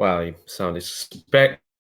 Wow, you sound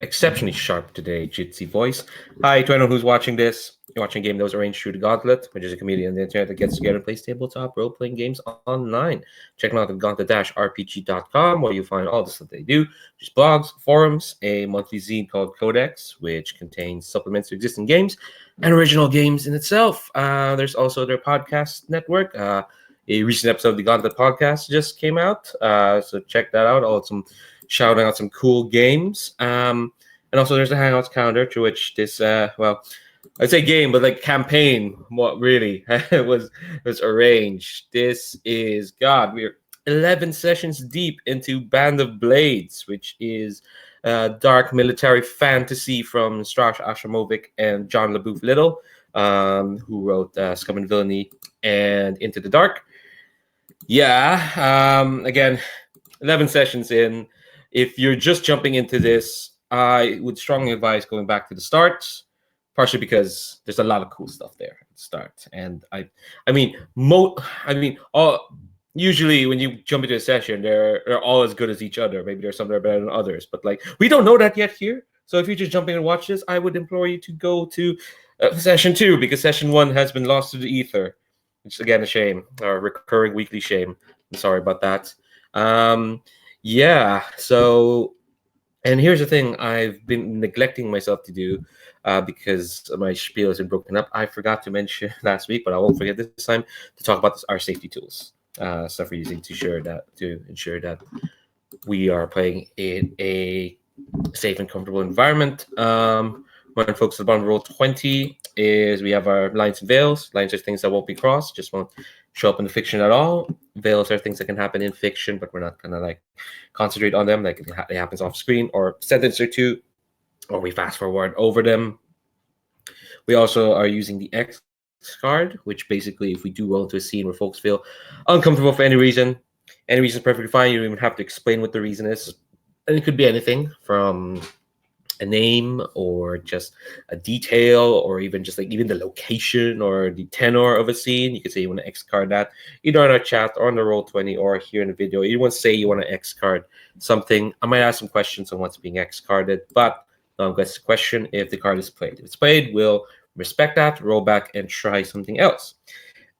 exceptionally sharp today, Jitsi voice. Hi to anyone who's watching this. You're watching Game that was arranged through the Gauntlet, which is a community on the internet that gets together and plays tabletop role-playing games online. Check them out at gauntlet-rpg.com, where you'll find all the stuff they do. There's blogs, forums, a monthly zine called Codex, which contains supplements to existing games and original games in itself. There's also their podcast network. A recent episode of the Gauntlet podcast just came out, so check that out. Also, shouting out some cool games. And also there's the Hangouts calendar, to which this, I'd say game, but like campaign, what really was arranged. This is, God, we're 11 sessions deep into Band of Blades, which is dark military fantasy from Strash Ashamovic and John LaBouffe Little, who wrote Scum and Villainy and Into the Dark. Yeah, again, 11 sessions in. If you're just jumping into this, I would strongly advise going back to the start, partially because there's a lot of cool stuff there at the start. And usually when you jump into a session, they're all as good as each other. Maybe there's some that are better than others, but like we don't know that yet here. So if you're just jumping in to watch this, I would implore you to go to session 2, because session 1 has been lost to the ether, which is again a shame, a recurring weekly shame. I'm sorry about that. Yeah, so, and here's the thing I've been neglecting myself to do because my spiel has been broken up. I forgot to mention last week, but I won't forget this time, to talk about our safety tools, stuff we're using to ensure that we are playing in a safe and comfortable environment. One folks at the bottom of roll 20 is we have our lines and veils. Lines are things that won't be crossed, just won't show up in the fiction at all. Veils are things that can happen in fiction, but we're not gonna like concentrate on them. Like it happens off screen, or a sentence or two, or we fast forward over them. We also are using the X card, which basically, if we do roll into a scene where folks feel uncomfortable for any reason is perfectly fine. You don't even have to explain what the reason is, and it could be anything from a name or just a detail, or even just like even the location or the tenor of a scene. You could say you want to X card that either on our chat or on the Roll20 or here in the video. You want to say you want to X card something. I might ask some questions on what's being X carded, but I'm going to question if the card is played. If it's played, we'll respect that, roll back, and try something else.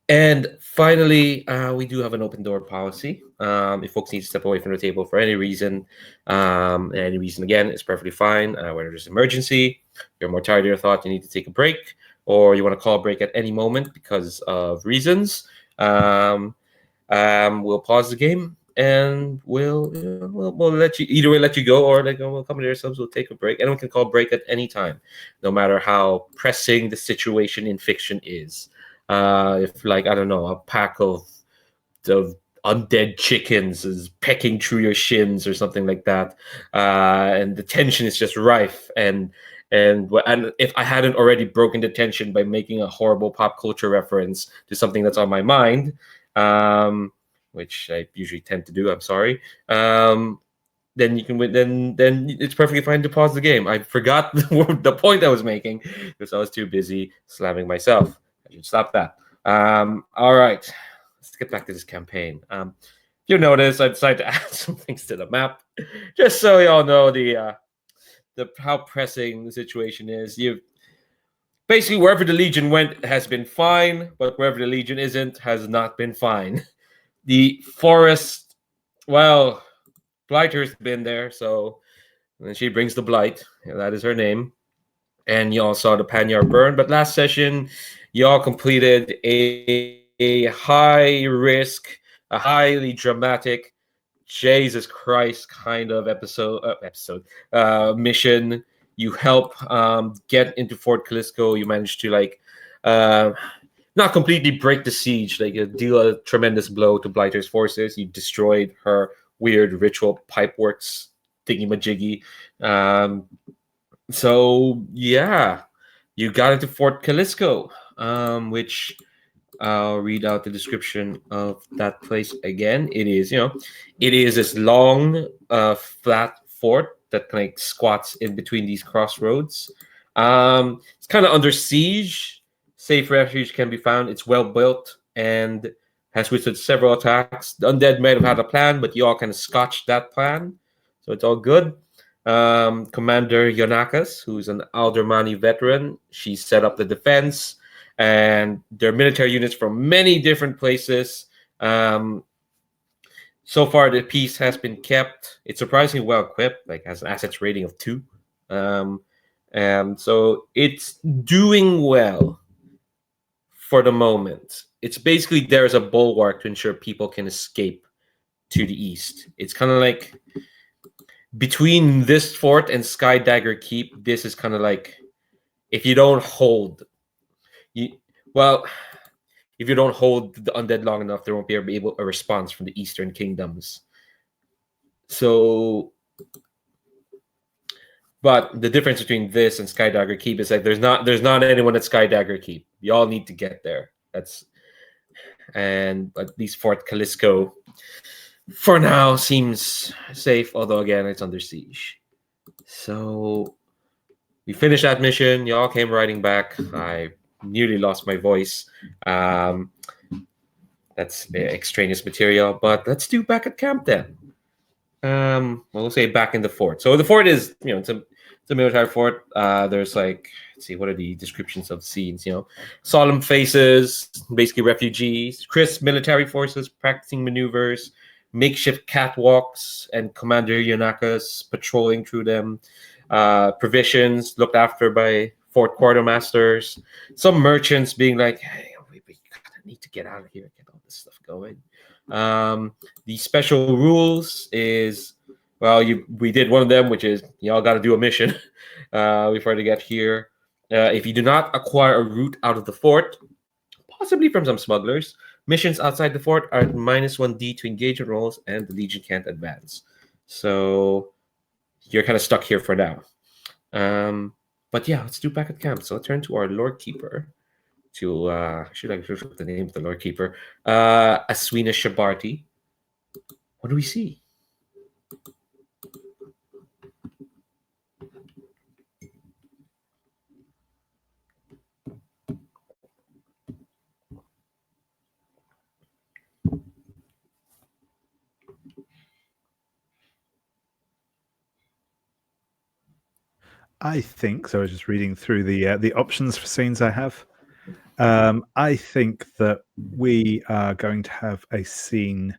And finally, we do have an open door policy. If folks need to step away from the table for any reason, again, it's perfectly fine. Whether there's an emergency, you're more tired of your thought, you need to take a break, or you want to call a break at any moment because of reasons, we'll pause the game and we'll let you either way, let you go, or we'll come to ourselves, we'll take a break. Anyone can call a break at any time, no matter how pressing the situation in fiction is. If, like, I don't know, a pack of undead chickens is pecking through your shins or something like that, and the tension is just rife, and if I hadn't already broken the tension by making a horrible pop culture reference to something that's on my mind, which I usually tend to do, I'm sorry, then you can then it's perfectly fine to pause the game. I forgot the point I was making because I was too busy slamming myself. I should stop that. All right, let's get back to this campaign. You'll notice I decided to add some things to the map, just so y'all know the how pressing the situation is. You basically, wherever the Legion went has been fine, but wherever the Legion isn't has not been fine. The forest, well, Blighter's been there, so and she brings the blight. That is her name. And y'all saw the Panyar burn. But last session, y'all completed a high risk, a highly dramatic, Jesus Christ kind of mission. You help get into Fort Calisco. You managed to not completely break the siege, deal a tremendous blow to Blighter's forces. You destroyed her weird ritual pipeworks thingy-majiggy. So yeah, you got into Fort Calisco, which I'll read out the description of that place again. It is this long, flat fort that kind of squats in between these crossroads. It's kind of under siege. Safe refuge can be found. It's well built and has withstood several attacks. The undead might have had a plan, but you all kind of scotched that plan. So it's all good. Commander Yonakas, who's an Aldermani veteran, she set up the defense, and there are military units from many different places. So far, the piece has been kept. It's surprisingly well equipped, like has an assets rating of 2. So it's doing well for the moment. It's basically there as a bulwark to ensure people can escape to the east. It's kind of like between this fort and Skydagger Keep. This is kind of like if you don't hold, you well, if you don't hold the undead long enough, there won't be able a response from the Eastern Kingdoms. So, but the difference between this and Skydagger Keep is like there's not anyone at Skydagger Keep. You all need to get there. And at least Fort Calisco, for now, seems safe. Although again, it's under siege. So we finished that mission. Y'all came riding back. I nearly lost my voice. That's extraneous material, but let's do back at camp then. We'll say back in the fort. So the fort is, it's a military fort. There's like, let's see, what are the descriptions of scenes? Solemn faces, basically refugees, crisp military forces practicing maneuvers, makeshift catwalks, and Commander Yonakas patrolling through them. Provisions looked after by fort quartermasters. Some merchants being like, hey, we need to get out of here, get all this stuff going. The special rules is, we did one of them, which is y'all got to do a mission before they get here. If you do not acquire a route out of the fort, possibly from some smugglers, missions outside the fort are at -1D to engagement rolls, and the Legion can't advance. So you're kind of stuck here for now. But yeah, let's do back at camp. So let's turn to our Lord Keeper. Should I look up the name of the Lord Keeper? Aswina Shabarti. What do we see? I think so. I was just reading through the options for scenes I have. I think that we are going to have a scene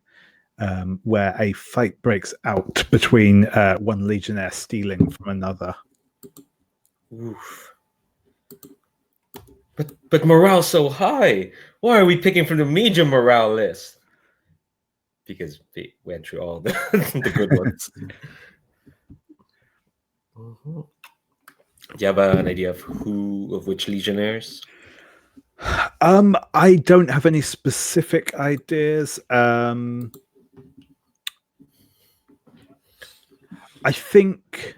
where a fight breaks out between one legionnaire stealing from another. Oof. But morale's so high. Why are we picking from the medium morale list? Because we went through all the, the good ones. Mm-hmm. Do you have an idea of which legionnaires? I don't have any specific ideas. I think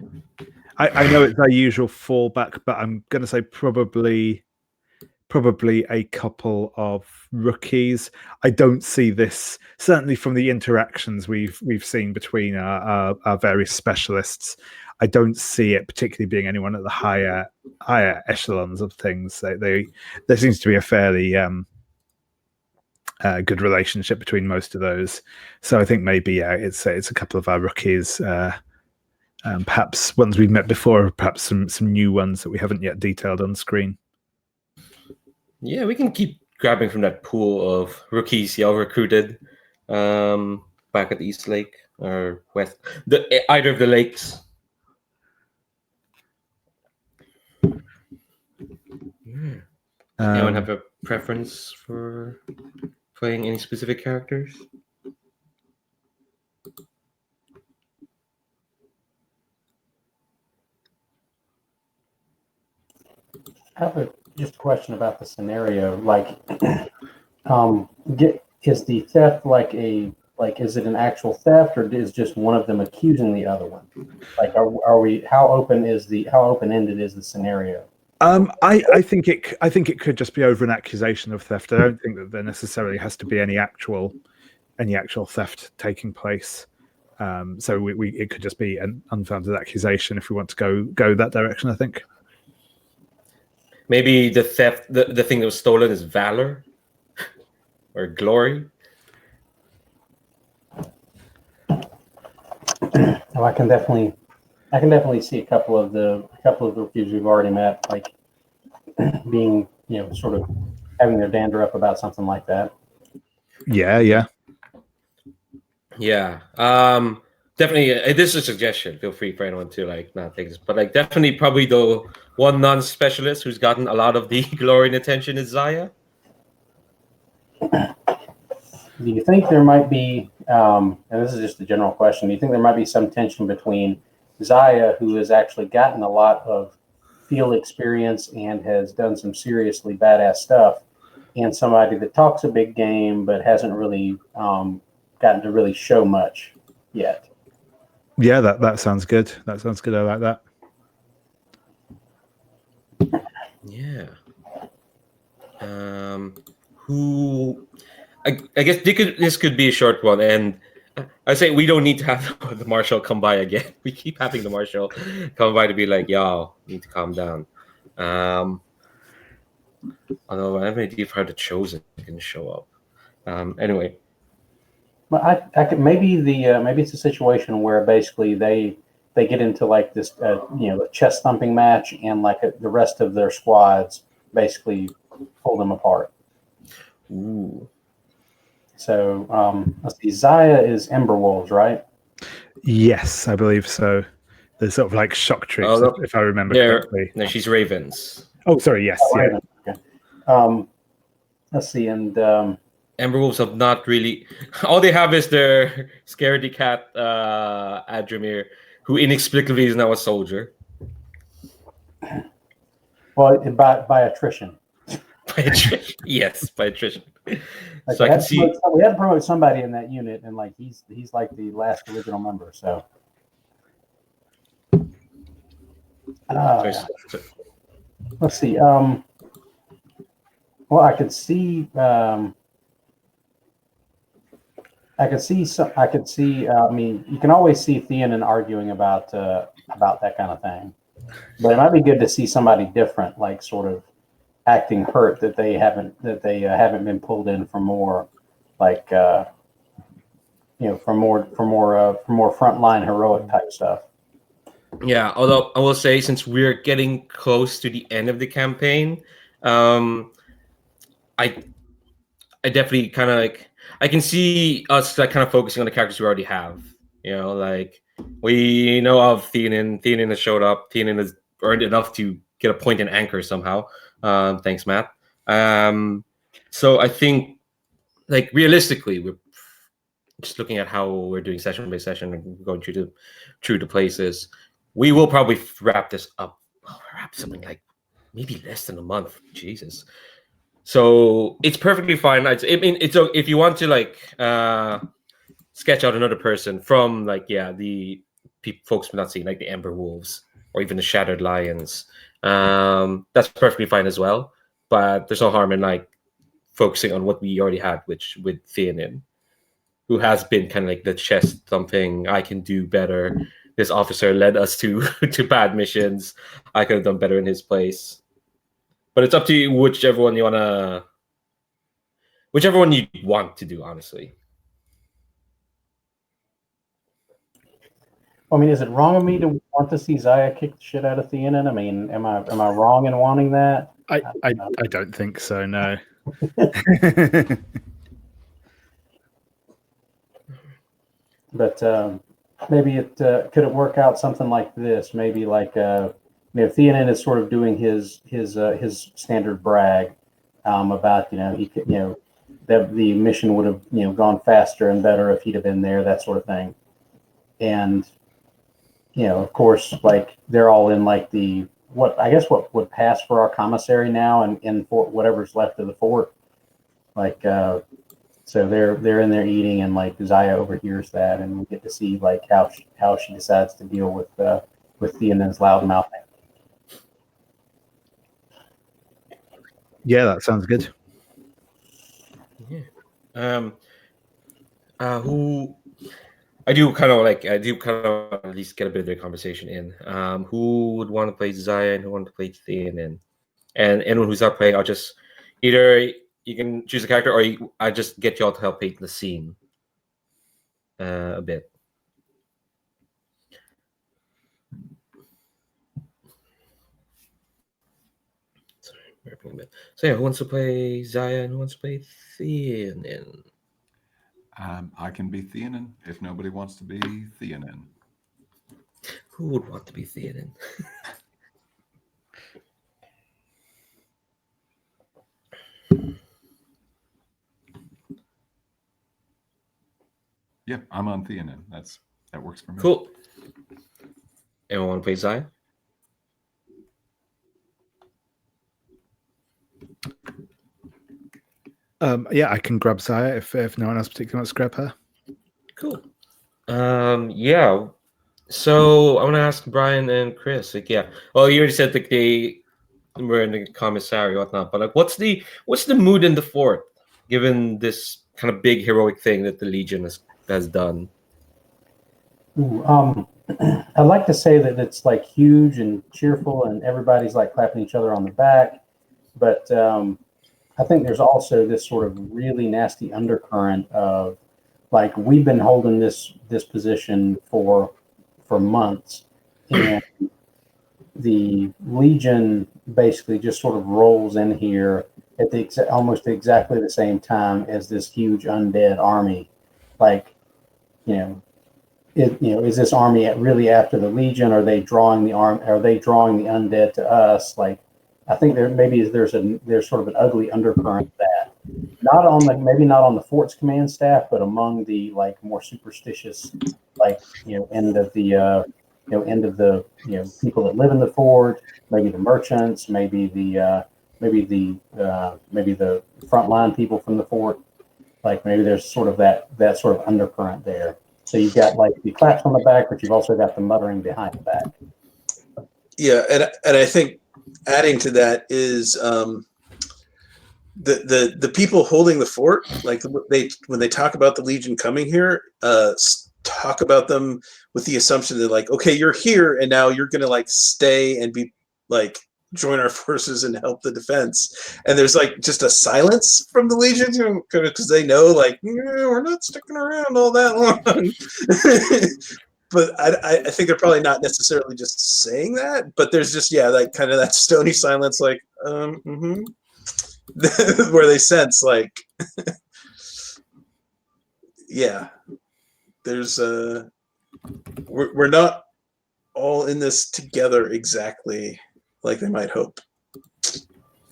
I know it's our usual fallback, but I'm going to say probably a couple of rookies. I don't see this, certainly from the interactions we've seen between our various specialists. I don't see it particularly being anyone at the higher echelons of things. There seems to be a fairly good relationship between most of those. So I think maybe it's a couple of our rookies. Perhaps ones we've met before, perhaps some new ones that we haven't yet detailed on screen. Yeah, we can keep grabbing from that pool of rookies y'all recruited back at East Lake or West, either of the lakes. Yeah. Anyone have a preference for playing any specific characters? I have just a question about the scenario. Like, is the theft is it an actual theft, or is just one of them accusing the other one? Like, are we? How open-ended is the scenario? I think it could just be over an accusation of theft. I don't think that there necessarily has to be any actual theft taking place. So it could just be an unfounded accusation if we want to go that direction, I think. Maybe the theft, the thing that was stolen is valor or glory. Oh, I can definitely see a couple of the rookies we've already met, like being, sort of having their dander up about something like that. Yeah, yeah. Yeah. Definitely. This is a suggestion. Feel free for anyone to like not take this, but like definitely probably the one non-specialist who's gotten a lot of the glory and attention is Zaya. Do you think there might be, and this is just a general question, do you think there might be some tension between Zaya, who has actually gotten a lot of field experience and has done some seriously badass stuff, and somebody that talks a big game but hasn't really gotten to really show much yet? Yeah, that sounds good. That sounds good. I like that. Yeah. Who? I guess this could be a short one, and I say we don't need to have the marshal come by again. We keep having the marshal come by to be like, "Y'all need to calm down." Although I have an idea for how the chosen can show up. Anyway, But I could maybe maybe it's a situation where basically they get into like this a chest thumping match, and like the rest of their squads basically pull them apart. ooh, So let's see, Zaya is Ember Wolves, right? Yes, I believe so. There's sort of like shock troops, no. if I remember There, correctly. no, she's Ravens. Oh, sorry. Yes, Oh, yeah. Raven. Okay. Let's see, and Ember Wolves have not really. All they have is their scaredy cat, Adramir, who inexplicably is now a soldier. well, by attrition. By attrition. Yes, by attrition. Like So I can see. we had to promote somebody in that unit, and like he's like the last original member. So, Sorry, yeah. sorry. Let's see. Well, I could see. I could see. I could see. I mean, you can always see Theonin arguing about that kind of thing, but it might be good to see somebody different, like sort of acting hurt that they haven't been pulled in for more, like for more frontline heroic type stuff. Yeah, although I will say, since we're getting close to the end of the campaign, I definitely kind of like I can see us like kind of focusing on the characters we already have. Like we know of Theonin. Theonin has showed up. Theonin has earned enough to get a point in Anchor somehow. Thanks, Matt. So I think, like realistically, we're just looking at how we're doing session by session and going through the places. We will probably wrap this up. Wrap something like maybe less than a month. Jesus. So it's perfectly fine. I mean, it's if you want to like sketch out another person from like the folks we're not seeing, like the Ember Wolves or even the Shattered Lions. That's perfectly fine as well. But there's no harm in like focusing on what we already had, which with Theonin, who has been kind of like the chest thumping. I can do better. This officer led us to to bad missions. I could have done better in his place. But it's up to you whichever one you want to do, honestly. I mean, is it wrong of me to want to see Zaya kick the shit out of Theonin? I mean, am I wrong in wanting that? I don't think so. No. But maybe could it work out something like this? Maybe like Theonin is sort of doing his standard brag about he could that the mission would have gone faster and better if he'd have been there, that sort of thing. And of course, like they're all in like what would pass for our commissary now, and in Fort, whatever's left of the fort, like so they're in there eating, and like Zaya overhears that, and we get to see like how she decides to deal with Theonin's loud mouthing. Yeah, that sounds good. Yeah. Who I do kind of at least get a bit of their conversation in. Who would want to play Zaya and who want to play Theonin? And anyone who's not playing, I'll just either you can choose a character, or I just get y'all to help paint the scene a bit. So yeah, who wants to play Zaya and who wants to play Theonin? I can be Theonin if nobody wants to be Theonin. Who would want to be Theonin? Yeah, I'm on Theonin. That works for me. Cool. Anyone want to play Zaya? Yeah, I can grab Zaya if no one else particularly wants to grab her. Cool. Yeah. So I want to ask Brian and Chris. Like, yeah. Well, you already said like they were in the commissary or whatnot, but like, what's the mood in the fort, given this kind of big heroic thing that the Legion has done? Ooh, I'd like to say that it's like huge and cheerful, and everybody's like clapping each other on the back. But I think there's also this sort of really nasty undercurrent of like we've been holding this position for months, and the Legion basically just sort of rolls in here at the almost exactly the same time as this huge undead army. Like, is this army really after the Legion? Are they drawing the Are they drawing the undead to us? Like, I think there's sort of an ugly undercurrent that maybe not on the fort's command staff, but among the like more superstitious, like end of the people that live in the fort, maybe the merchants, maybe the frontline people from the fort. Like maybe there's sort of that sort of undercurrent there. So you've got like the claps on the back, but you've also got the muttering behind the back. Yeah, and I think adding to that is the people holding the fort, like when they talk about the Legion coming here, talk about them with the assumption that like, okay, you're here and now you're gonna like stay and be like join our forces and help the defense. And there's like just a silence from the Legion because they know like we're not sticking around all that long. But I think they're probably not necessarily just saying that, but there's just like kind of that stony silence, like where they sense like there's we're not all in this together exactly like they might hope,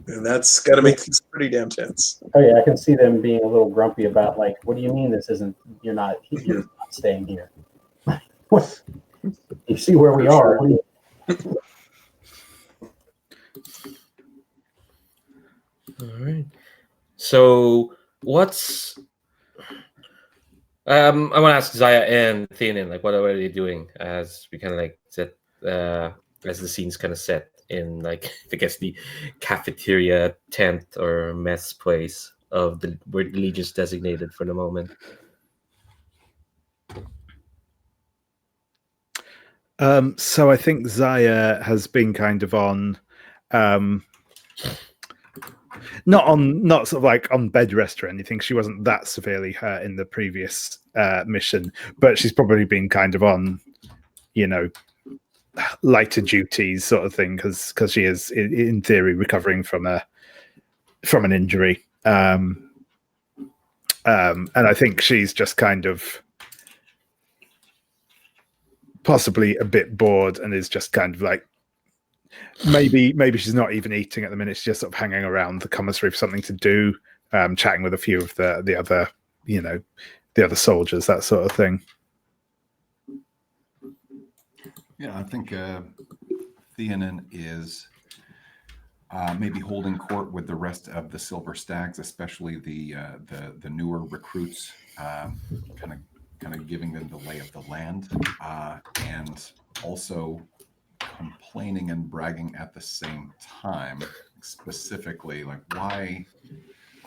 and that's got to make things pretty damn tense. Oh yeah, I can see them being a little grumpy about like, what do you mean this isn't? You're not staying here. What? You see where we are. All right. So what's I want to ask Zaya and Theonin, like, what are they doing as we kind of like set as the scene's kind of set in like I guess the cafeteria tent or mess place of where the Legion's designated for the moment. So I think Zaya has been kind of on, not sort of like on bed rest or anything. She wasn't that severely hurt in the previous mission, but she's probably been kind of on, lighter duties sort of thing because she is in theory recovering from an injury. And I think she's just kind of possibly a bit bored and is just kind of like maybe she's not even eating at the minute. She's just sort of hanging around the commissary for something to do, chatting with a few of the other the other soldiers, that sort of thing. Yeah, I think Theonin is maybe holding court with the rest of the Silver Stags, especially the newer recruits, kind of giving them the lay of the land, and also complaining and bragging at the same time. Specifically, like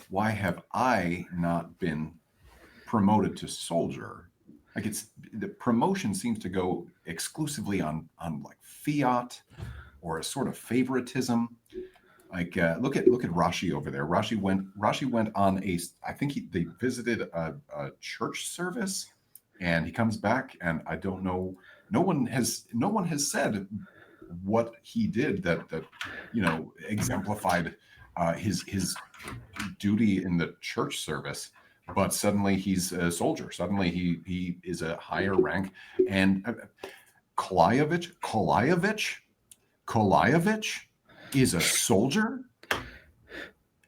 why have I not been promoted to soldier? Like the promotion seems to go exclusively on like fiat or a sort of favoritism. Like look at Rashi over there. Rashi went on I think they visited a church service, and he comes back, and I don't know. No one has said what he did that exemplified his duty in the church service, but suddenly he's a soldier. Suddenly he is a higher rank. And Kolayevich is a soldier.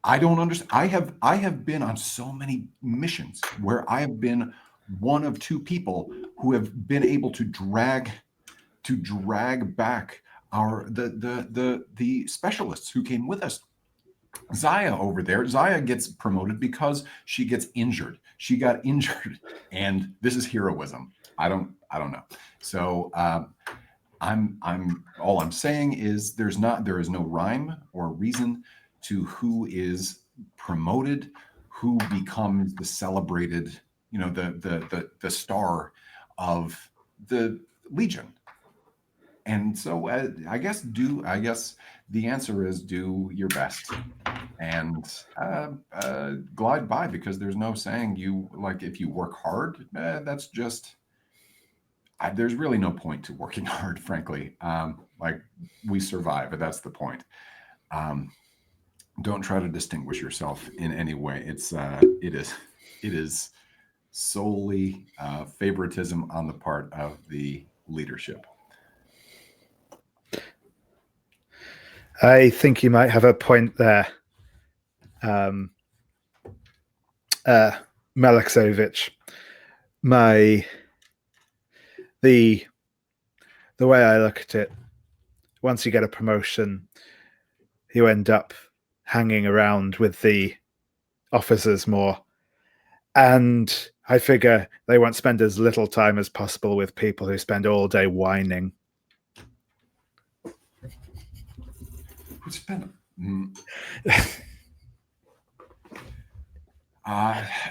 I don't understand. I have been on so many missions where I have been one of two people who have been able to drag back the specialists who came with us. Zaya over there, Zaya gets promoted because she gets injured. She got injured, and this is heroism. I don't know. So all I'm saying is there is no rhyme or reason to who is promoted, who becomes the celebrated, the star of the Legion. And so I guess the answer is do your best and glide by, because there's no saying if you work hard, that's just there's really no point to working hard, frankly. We survive, and that's the point. Don't try to distinguish yourself in any way. It is solely favoritism on the part of the leadership. I think you might have a point there, Malexovich. The way I look at it, once you get a promotion, you end up hanging around with the officers more, and I figure they won't spend as little time as possible with people who spend all day whining.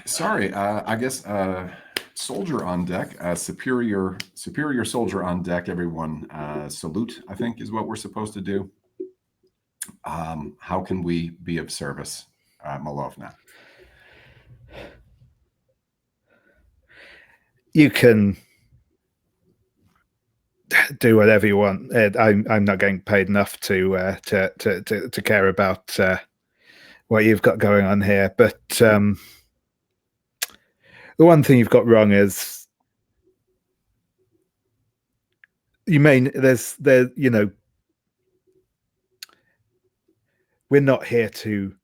Sorry, I guess soldier on deck, superior soldier on deck, everyone salute, I think is what we're supposed to do. How can we be of service, Malovna? You can do whatever you want. I'm not getting paid enough to care about what you've got going on here. But the one thing you've got wrong is we're not here to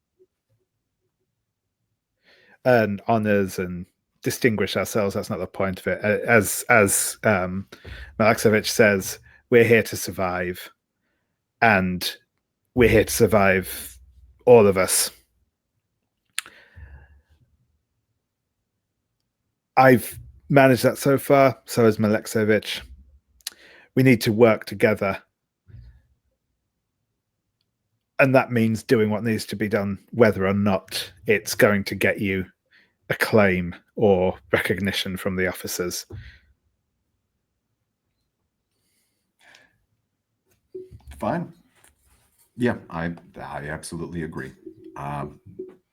earn honors and distinguish ourselves. That's not the point of it. As Malexovich says, we're here to survive, and we're here to survive, all of us. I've managed that so far. So has Malexovich. We need to work together, and that means doing what needs to be done, whether or not it's going to get you acclaim or recognition from the officers. Fine. Yeah, I absolutely agree.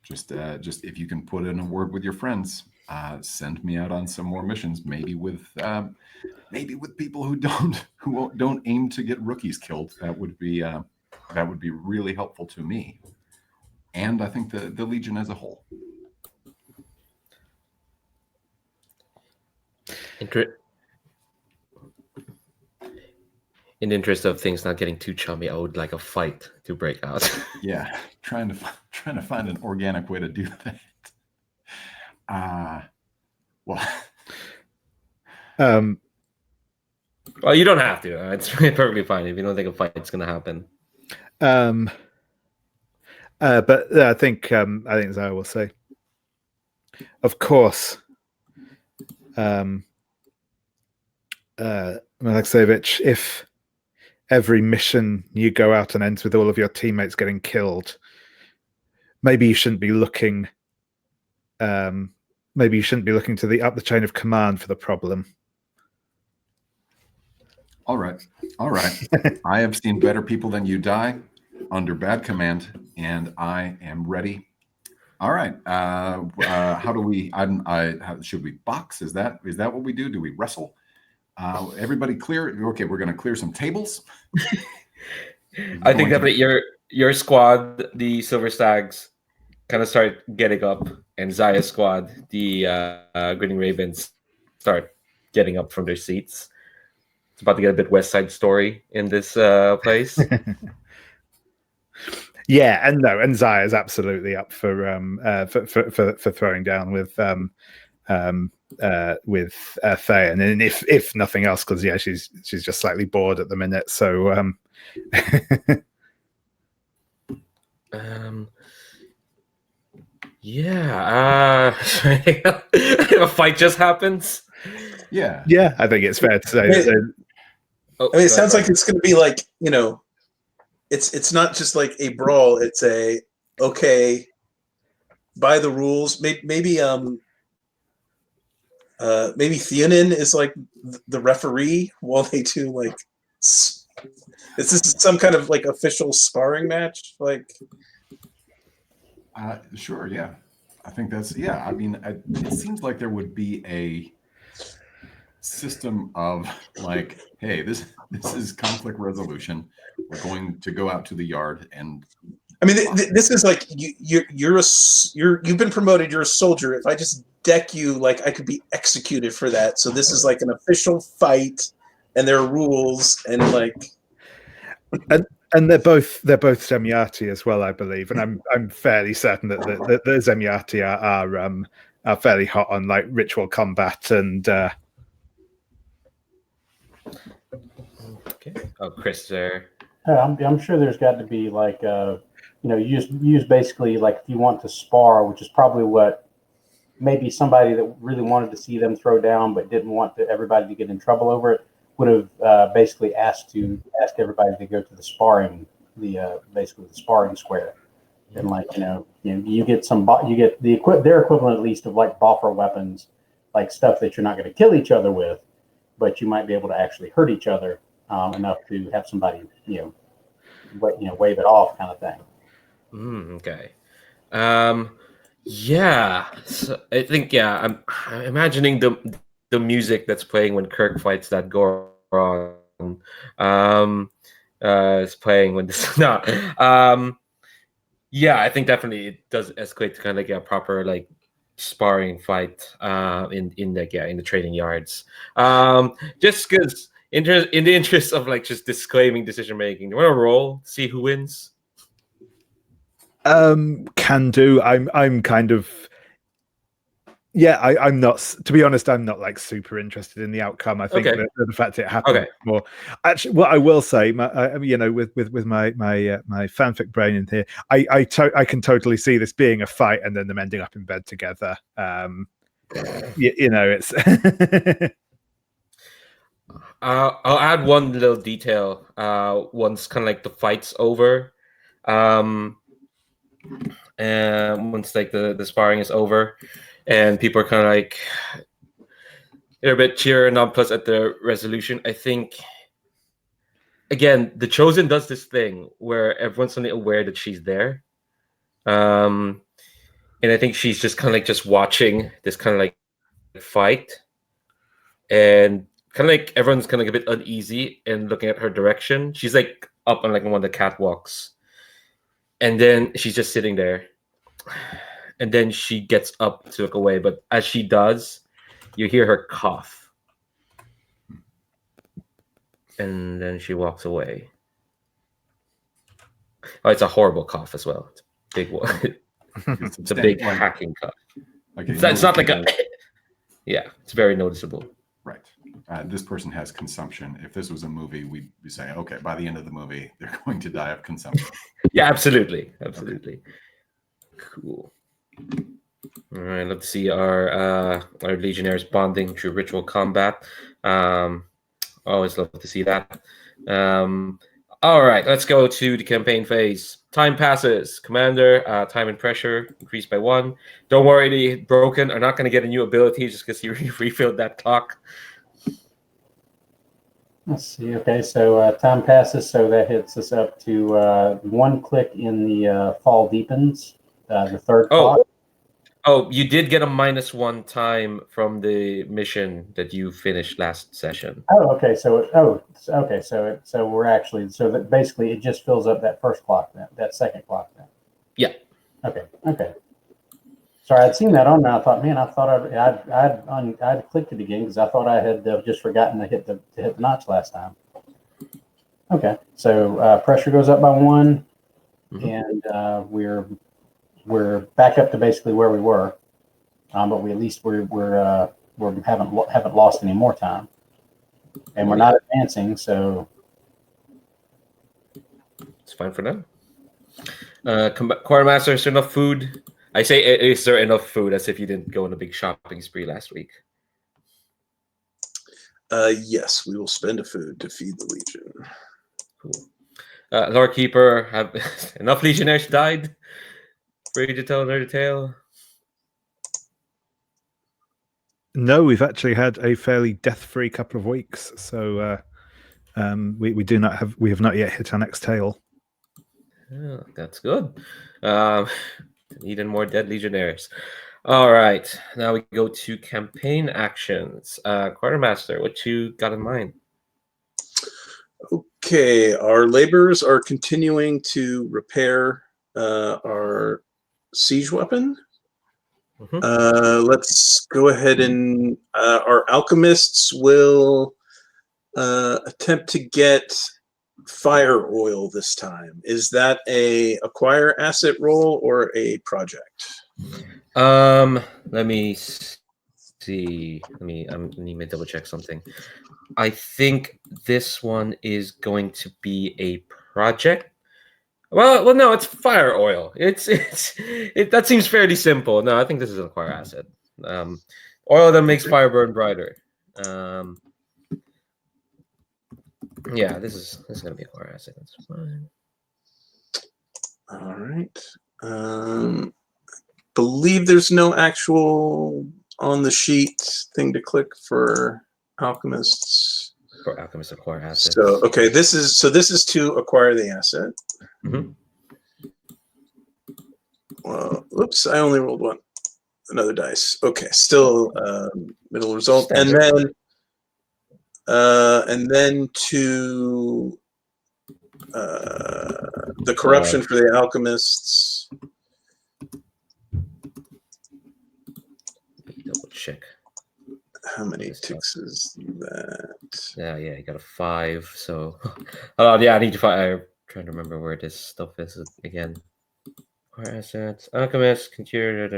Just if you can put in a word with your friends, send me out on some more missions. Maybe with people who don't aim to get rookies killed. That would be really helpful to me, and I think the Legion as a whole. In the interest of things not getting too chummy, I would like a fight to break out. Yeah, trying to find an organic way to do that. Well, you don't have to. It's perfectly fine if you don't think a fight's going to happen. But I think Zara will say, of course, Malexovich, if every mission you go out and ends with all of your teammates getting killed, maybe you shouldn't be looking. Maybe you shouldn't be looking to up the chain of command for the problem. All right. I have seen better people than you die under bad command, and I am ready. All right. How do we? Should we box? Is that what we do? Do we wrestle? Everybody clear? Okay, we're going to clear some tables. I think that your squad, the Silver Stags, kind of start getting up, and Zaya's squad, the Grinning Ravens, start getting up from their seats. It's about to get a bit West Side Story in this place. Yeah, and Zaya's absolutely up for throwing down with Thayan, and if nothing else, because yeah, she's just slightly bored at the minute. So yeah, a fight just happens. Yeah. yeah, I think it's fair to say that. Oh, I mean, it go sounds ahead, like it's going to be like, you know, it's not just like a brawl. It's a okay, by the rules. Maybe Theonin is like the referee while they do like. Is this some kind of like official sparring match? Like, Sure. Yeah. I think that's, yeah. I mean, it seems like there would be a system of like, hey, this is conflict resolution. We're going to go out to the yard and. I mean, this is like you've been promoted. You're a soldier. If I just deck you, like I could be executed for that. So this is like an official fight, and there are rules, and like. And they're both Zemyati as well, I believe, and I'm fairly certain that the Zemyati are fairly hot on like ritual combat and. Okay. Oh, Chris there. I'm sure there's got to be like use basically like if you want to spar, which is probably what maybe somebody that really wanted to see them throw down but didn't want everybody to get in trouble over it would have basically asked everybody to go to the sparring basically the sparring square, and like you get their equivalent at least of like boffer weapons, like stuff that you're not going to kill each other with, but you might be able to actually hurt each other enough to have somebody wave it off kind of thing. Okay. Yeah. So I think I'm imagining the music that's playing when Kirk fights that Goron. Is playing when this no. Yeah, I think definitely it does escalate to kind of like a proper like sparring fight in the training yards. Just because in the interest of like just disclaiming decision making, do you want to roll see who wins? Can do. I'm kind of. Yeah, I'm not. To be honest, I'm not like super interested in the outcome. I think Okay. that the fact it happened Okay. more. Actually, what I will say, with my fanfic brain in here, I can totally see this being a fight and then them ending up in bed together. It's. I'll add one little detail. Once kind of like the fight's over, and once like the sparring is over, and people are kind of like they're a bit cheering on plus at the resolution. I think again the Chosen does this thing where everyone's suddenly aware that she's there, and I think she's just kind of like just watching this kind of like fight, and kind of like everyone's kind of like a bit uneasy and looking at her direction. She's like up on like one of the catwalks, and then she's just sitting there, and then she gets up to look away. But as she does, you hear her cough, and then she walks away. Oh, it's a horrible cough as well. It's a big one. It's a big hacking cough. Okay, It's not like a. Yeah, it's very noticeable. Right. This person has consumption. If this was a movie, we'd be saying, okay, by the end of the movie, they're going to die of consumption. Yeah, absolutely. Okay. Cool. All right, let's see our legionnaires bonding through ritual combat. Always love to see that. All right, let's go to the campaign phase. Time passes. Commander, time and pressure increased by 1. Don't worry, the broken are not going to get a new ability just because you refilled that clock. Let's see. Okay, so time passes, so that hits us up to 1 click in the fall deepens, the third clock. Oh, you did get a -1 time from the mission that you finished last session. Oh, okay. So we're actually so that basically it just fills up that first clock then, that second clock then. Yeah. Okay. Sorry, I'd seen that on there. I thought, man, I'd clicked it again because I thought I had just forgotten to hit the notch last time. Okay, so pressure goes up by 1, and we're back up to basically where we were, but we at least we haven't lost any more time, and we're not advancing, so it's fine for now. Quartermaster, is there enough food? I say, is there enough food? As if you didn't go on a big shopping spree last week. Yes, we will spend a food to feed the Legion. Cool. Lord Keeper, have enough Legionnaires died for you to tell another tale? No, we've actually had a fairly death-free couple of weeks, so we have not yet hit our next tale. Oh, that's good. Need more dead Legionnaires. All right, now we go to campaign actions. Quartermaster, what you got in mind? Okay, our laborers are continuing to repair our siege weapon. Let's go ahead and our alchemists will attempt to get fire oil this time. Is that a acquire asset roll or a project? Let me see. Let me double check something. I think this one is going to be a project. Well, no, it's fire oil. That seems fairly simple. No, I think this is an acquire asset. Oil that makes fire burn brighter. Yeah, this is gonna be acquire asset. That's fine. All right. Believe there's no actual on the sheet thing to click for alchemists. For alchemists acquire assets. So okay, this is to acquire the asset. Well, oops, I only rolled one. Another dice. Okay, still middle result. Standard. And then to the corruption for the alchemists. Double check. How many ticks is that? Yeah, you got a 5. So, yeah, I need to find. I'm trying to remember where this stuff is again. Acquire assets, alchemist, continue.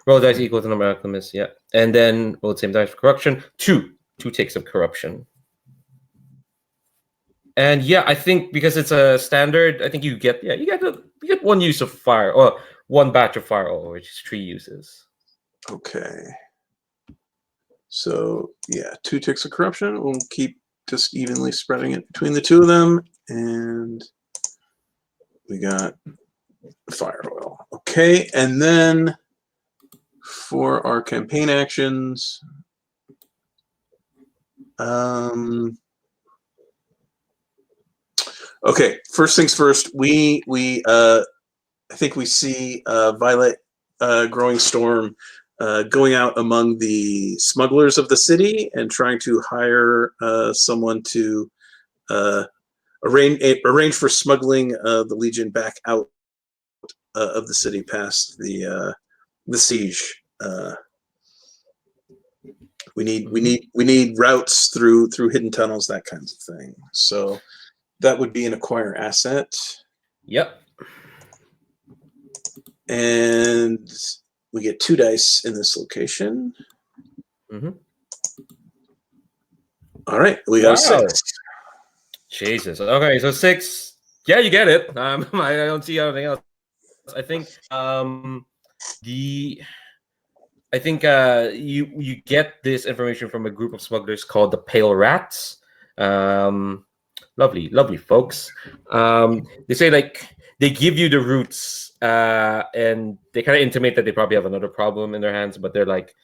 Roll dice equal to the number of alchemists. Yeah, and then roll the same dice for corruption. Two ticks of corruption. And yeah, I think because it's a standard, I think you get one use of fire, or one batch of fire oil, which is 3 uses. Okay. So yeah, 2 ticks of corruption. We'll keep just evenly spreading it between the two of them, and we got fire oil. Okay, and then for our campaign actions, okay, first things first, we I think we see Violet Growing Storm going out among the smugglers of the city and trying to hire someone to arrange for smuggling the Legion back out of the city past the siege. We need routes through hidden tunnels, that kind of thing. So that would be an acquire asset. Yep. And we get 2 dice in this location. All right, we got 6. Jesus. Okay, so 6. Yeah, you get it. I don't see anything else. I think you get this information from a group of smugglers called the Pale Rats. Lovely folks. They say they give you the routes, and they kind of intimate that they probably have another problem in their hands, but they're like,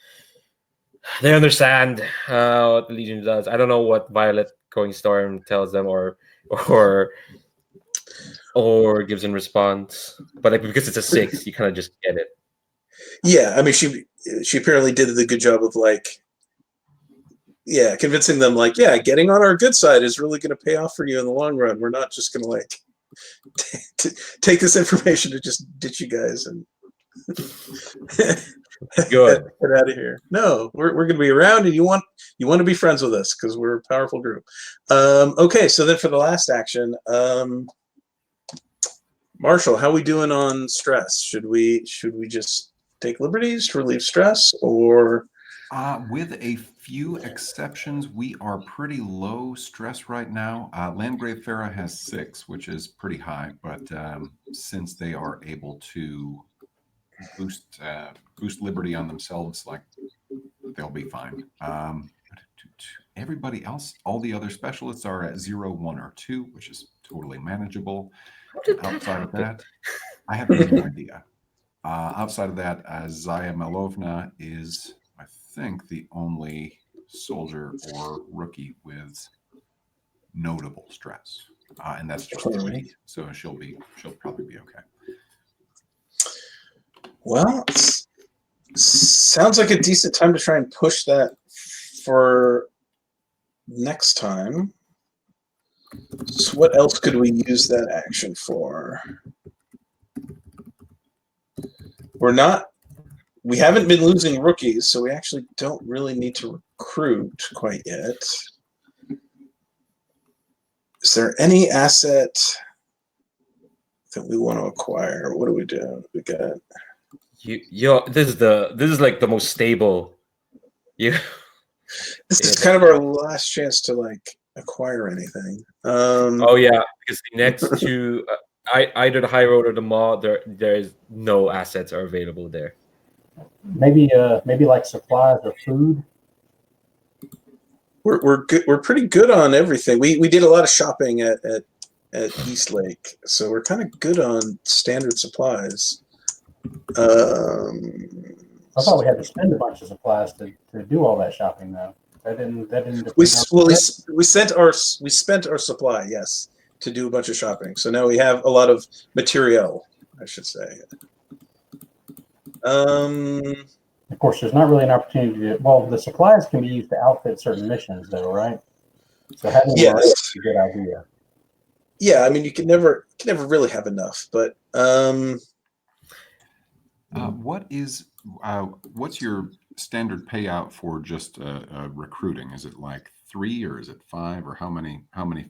they understand what the Legion does. I don't know what Violet Growing Storm tells them or gives in response, but because it's a 6, you kind of just get it. Yeah, I mean, she apparently did the good job of like, yeah, convincing them like, yeah, getting on our good side is really going to pay off for you in the long run. We're not just going to like take this information to just ditch you guys and Good. get out of here. No, we're going to be around, and you want to be friends with us because we're a powerful group. Okay, so then for the last action, Marshall, how are we doing on stress? Should we just take liberties to relieve stress, or with a few exceptions, we are pretty low stress right now. Landgrave Farah has 6, which is pretty high, but since they are able to boost liberty on themselves, like they'll be fine. Everybody else, all the other specialists are at 0, 1, or 2, which is totally manageable. Outside of that, I have no idea. Outside of that, Zaya Melovna is, I think, the only soldier or rookie with notable stress, and that's just 3. So she'll probably be okay. well, sounds like a decent time to try and push that for next time. So what else could we use that action for? We haven't been losing rookies, so we actually don't really need to recruit quite yet. Is there any asset that we want to acquire? What do we do? We got This is like the most stable. This is kind of our last chance to like acquire anything. Oh yeah, because the next 2, either the high road or the mall, there is no assets are available there. Maybe like supplies or food. We're good. We're pretty good on everything. We did a lot of shopping at East Lake, so we're kind of good on standard supplies. I thought we had to spend a bunch of supplies to do all that shopping, though. That didn't. We spent our supply, yes, to do a bunch of shopping. So now we have a lot of material, I should say. Of course, there's not really an opportunity to. Well, the supplies can be used to outfit certain missions, though, right? So having them already is a good idea. Yeah, I mean, you can never really have enough, but what's your standard payout for just recruiting? Is it like 3 or is it 5 or how many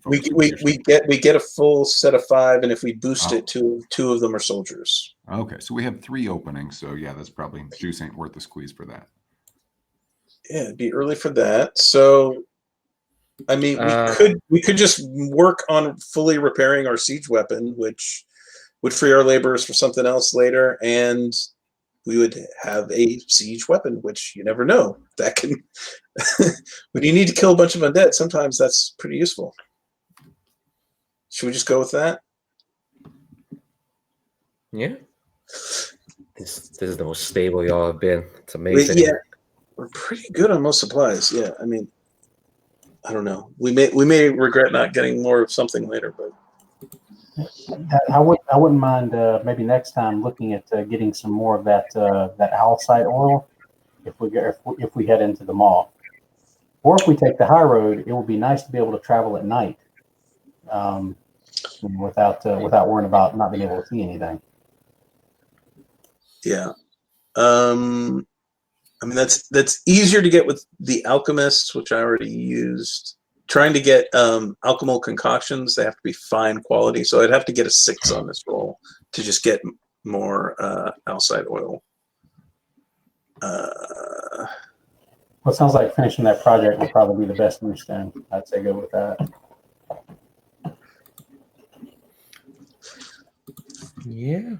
folks? We get a full set of 5, and if we boost it, two of them are soldiers. Okay, so we have 3 openings. So yeah, that's probably juice ain't worth the squeeze for that. Yeah, it'd be early for that. So, I mean, we could just work on fully repairing our siege weapon, which would free our laborers for something else later, and we would have a siege weapon, which you never know. That can, when you need to kill a bunch of undead, sometimes that's pretty useful. Should we just go with that? Yeah. This is the most stable y'all have been. It's amazing. Yeah, we're pretty good on most supplies. Yeah, I mean, I don't know. We may regret not getting more of something later, but I wouldn't mind maybe next time looking at getting some more of that owlsite oil if we head into the mall, or if we take the high road. It would be nice to be able to travel at night without worrying about not being able to see anything. yeah. I mean, that's easier to get with the alchemists, which I already used. Trying to get alchemical concoctions, they have to be fine quality. So I'd have to get a 6 on this roll to just get more owlsite oil. Well, it sounds like finishing that project would probably be the best use then. I'd say go with that. Yeah.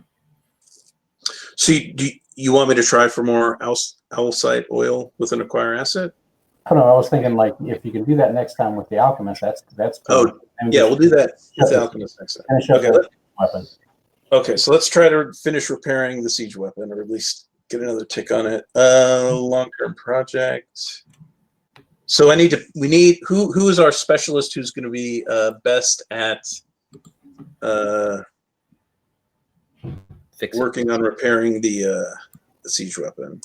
So you want me to try for more owlsite oil with an acquire asset? I don't know. I was thinking like if you can do that next time with the alchemist, that's cool. Oh, yeah, we'll do that with the alchemist next time. Okay. Weapon. Okay, so let's try to finish repairing the siege weapon, or at least get another tick on it. Long-term project. So we need who is our specialist who's going to be best at working on repairing the siege weapon.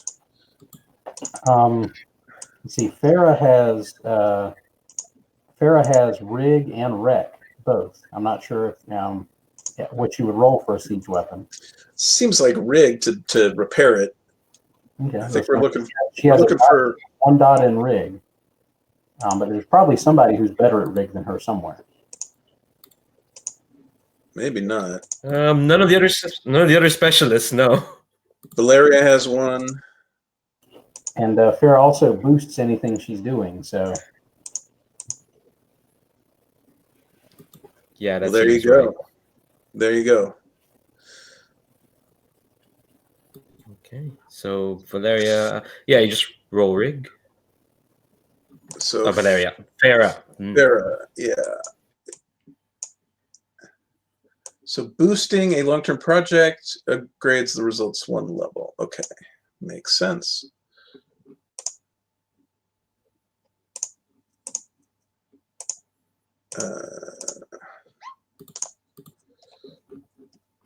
Let's see. Farah has rig and wreck both. I'm not sure if what you would roll for a siege weapon. Seems like rig to repair it. Okay, I think we're looking for 1 dot in rig, but there's probably somebody who's better at rig than her somewhere. maybe not. None of the other specialists. No. Valeria has one. And Farah also boosts anything she's doing. So Yeah, that's Well, there you go. right. There you go. Okay, so Valeria, yeah, you just roll rig. So Valeria, Farah. Farah, yeah. So boosting a long-term project upgrades the results 1 level. Okay, makes sense.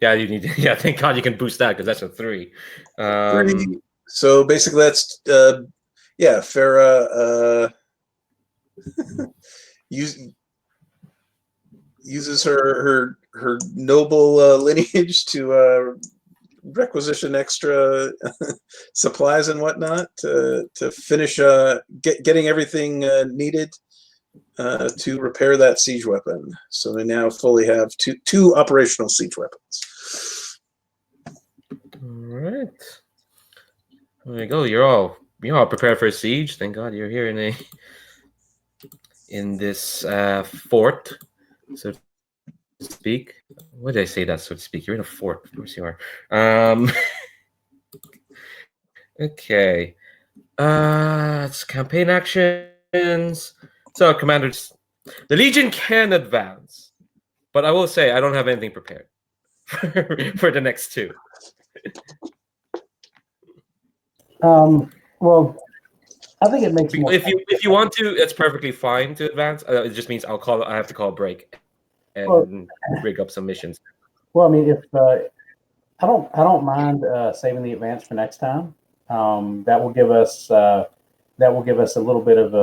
Yeah, you need. Yeah, thank God you can boost that because that's a 3. 3. So basically, that's yeah. Farah uses her noble lineage to requisition extra supplies and whatnot to finish getting everything needed to repair that siege weapon. So we now fully have two operational siege weapons. All right. There you go. You're all prepared for a siege. Thank God you're here in this fort, so to speak. What did I say that, so to speak? You're in a fort. Of course you are. Okay. It's campaign actions. So, commanders, the Legion can advance, but I will say I don't have anything prepared for the next 2. Well, I think it makes more sense. If you want to, it's perfectly fine to advance. It just means I have to call a break and rig up some missions. Well, I mean, if I don't mind saving the advance for next time. That will give us a little bit of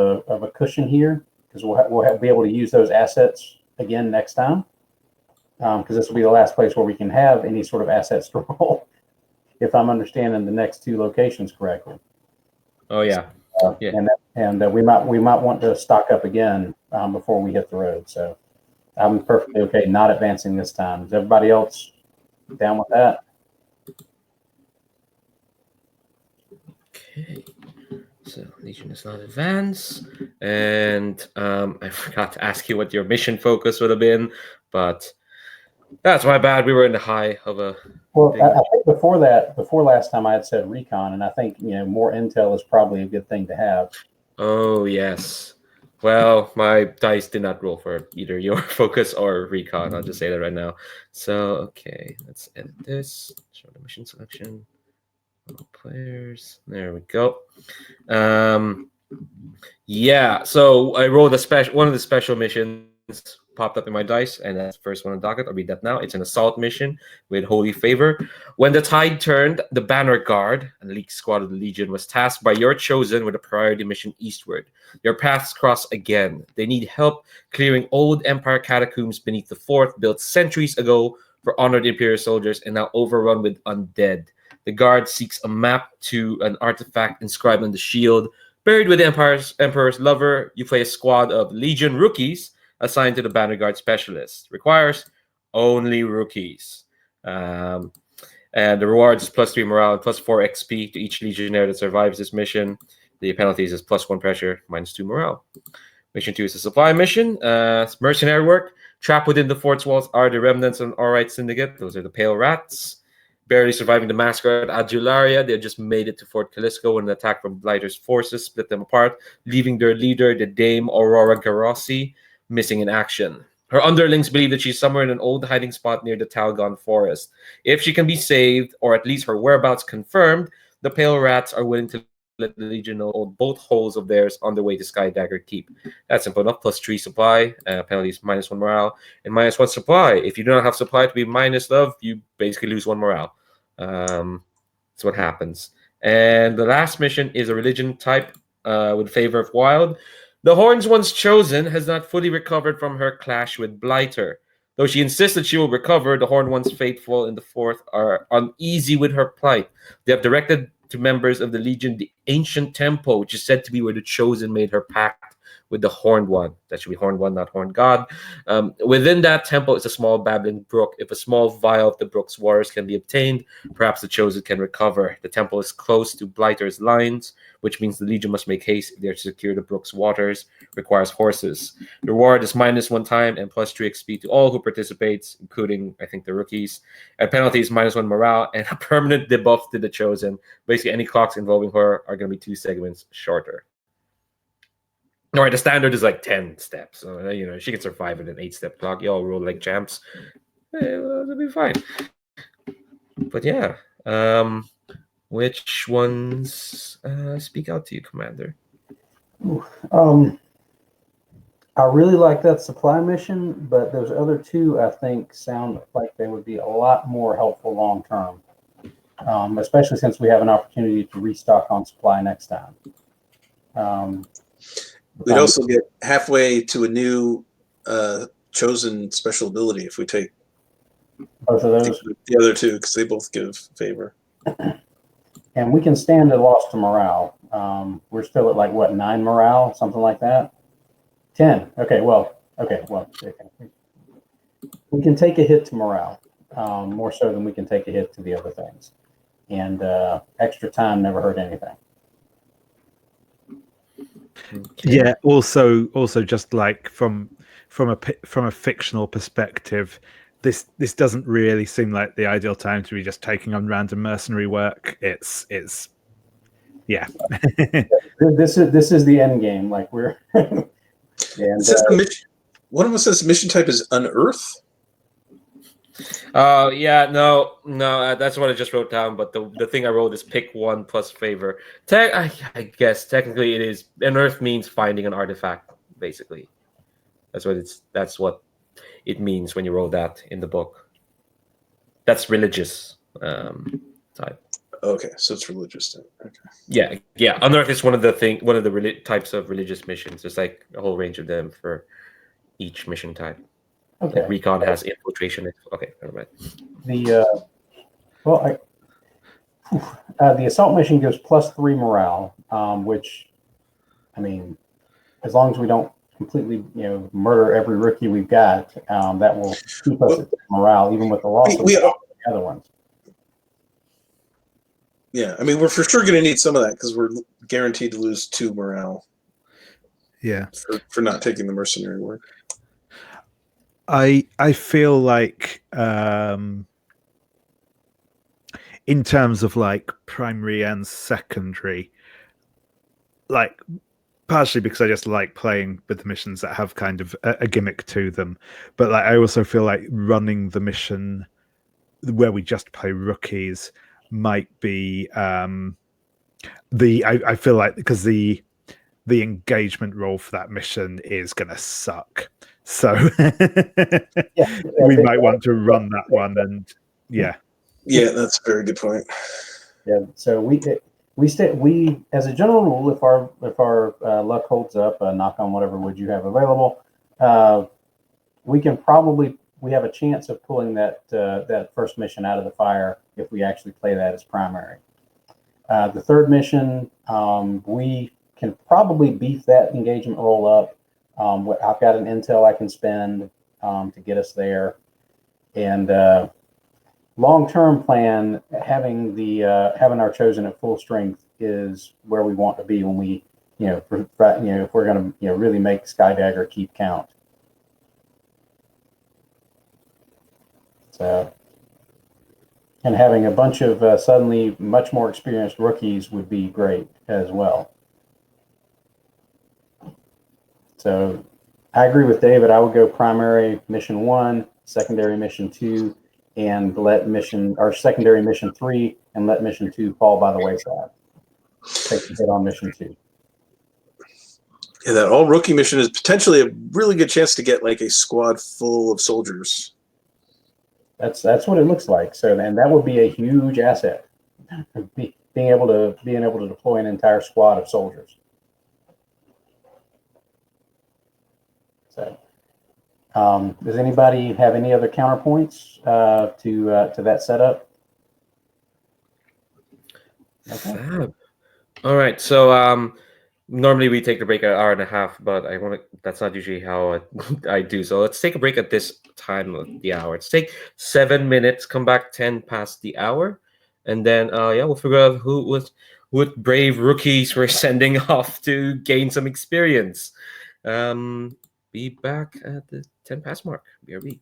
a cushion here because we'll be able to use those assets again next time. Because this will be the last place where we can have any sort of assets to roll, if I'm understanding the next 2 locations correctly. Oh yeah, yeah. And we might want to stock up again before we hit the road. So I'm perfectly okay not advancing this time. Is everybody else down with that? Okay. So Legion does not advance, and I forgot to ask you what your mission focus would have been, but that's my bad. We were in the high of a. Well, I think before last time I had said recon, and I think more intel is probably a good thing to have. Oh yes. Well, my dice did not roll for either your focus or recon. I'll just say that right now. So okay, let's edit this. Show the mission selection. All players. There we go. Yeah. So I rolled one of the special missions popped up in my dice, and that's the first one on the docket. I'll read that now. It's an assault mission with Holy Favor. When the tide turned, the Banner Guard, an elite squad of the Legion, was tasked by your chosen with a priority mission eastward. Your paths cross again. They need help clearing old Empire catacombs beneath the fort, built centuries ago for honored Imperial soldiers and now overrun with undead. The Guard seeks a map to an artifact inscribed on the shield. Buried with the Emperor's lover, you play a squad of Legion rookies assigned to the Banner Guard specialist. Requires only rookies. And the rewards is +3 morale and +4 XP to each Legionnaire that survives this mission. The penalties is +1 pressure, -2 morale. Mission 2 is a supply mission. It's mercenary work. Trapped within the fort's walls are the remnants of an Alright Syndicate. Those are the Pale Rats. Barely surviving the massacre at Adularia, they just made it to Fort Calisco when an attack from Blighter's forces split them apart, leaving their leader, the Dame Aurora Garossi, missing in action. Her underlings believe that she's somewhere in an old hiding spot near the Talgon Forest. If she can be saved, or at least her whereabouts confirmed, the Pale Rats are willing to let the Legion know old both holes of theirs on their way to Skydagger Keep. That's simple enough. +3 supply, penalties -1 morale, and -1 supply. If you do not have supply to be minus love, you basically lose 1 morale. That's what happens. And the last mission is a religion type with favor of wild. The Horns once chosen has not fully recovered from her clash with Blighter. Though she insists that she will recover, the Horn once faithful in the fourth are uneasy with her plight. They have directed to members of the Legion the ancient temple, which is said to be where the Chosen made her pact with the Horned One. That should be Horned One, not Horned God. Within that temple is a small babbling brook. If a small vial of the brook's waters can be obtained, perhaps the Chosen can recover. The temple is close to Blighter's lines, which means the Legion must make haste if they are to secure the brook's waters. Requires horses. The reward is -1 time and +3 XP to all who participates, including, I think, the rookies. And penalty is -1 morale and a permanent debuff to the Chosen. Basically, any clocks involving her are going to be 2 segments shorter. All right, the standard is like 10 steps. So, she can survive with an 8-step clock. You all roll like champs. It'll be fine. But yeah, which ones speak out to you, Commander? I really like that supply mission, but those other two, I think, sound like they would be a lot more helpful long term, especially since we have an opportunity to restock on supply next time. We'd also get halfway to a new chosen special ability if we take both of those. The other two, because they both give favor. And we can stand a loss to morale. We're still at like what, 9 morale, something like that. 10. Okay. We can take a hit to morale, more so than we can take a hit to the other things. And extra time never hurt anything. Yeah. Also, just like from a fictional perspective, this doesn't really seem like the ideal time to be just taking on random mercenary work. It's yeah. This is the end game. Like we're. And one of us says mission type is unearth. Oh yeah, no, that's what I just wrote down. But the thing I wrote is pick one plus favor. I guess technically it is. Unearth means finding an artifact, basically. That's what it means when you roll that in the book. That's religious type. Okay, so it's religious then. Okay. Yeah. Unearth is one of the types of religious missions. There's like a whole range of them for each mission type. Okay. Like Recon has infiltration. Okay, never mind. The assault mission gives +3 morale, which, I mean, as long as we don't completely, murder every rookie we've got, that will keep us at morale, even with the loss of the other ones. Yeah, I mean, we're for sure going to need some of that because we're guaranteed to lose 2 morale. Yeah, for not taking the mercenary work. I feel like in terms of like primary and secondary, like partially because I just like playing with the missions that have kind of a gimmick to them, but like I also feel like running the mission where we just play rookies might be I feel like because the engagement role for that mission is gonna suck, so we might want to run that one. And yeah, that's a very good point. Yeah, so we as a general rule, if our luck holds up, knock on whatever wood you have available, we have a chance of pulling that first mission out of the fire if we actually play that as primary. The third mission, we can probably beef that engagement roll up. I've got an intel I can spend to get us there, and long-term plan, having our chosen at full strength is where we want to be when we, if we're going to really make Skydagger keep count. So, and having a bunch of suddenly much more experienced rookies would be great as well. So I agree with David. I would go primary mission 1, secondary mission 2, and secondary mission 3, and let mission 2 fall by the wayside. Take the hit on mission 2. Yeah, that all rookie mission is potentially a really good chance to get like a squad full of soldiers. That's what it looks like. So, and that would be a huge asset. being able to deploy an entire squad of soldiers. So, does anybody have any other counterpoints to that setup? Okay. Fab. All right. So normally we take the break at an hour and a half, but that's not usually how I do. So let's take a break at this time of the hour. Let's take 7 minutes, come back 10 past the hour, and then we'll figure out what brave rookies we're sending off to gain some experience. Be back at the 10 past mark. BRB.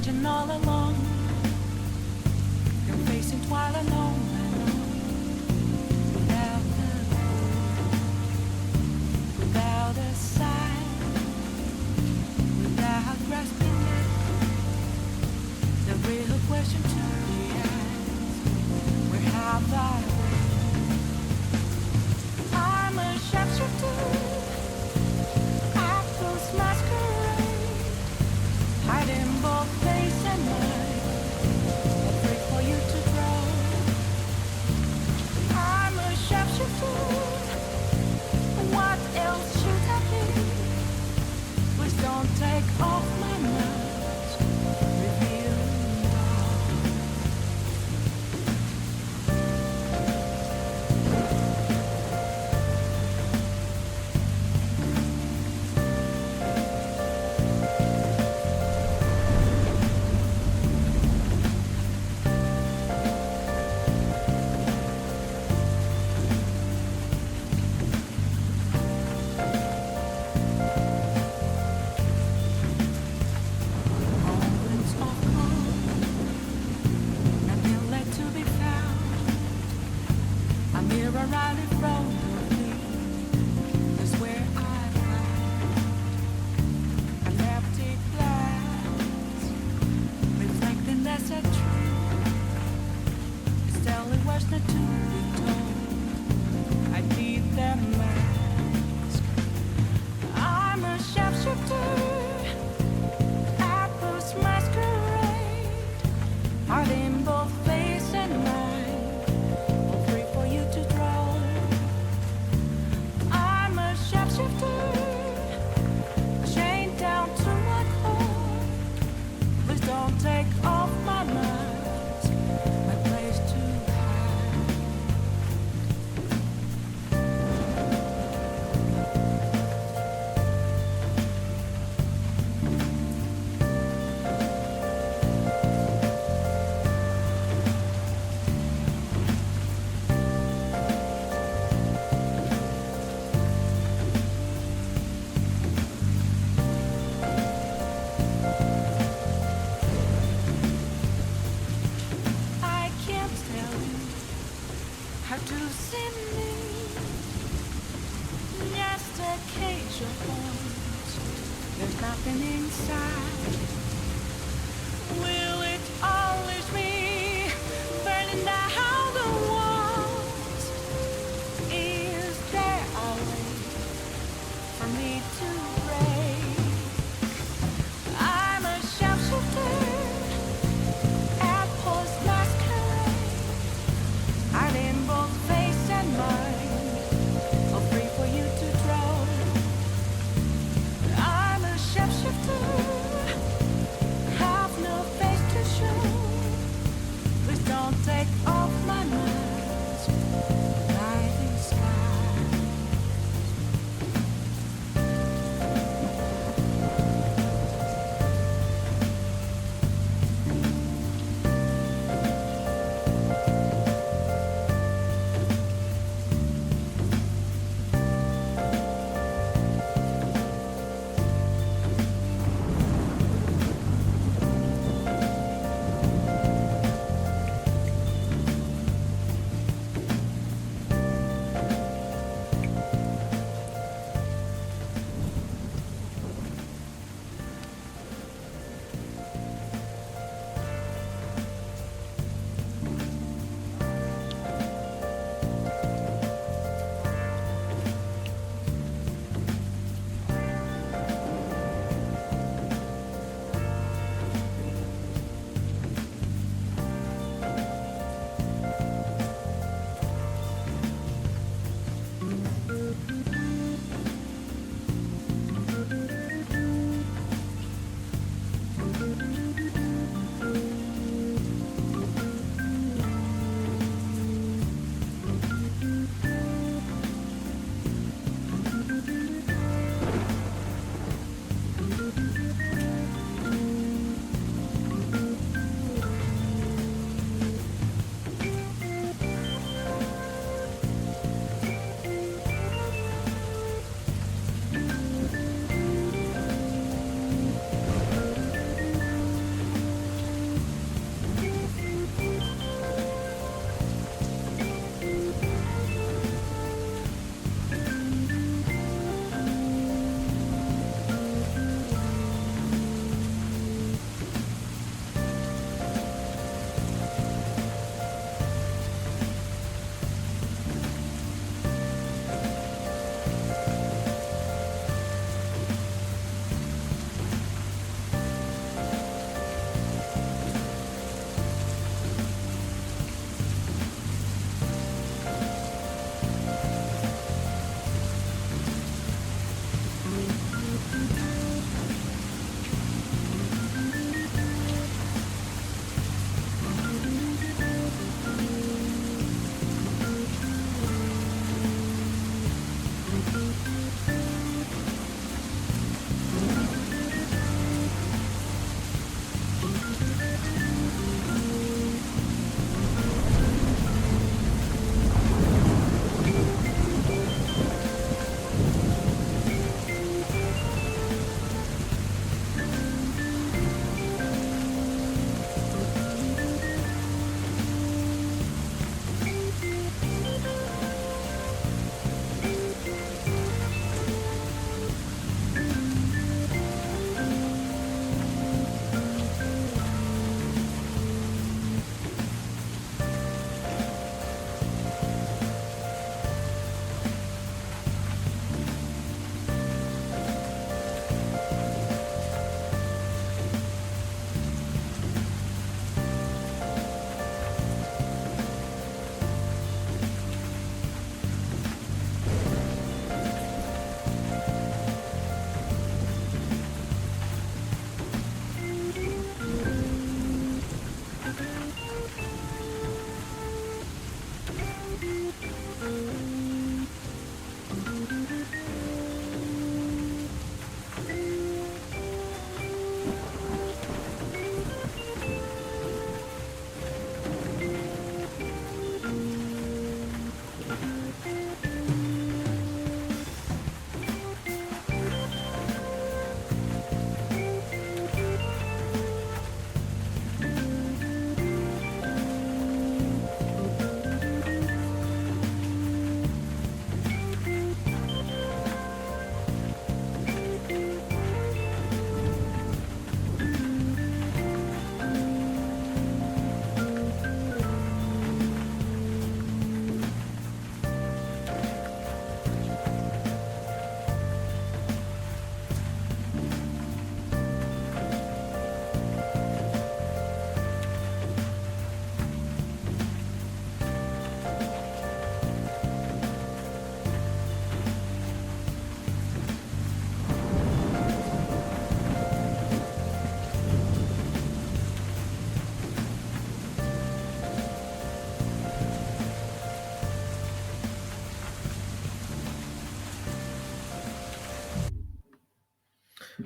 searching all along. You're facing twilight alone, without a without a sign, without grasping it. The real question to be asked: where have I been? I'm a sharpshooter, apples masquerade, hiding both face and mind, afraid for you to grow. I'm a sharpshooter, what else should I be? Please don't take off my mask, reveal now. Moments of calm, nothing left to be found. A mirror right in front of me is where I found an empty glass, reflecting that's a truth. It's telling what's not to be told. I need that mask. I'm a sharpshooter, apples masquerade, hiding both face and mind, all free for you to draw. I'm a sharpshooter, chained down to my core. Please don't take off my mask, my place to hide. I can't tell you how to see me. Just a cage of bones. There's nothing inside. Will it always be burning down the walls? Is there a way for me to break? I'm a sharpshooter, apples masquerade, hiding both face and mind, all free for you to draw. I'm a sharpshooter, have no face to show. Please don't take off my mask, night in sky.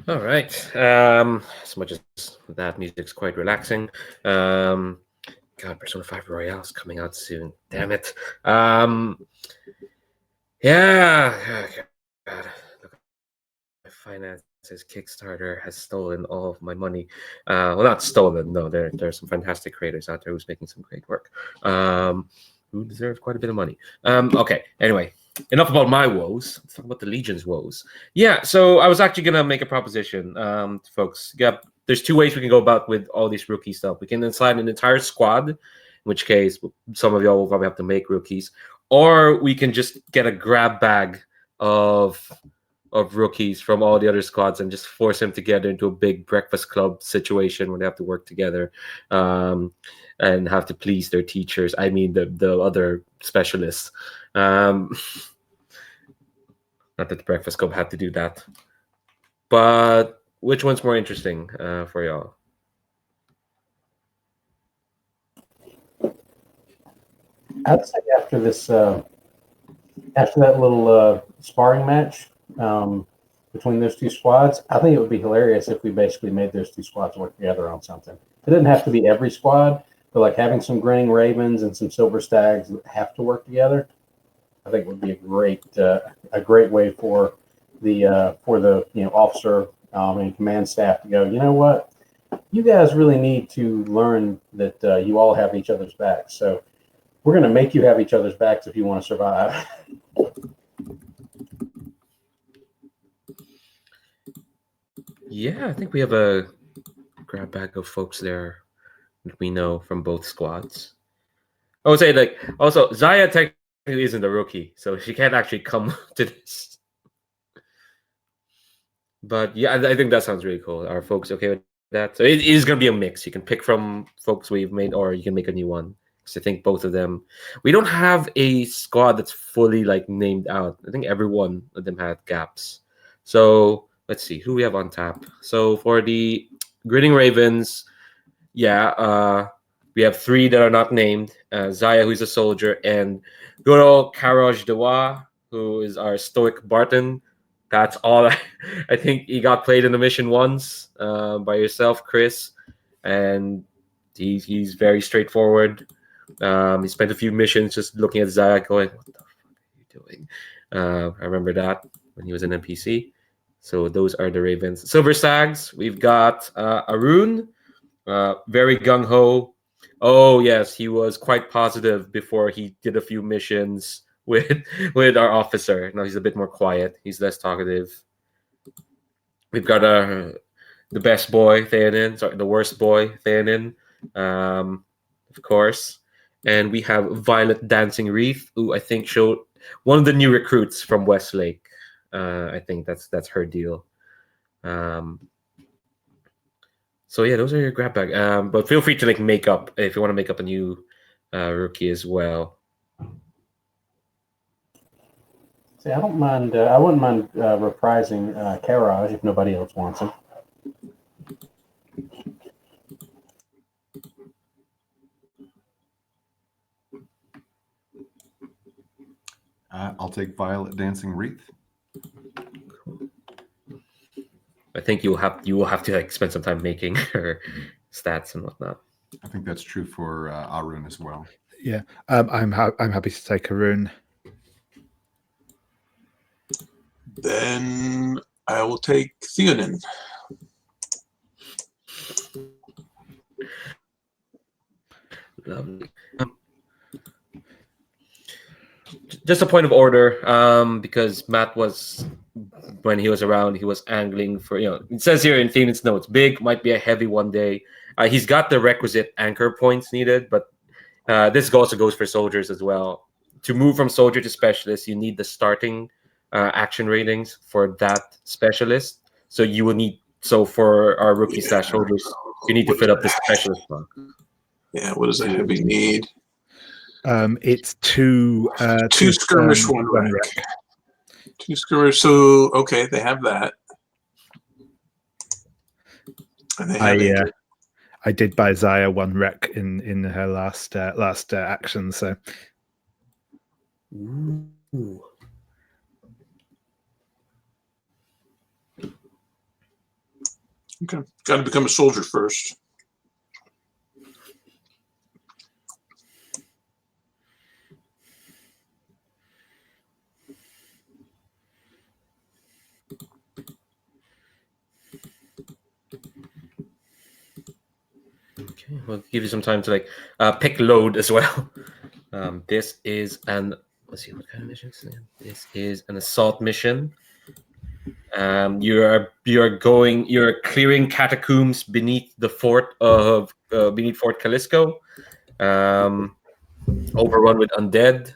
All right. As much as that music's quite relaxing. God, Persona 5 Royale's coming out soon. Damn it. Yeah. God. Look, my finances Kickstarter has stolen all of my money. Well, not stolen. No, there are some fantastic creators out there who's making some great work. Who deserve quite a bit of money. Okay. Anyway, enough about my woes. Let's talk about the Legion's woes. Yeah. So I was actually gonna make a proposition, to folks. Yeah. There's two ways we can go about with all this rookie stuff. We can assign an entire squad, in which case some of y'all will probably have to make rookies, or we can just get a grab bag of rookies from all the other squads and just force them together into a big breakfast club situation where they have to work together, and have to please their teachers. I mean, the other specialists. Not that the breakfast club had to do that, but which one's more interesting for y'all? I'd say after this, after that little sparring match between those two squads, I think it would be hilarious if we basically made those two squads work together on something. It doesn't have to be every squad, but like having some grinning ravens and some silver stags that have to work together, I think would be a great way for the officer and command staff to go, you know what, you guys really need to learn that you all have each other's backs. So we're going to make you have each other's backs if you want to survive. Yeah, I think we have a grab bag of folks there that we know from both squads. I would say, like, also Zaya technically isn't a rookie, so she can't actually come to this. But yeah, I think that sounds really cool. Are folks okay with that? So it is going to be a mix. You can pick from folks we've made, or you can make a new one. Because I think both of them, we don't have a squad that's fully like named out. I think every one of them had gaps. So let's see who we have on tap. So for the Grinning Ravens, yeah, we have three that are not named. Zaya, who's a soldier, and good old Karoj Dewa, who is our stoic Barton. That's all. I think he got played in the mission once by yourself, Chris, and he's very straightforward. He spent a few missions just looking at Zaya, going, "What the fuck are you doing?" I remember that when he was an NPC. So those are the Ravens. Silver Stags. We've got Arun, very gung ho. Oh yes, he was quite positive before he did a few missions with our officer. Now he's a bit more quiet. He's less talkative. We've got the best boy Theonin, sorry, the worst boy Theonin, of course, and we have Violet Dancing Wreath, who I think showed one of the new recruits from Westlake. I think that's her deal. So yeah, those are your grab bag. But feel free to like make up if you want to make up a new rookie as well. See, I don't mind. I wouldn't mind reprising Karaj if nobody else wants him. I'll take Violet Dancing Wreath. I I think you will have to like spend some time making her stats and whatnot. I think that's true for Arun as well. Yeah, I'm happy to take a rune. Then I will take Theonin. Lovely. Just a point of order, because Matt was, when he was around, he was angling for, it says here in Theon's notes, big, might be a heavy one day. He's got the requisite anchor points needed, but this also goes for soldiers as well. To move from soldier to specialist, you need the starting action ratings for that specialist. So you will need, so for our rookie slash soldiers, you need to fill up the specialist slot. Yeah, what does a heavy need? It's two skirmish, one wreck. Two skirmish. So okay, they have that. And they have I did buy Zaya one wreck in her last action. So. Ooh. Okay, got to become a soldier first. Okay, we'll give you some time to pick load as well. This is an, let's see what kind of mission is it? This is an assault mission. You're clearing catacombs beneath the fort of beneath Fort Calisco, overrun with undead.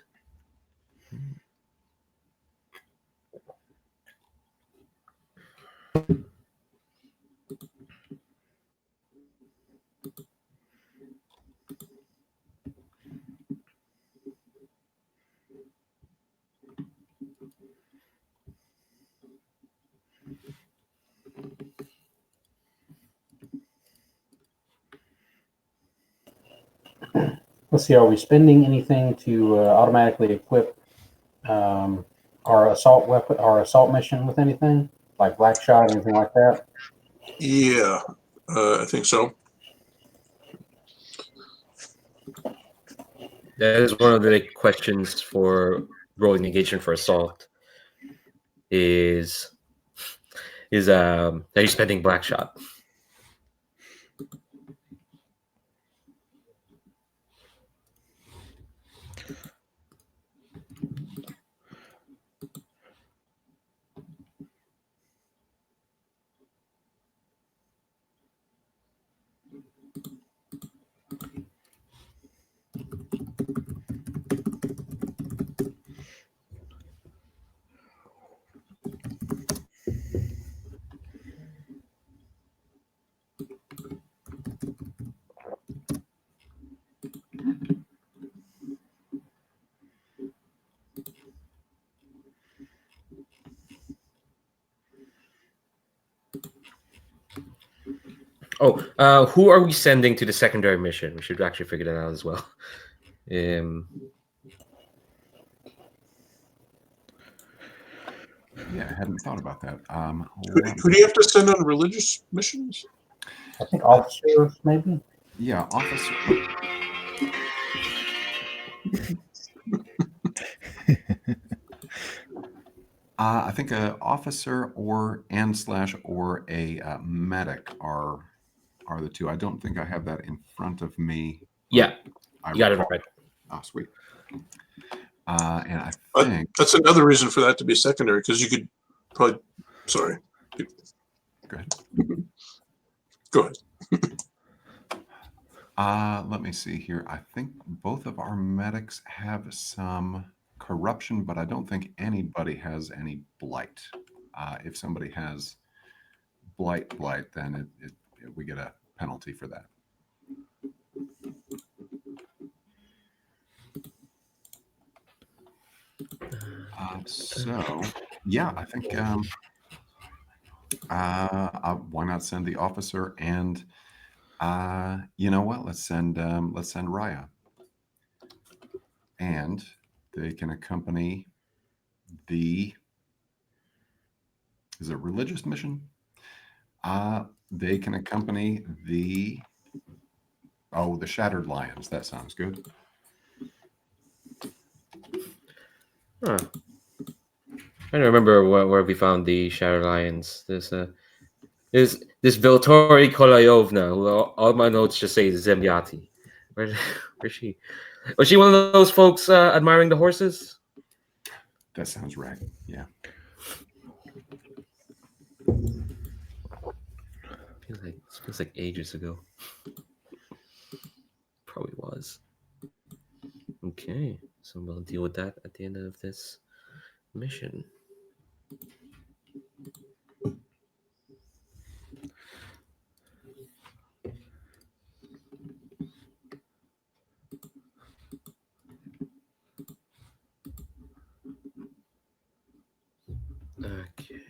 Let's see, are we spending anything to automatically equip our assault weapon, our assault mission with anything like black shot, anything like that? Yeah, I think so. That is one of the questions for rolling engagement for assault. Is are you spending black shot? Oh, who are we sending to the secondary mission? We should actually figure that out as well. Yeah, I hadn't thought about that. Who do you have to send on religious missions? I think officers, maybe. Yeah, officer. I think an officer or a medic are the two. I don't think I have that in front of me. Yeah, you got it right. Oh, sweet. And I think that's another reason for that to be secondary, because you could probably. Sorry. Go ahead. Go ahead. Let me see here. I think both of our medics have some corruption, but I don't think anybody has any blight. If somebody has blight, then we get a penalty for that. So yeah, I think why not send the officer, and you know what? Let's send Raya, and they can accompany the. Is it a religious mission? They can accompany the Shattered Lions. That sounds good. Huh. I don't remember where we found the Shadow Lions. There's this Viltori Kolayovna, who all my notes just say Zembyati. Where's she? Was she one of those folks admiring the horses? That sounds right. Yeah. Feels like ages ago. Probably was. Okay, so we'll deal with that at the end of this mission. Okay.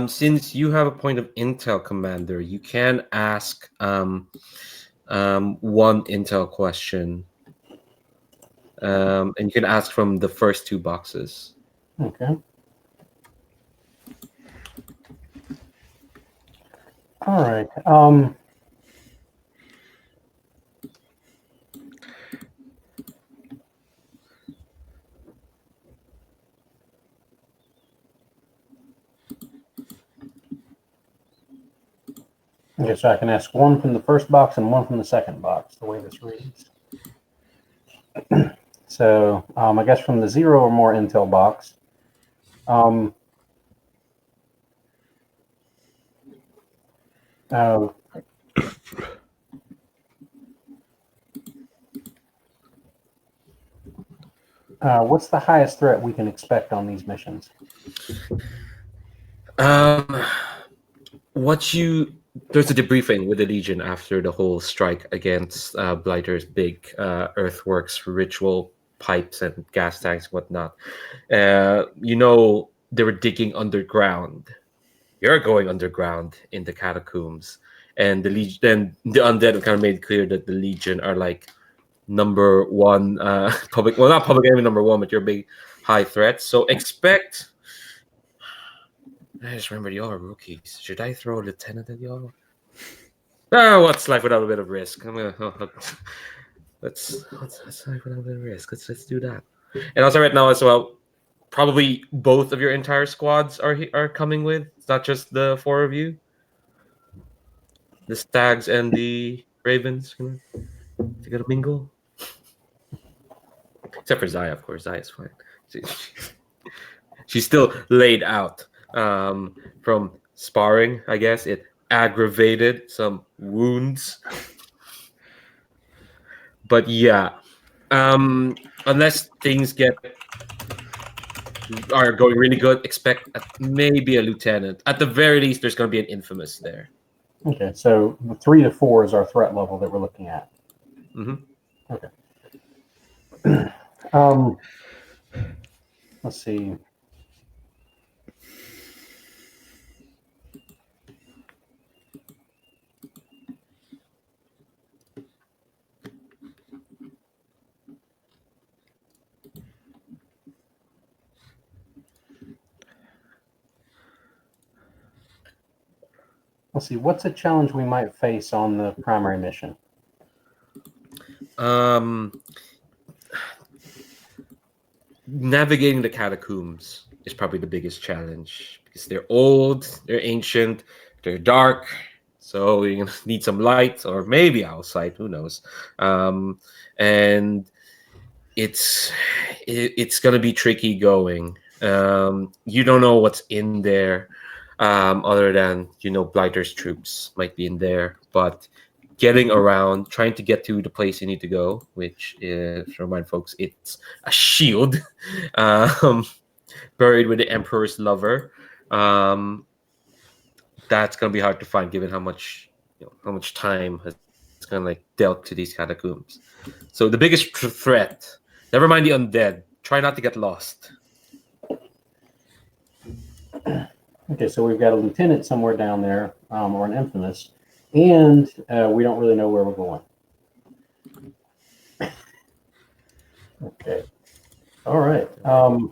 Since you have a point of intel, Commander, you can ask one intel question, and you can ask from the first two boxes. Okay. All right. Okay, so I can ask one from the first box and one from the second box, the way this reads. So I guess from the 0 or more intel box, what's the highest threat we can expect on these missions? There's a debriefing with the Legion after the whole strike against Blighter's big earthworks ritual pipes and gas tanks and whatnot. They were digging underground. You're going underground in the catacombs, and the Legion. Then the undead kind of made clear that the Legion are like number one public. Well, not public enemy number one, but you're a big high threat. So expect. I just remember y'all are rookies. Should I throw a lieutenant at y'all? What's life without a bit of risk? Let's life without a bit of risk. Let's do that. And also right now as well, probably both of your entire squads are coming with. It's not just the four of you. The Stags and the Ravens. You gotta mingle. Except for Zaya, of course. Zaya's fine. She's still laid out from sparring, I guess. It aggravated some wounds. But yeah, unless things are going really good, expect maybe a lieutenant. At the very least, there's going to be an infamous there. Okay, so 3 to 4 is our threat level that we're looking at. Mm-hmm. Okay. Let's see. Let's see. What's a challenge we might face on the primary mission? Navigating the catacombs is probably the biggest challenge because they're old, they're ancient, they're dark. So you're gonna need some light or maybe outside, who knows? And it's gonna be tricky going. You don't know what's in there, other than Blighter's troops might be in there, but getting around, trying to get to the place you need to go, which is, to remind folks, it's a shield um, buried with the Emperor's lover. That's gonna be hard to find, given how much time has kind of like dealt to these catacombs. So the biggest threat, never mind the undead, try not to get lost. Okay, so we've got a lieutenant somewhere down there, or an infamous, and we don't really know where we're going. Okay. All right. So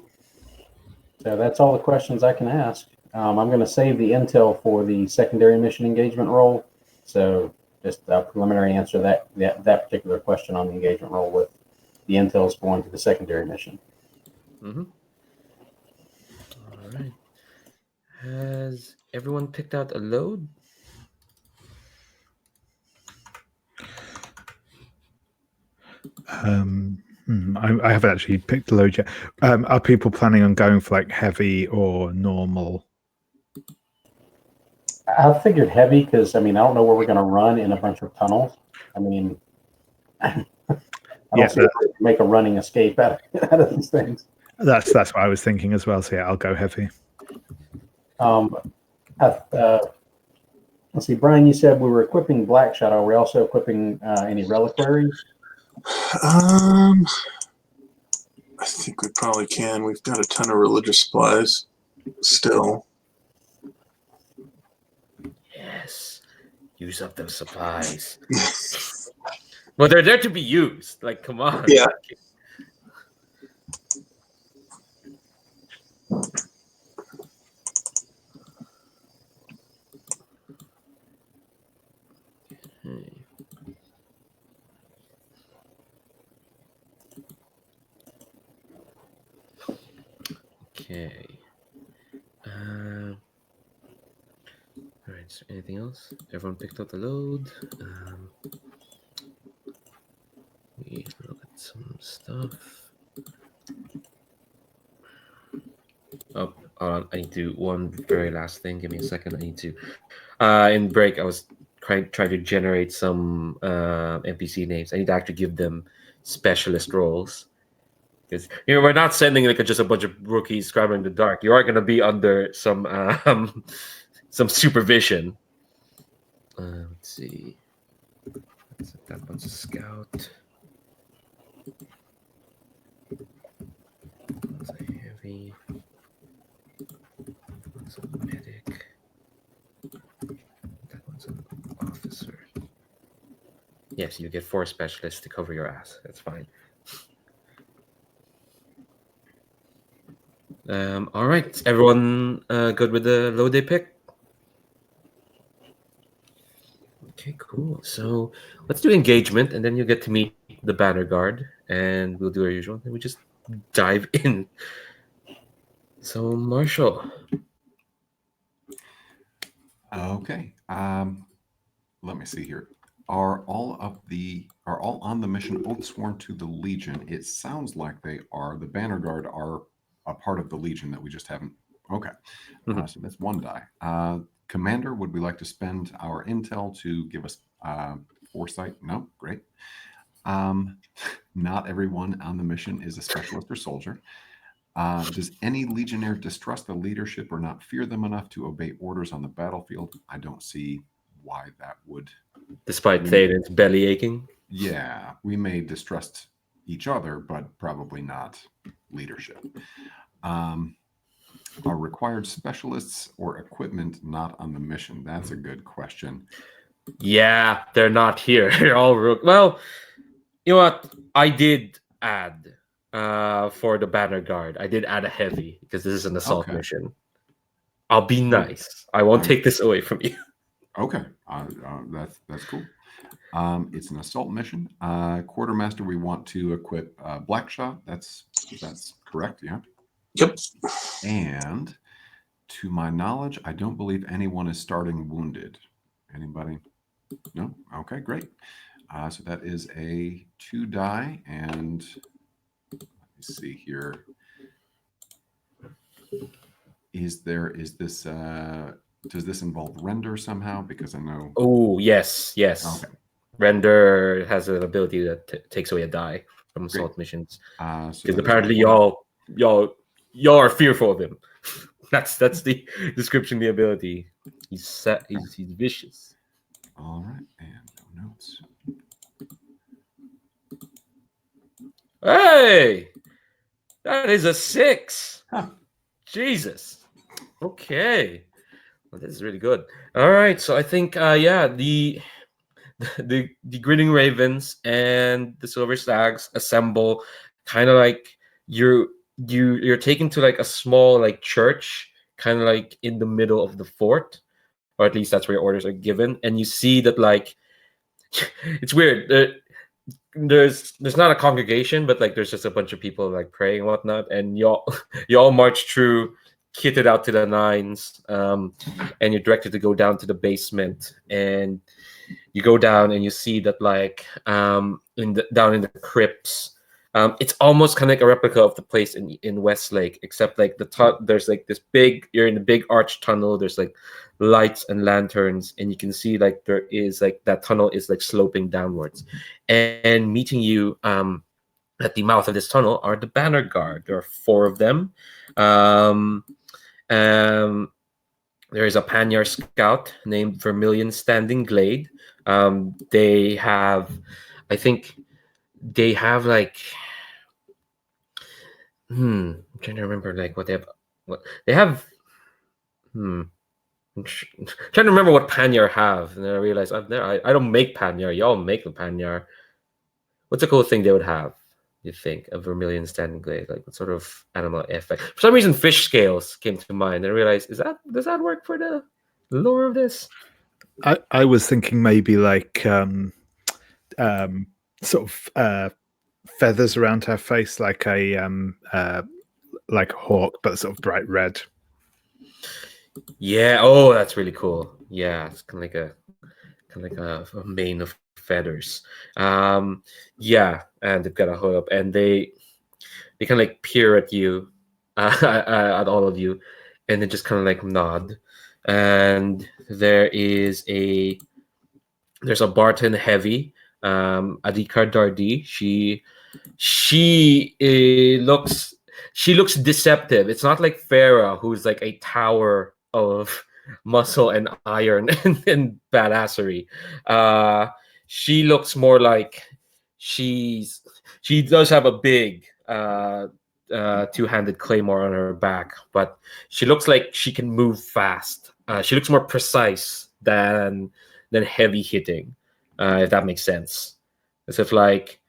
that's all the questions I can ask. I'm going to save the intel for the secondary mission engagement role. So just a preliminary answer that particular question on the engagement role with the intel is going to the secondary mission. Mm-hmm. All right. Has everyone picked out a load? I haven't actually picked the load yet. Are people planning on going for like heavy or normal? I figured heavy because I don't know where we're going to run in a bunch of tunnels. I don't see how to make a running escape out of these things. That's what I was thinking as well. So yeah, I'll go heavy. Let's see, Brian, you said we were equipping Blackshot. Are we also equipping any reliquaries? I think we probably can. We've got a ton of religious supplies still. Yes. Use up those supplies. Well, they're there to be used. Like, come on. Yeah. Okay. All right. So anything else? Everyone picked up the load. We look at some stuff. Oh, hold on. I need to do one very last thing. Give me a second. I need to. In break, I was trying to generate some NPC names. I need to actually give them specialist roles. Because we're not sending like just a bunch of rookies scrambling in the dark. You are going to be under some supervision. Let's see. That one's a scout. One's a heavy. One's a medic. That one's an officer. Yes, you get 4 specialists to cover your ass. That's fine. All right, everyone good with the load they pick? Okay, cool. So let's do engagement, and then you get to meet the banner guard, and we'll do our usual. And we just dive in. So, Marshall. Okay. Let me see here. Are all on the mission oath sworn to the Legion? It sounds like they are. The banner guard are a part of the Legion that we just haven't. Okay. Mm-hmm. So that's 1 die. Commander, would we like to spend our intel to give us foresight? No? Great. Not everyone on the mission is a specialist or soldier. Does any legionnaire distrust the leadership or not fear them enough to obey orders on the battlefield? I don't see why that would. Despite Thaden's belly aching? Yeah, we may distrust each other, but probably not leadership. Are required specialists or equipment not on the mission? That's a good question. Yeah, they're not here. They're all rook. Well, you know what? I did add for the banner guard. I did add a heavy because this is an assault mission. I'll be nice. I won't take this away from you. Okay, that's cool. It's an assault mission. Quartermaster, we want to equip Black Shot. That's correct, yeah. Yep. And to my knowledge, I don't believe anyone is starting wounded. Anybody? No? Okay, great. So that is a 2 die, and let me see here. Is this does this involve render somehow? Because I know. Oh, yes. Okay. Render has an ability that takes away a die from Great. assault missions. So Because that is apparently one. y'all are fearful of him. That's the description of the ability. He's vicious. All right, and no notes. Hey, that is a 6. Huh. Jesus. Okay. Well, this is really good. All right, so I think the grinning ravens and the silver stags assemble, kind of like you're taken to like a small like church, kind of like in the middle of the fort, or at least that's where your orders are given, and you see that like it's weird. There's not a congregation, but like there's just a bunch of people like praying and whatnot, and y'all march through, kitted out to the nines, and you're directed to go down to the basement, and you go down and you see that like down in the crypts, it's almost kind of like a replica of the place in Westlake, except like there's like this big, you're in a big arch tunnel, there's like lights and lanterns, and you can see like there is like that tunnel is like sloping downwards, and meeting you at the mouth of this tunnel are the Banner Guard. There are 4 of them. There is a Panyar scout named Vermilion Standing Glade. They have, I think, they have like, I'm trying to remember like what they have. What they have. I'm trying to remember what Panyar have, and then I realized I don't make Panyar. Y'all make the Panyar. What's a cool thing they would have? You think a Vermilion Standing Glade, like what sort of animal effect? For some reason, fish scales came to mind, and I realized does that work for the lore of this? I was thinking maybe like sort of feathers around her face, like a hawk, but sort of bright red. Yeah. Oh, that's really cool. Yeah, it's kind of like a mane of feathers. Yeah, and they've got a hood up, and they kind of like peer at you, at all of you, and then just kind of like nod. And there's a Barton Heavy, Adhikar Dardi. She looks deceptive. It's not like Farah, who's like a tower of muscle and iron and badassery. She looks more like she does have a big two-handed claymore on her back, but she looks like she can move fast. She looks more precise than heavy hitting, if that makes sense. As if like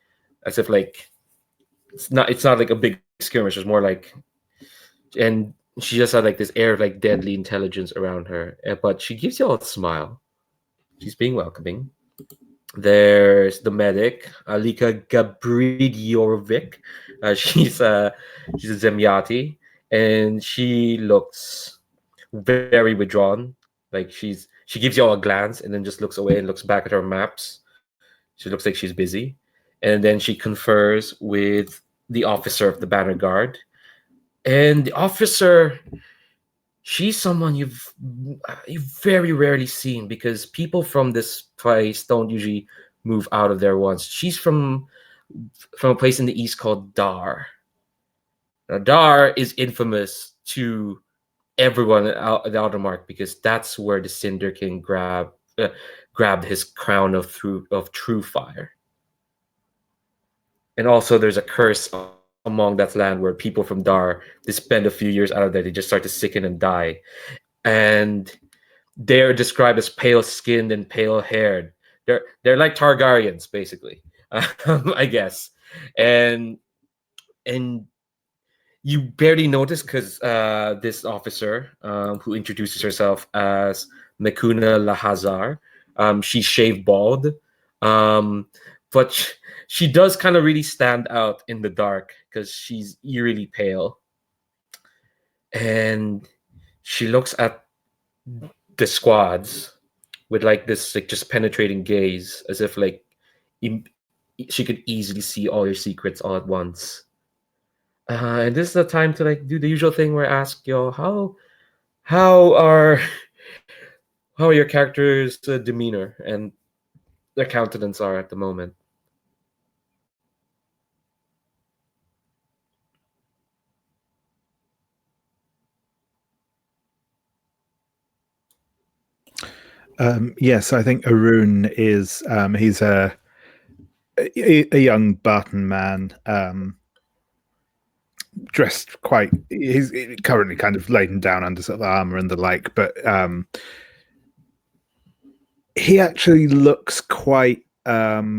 it's not like a big skirmish. It's more like, and she just had like this air of like deadly intelligence around her. But she gives you all a smile. She's being welcoming. There's the medic, Alika Gabridiorovic. She's a Zemyati, and she looks very withdrawn. Like she gives you all a glance and then just looks away and looks back at her maps. She looks like she's busy, and then she confers with the officer of the Banner Guard, and the officer, she's someone you've very rarely seen, because people from this place don't usually move out of there once. She's from a place in the east called Dar. Now, Dar is infamous to everyone at the Outer Mark, because that's where the Cinder King grabbed his crown of true fire. And also, there's a curse among that land where people from Dar, they spend a few years out of there, they just start to sicken and die. And they're described as pale-skinned and pale-haired. They're like Targaryens, basically, I guess. And you barely notice, because this officer, who introduces herself as Mekuna Lahazar. She's shaved bald, but she does kind of really stand out in the dark because she's eerily pale, and she looks at the squads with like this like just penetrating gaze, as if like she could easily see all your secrets all at once. And this is the time to like do the usual thing where I ask y'all how are how are your characters' demeanor and their countenance are at the moment. Yes, I think Arun is he's a young Barton man, dressed quite. He's currently kind of laden down under sort of armor and the like, but he actually looks quite. Yeah,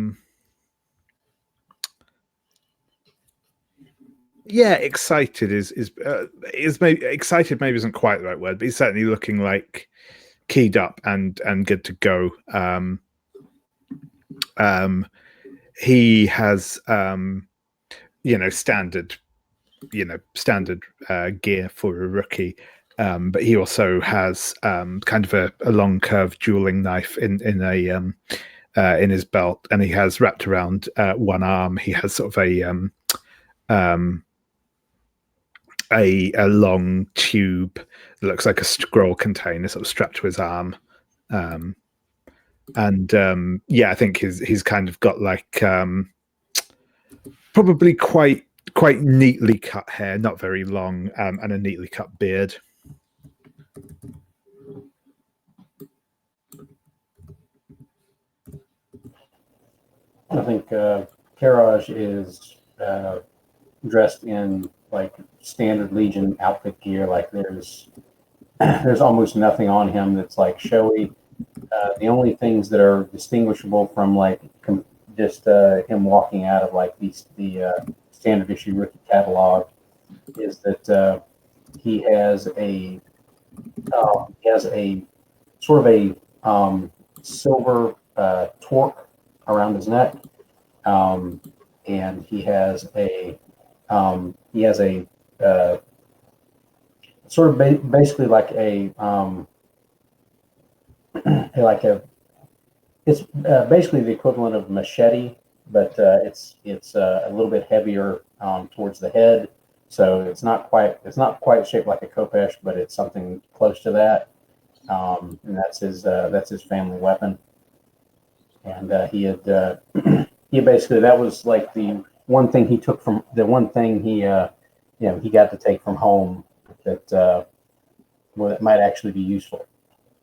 excited is maybe excited. Maybe isn't quite the right word, but he's certainly looking like keyed up and good to go. He has standard gear for a rookie, but he also has kind of a long curved dueling knife in his belt, and he has wrapped around one arm. He has sort of a long tube that looks like a scroll container sort of strapped to his arm. I think he's kind of got like probably quite neatly cut hair, not very long, and a neatly cut beard. I think Karaj is dressed in like standard Legion outfit gear. Like there's almost nothing on him that's like showy. The only things that are distinguishable from like just him walking out of like the standard issue rookie catalog is that he has a sort of a silver torque around his neck, and he has a sort of basically like it's basically the equivalent of machete, but it's a little bit heavier towards the head. So it's not quite shaped like a Kopesh, but it's something close to that. And that's his family weapon. And he basically, that was like the one thing he took from the one thing he got to take from home that might actually be useful.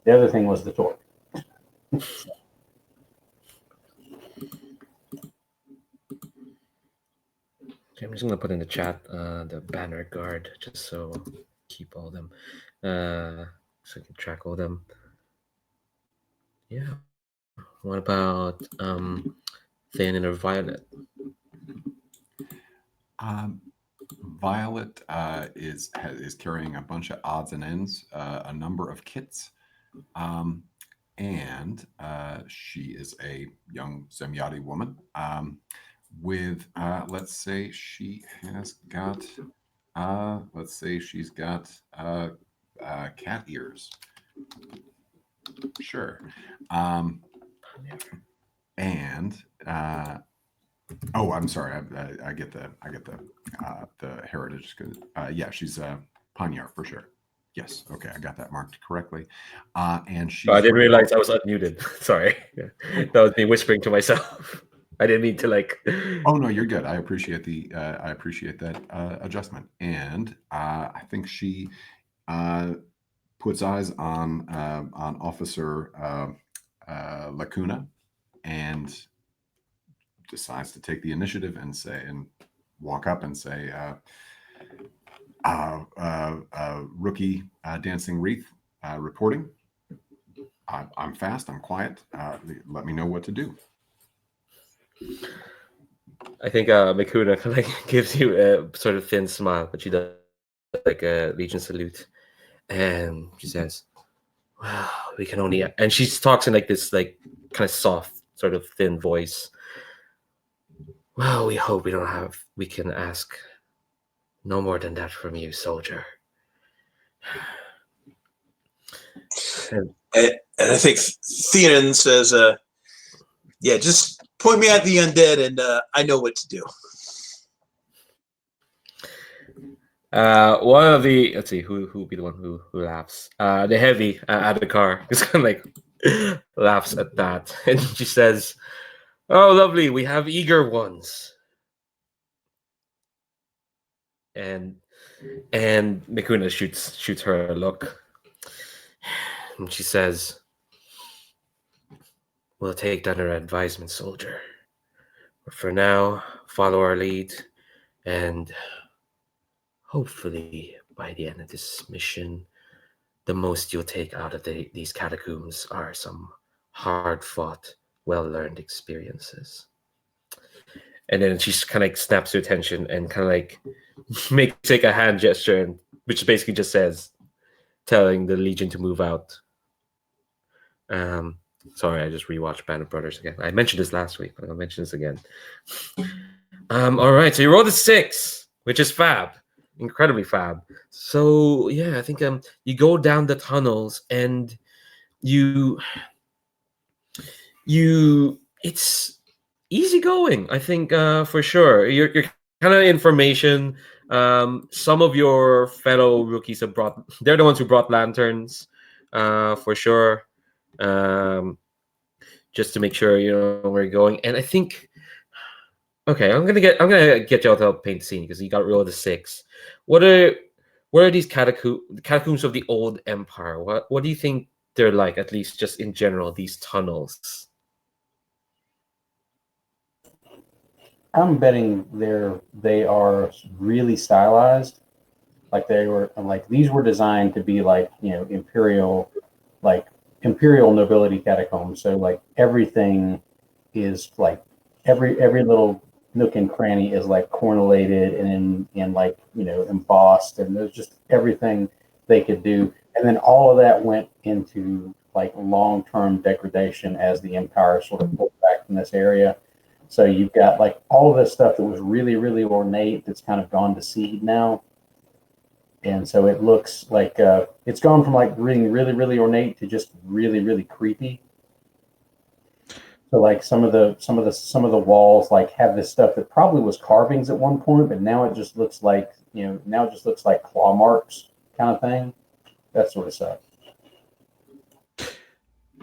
The other thing was the torque. Okay, I'm just gonna put in the chat the banner guard just so keep all of them, so I can track all of them. Yeah. What about Thanin or Violet? Violet is carrying a bunch of odds and ends, a number of kits, and she is a young Zemyati woman with, let's say she has got, she's got cat ears. Sure. And I'm sorry. I get the heritage. Yeah, she's Panyar for sure. Yes. Okay, I got that marked correctly. And she. I didn't realize I was unmuted. Sorry, that was me whispering to myself. I didn't mean to like. Oh no, you're good. I appreciate that adjustment. And I think she puts eyes on Officer Lacuna and decides to take the initiative and walk up and say, rookie dancing wreath reporting. I'm fast, I'm quiet. Let me know what to do. I think Mikuna like gives you a sort of thin smile, but she does like a Legion salute, and she says, Well, we can only, and she talks in like this, like kind of soft, sort of thin voice. Well, we hope we can ask no more than that from you, soldier. And And I think Theoden says, yeah, just point me at the undead and I know what to do. one of the, let's see, who will be the one who laughs? The heavy at the car is kind of like laughs at that, and she says, "Oh, lovely, we have eager ones." And Mikuna shoots her a look, and she says, "We'll take under advisement, soldier. But for now, follow our lead, and hopefully by the end of this mission, the most you'll take out of these catacombs are some hard-fought, well-learned experiences." And then she kind of like snaps to attention and kind of like makes like a hand gesture, and which basically just says, telling the Legion to move out. Sorry, I just rewatched Band of Brothers again. I mentioned this last week, but I'll mention this again. All right, so you rolled a 6, which is fab, incredibly fab. So yeah, I think you go down the tunnels and you it's easy going. I think for sure. You're kind of information. Some of your fellow rookies have brought. They're the ones who brought lanterns, for sure. Just to make sure you know where you're going. And I think, okay, I'm gonna get y'all to help paint the scene because you got rolled a 6. What are these catacombs of the old empire? What do you think they're like? At least just in general, these tunnels. I'm betting they are really stylized. Like these were designed to be like, imperial nobility catacombs. So like everything is like every little nook and cranny is like cornelated and like, embossed, and there's just everything they could do. And then all of that went into like long-term degradation as the empire sort of pulled back from this area. So you've got like all of this stuff that was really, really ornate that's kind of gone to seed now. And so it looks like it's gone from like being really, really ornate to just really, really creepy. So like some of the walls like have this stuff that probably was carvings at one point, but now it just looks like claw marks kind of thing. That sort of stuff.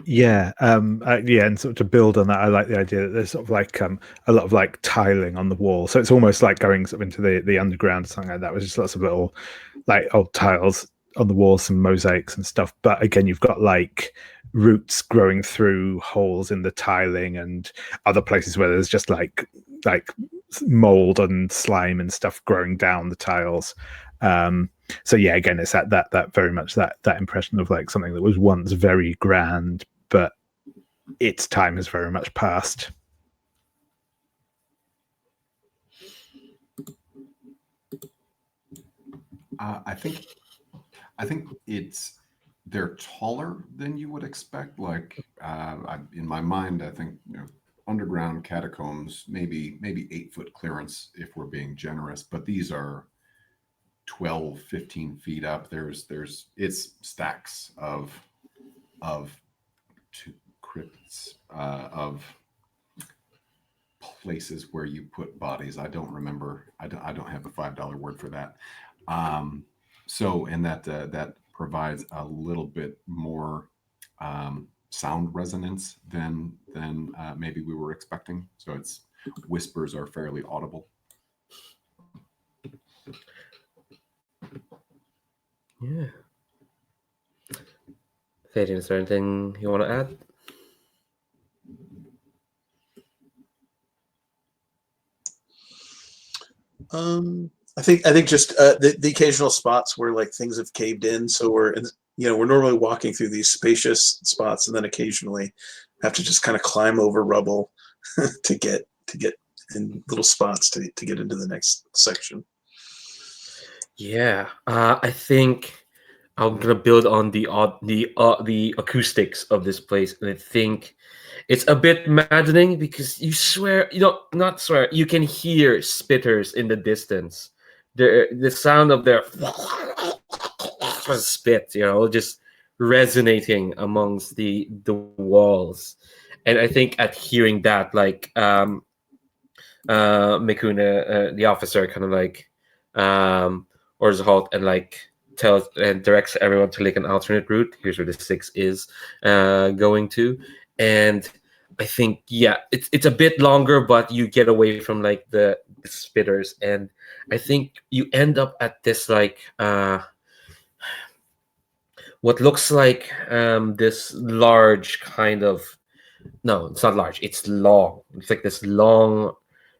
Yeah, and sort of to build on that, I like the idea that there's sort of like a lot of like tiling on the wall, so it's almost like going sort of into the underground or something like that. With just lots of little like old tiles on the walls, some mosaics and stuff. But again, you've got like roots growing through holes in the tiling, and other places where there's just like mold and slime and stuff growing down the tiles. So yeah, again, it's that very much that impression of like something that was once very grand, but its time has very much passed. I think they're taller than you would expect. Like in my mind, I think underground catacombs maybe 8-foot clearance if we're being generous, but these are 12, 15 feet up. It's stacks of two crypts of places where you put bodies. I don't remember. I don't have the $5 word for that. So, and that provides a little bit more sound resonance than maybe we were expecting. So its whispers are fairly audible. Yeah. Faden, is there anything you want to add? I think just the occasional spots where like things have caved in. So we're normally walking through these spacious spots, and then occasionally have to just kind of climb over rubble to get in little spots to get into the next section. Yeah, I think I'm gonna build on the acoustics of this place, and I think it's a bit maddening because you swear, not swear, you can hear spitters in the distance. The sound of their spit, just resonating amongst the walls. And I think at hearing that, like Mikuna, the officer, kind of like orders a halt and like tells and directs everyone to like an alternate route. Here's where the 6 is going to, and I think it's a bit longer, but you get away from like the spitters, and I think you end up at this like what looks like this large kind of, no, it's not large, it's long. It's like this long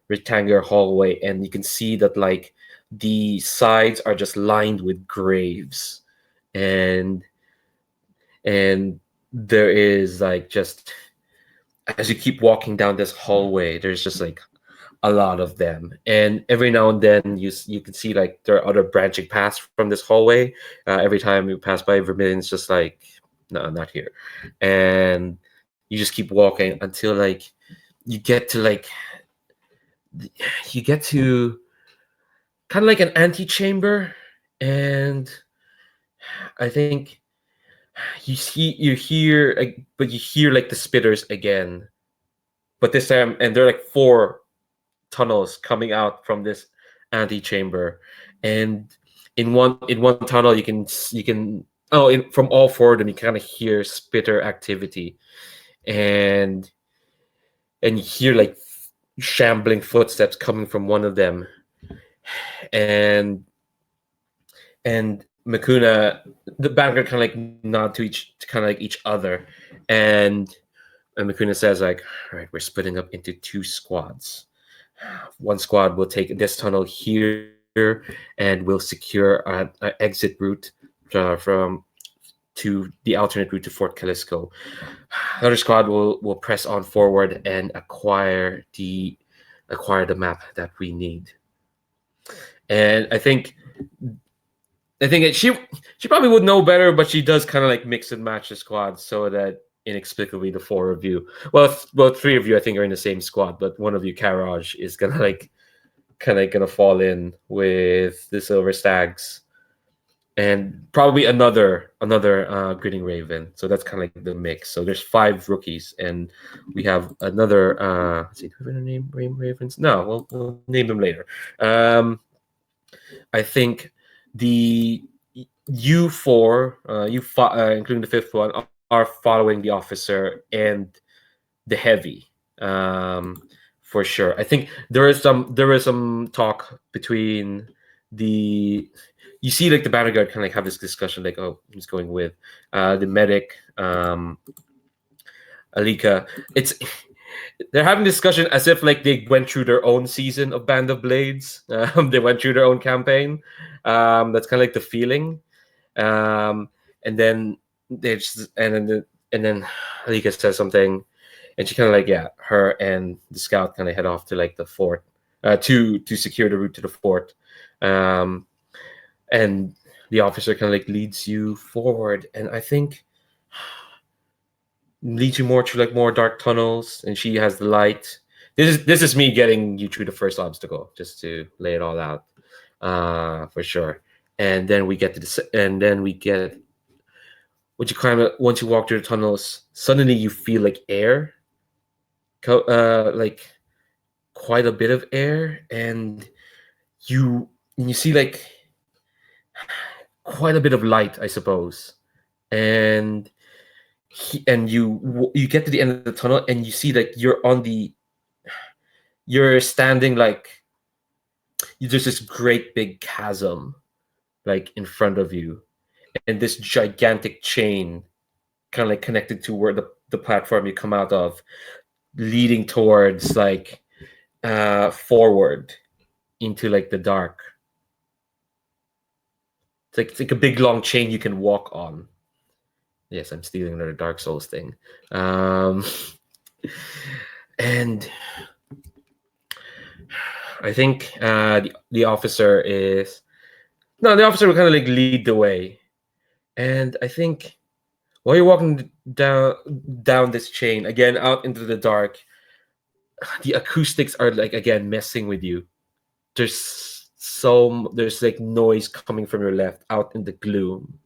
rectangular hallway, and you can see that like the sides are just lined with graves, and there is like just, as you keep walking down this hallway, there's just like a lot of them, and every now and then you can see like there are other branching paths from this hallway. Every time you pass by, Vermilion's just like, no, not here, and you just keep walking until like you get to like kind of like an antechamber, and I think but you hear like the spitters again, but this time, and there are like 4 tunnels coming out from this antechamber, and in one tunnel from all 4 of them you kind of hear spitter activity, and you hear like shambling footsteps coming from one of them, and Makuna, the banker, kind of like nod to each other, and Makuna says like, all right, we're splitting up into 2 squads. One squad will take this tunnel here and will secure an exit route to the alternate route to Fort Calisco. Another squad will press on forward and acquire the map that we need. And I think she probably would know better, but she does kind of like mix and match the squads so that inexplicably the 4 of you, well 3 of you I think are in the same squad, but one of you, Karaj, is gonna fall in with the Silver Stags, and probably another Grinning Raven. So that's kind of like the mix. So there's 5 rookies, and we have another. Let's see, do we have a name? Ravens? No, we'll name them later. I think the you 4, including the 5th one, are following the officer and the heavy, for sure. I think there is some talk between the. You see, like the banner guard kind of like have this discussion, like, oh, who's going with the medic, Alika. They're having discussion as if like they went through their own season of Band of Blades. They went through their own campaign. That's kind of like the feeling. And then Alika says something, and she kind of like, her and the scout kind of head off to like the fort, to secure the route to the fort. And the officer kind of like leads you forward, and I think leads you more to like more dark tunnels, and she has the light. This is me getting you through the first obstacle, just to lay it all out, for sure. And then we get once you climb it, once you walk through the tunnels, suddenly you feel like air, like quite a bit of air, and you see like quite a bit of light, I suppose, and you get to the end of the tunnel, and you see that you're standing like there's this great big chasm like in front of you, and this gigantic chain kind of like connected to where the platform you come out of, leading towards like forward into like the dark. It's like a big long chain you can walk on. Yes, I'm stealing another Dark Souls thing. And I think the officer will kind of like lead the way, And I think while you're walking down this chain again out into the dark, the acoustics are like again messing with you. There's like noise coming from your left out in the gloom.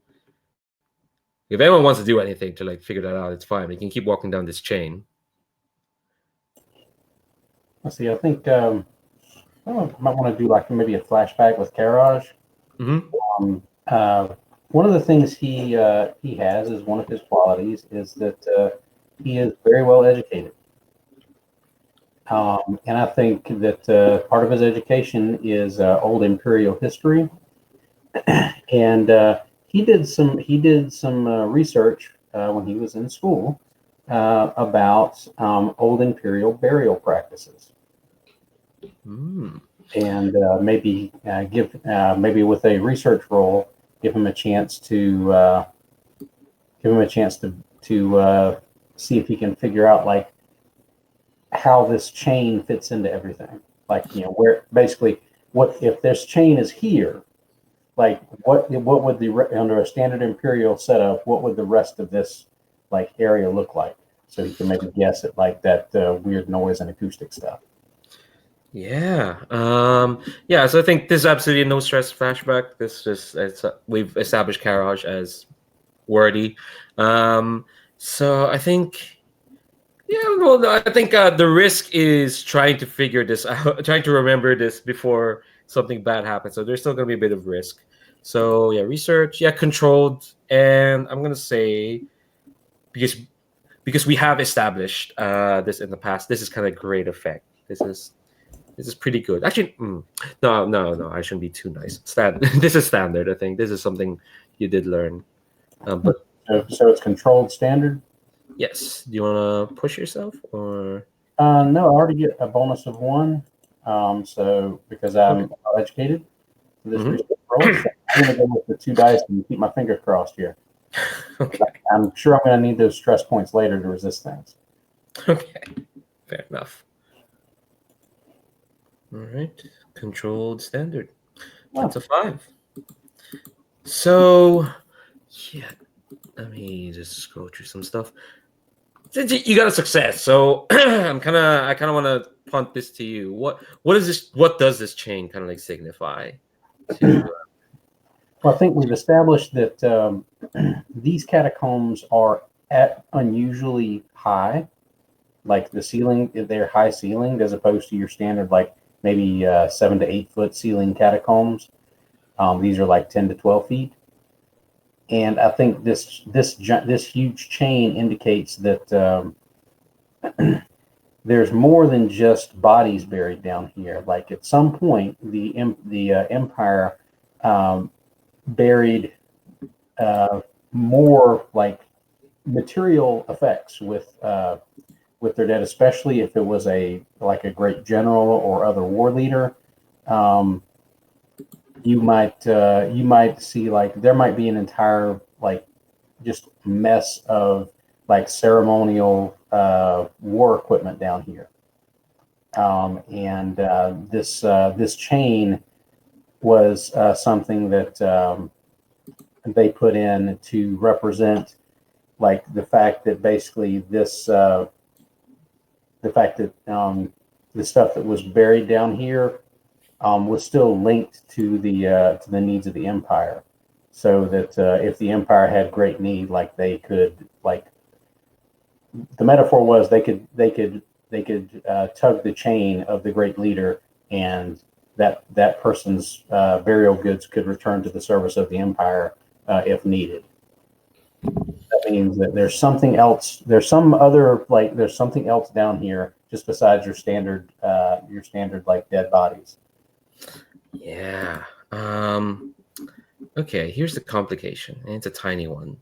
If anyone wants to do anything to like figure that out, it's fine. You can keep walking down this chain. Let's see. I think I might want to do like maybe a flashback with Karaj. Mm-hmm. One of the things he has is one of his qualities is that he is very well educated. And I think that part of his education is old imperial history, and he did some research when he was in school about old imperial burial practices, and maybe maybe with a research role, give him a chance to see if he can figure out like how this chain fits into everything. Like, where basically what if this chain is here, like what would under a standard imperial setup, what would the rest of this like area look like? So he can maybe guess at like that weird noise and acoustic stuff. Yeah. Yeah. So I think this is absolutely a no stress flashback. We've established Karaj as worthy. So I think. Yeah, well, I think the risk is trying to figure this out, trying to remember this before something bad happens. So there's still going to be a bit of risk. So yeah, research, yeah, controlled, and I'm going to say because we have established this in the past, this is kind of great effect. This is pretty good. Actually, no, I shouldn't be too nice. This is standard. I think this is something you did learn, but so it's controlled standard. yes. Do you want to push yourself or? No, I already get a bonus of 1. So because I'm well educated, this research role, so I'm going to go with the 2 dice and keep my fingers crossed here. Okay. I'm sure I'm going to need those stress points later to resist things. Okay. Fair enough. All right. Controlled standard. That's a 5. So, yeah. Let me just scroll through some stuff. You got a success, so I kind of want to punt this to you. What is this? What does this chain kind of like signify? Well, I think we've established that these catacombs are at unusually high, like the ceiling, they're high ceilinged as opposed to your standard, like maybe 7 to 8 foot ceiling catacombs. These are like 10 to 12 feet. And I think this huge chain indicates that there's more than just bodies buried down here. Like at some point, the empire buried more like material effects with their dead, especially if it was a great general or other war leader. You might see like there might be an entire like just mess of like ceremonial war equipment down here, and this chain was something that they put in to represent like the fact that basically this the fact that the stuff that was buried down here was still linked to the needs of the empire, so that if the empire had great need, like they could, like the metaphor was, they could tug the chain of the great leader, and that person's burial goods could return to the service of the empire if needed. That means that there's something else. There's something else down here just besides your standard like dead bodies. Yeah. Okay, here's the complication, and it's a tiny one.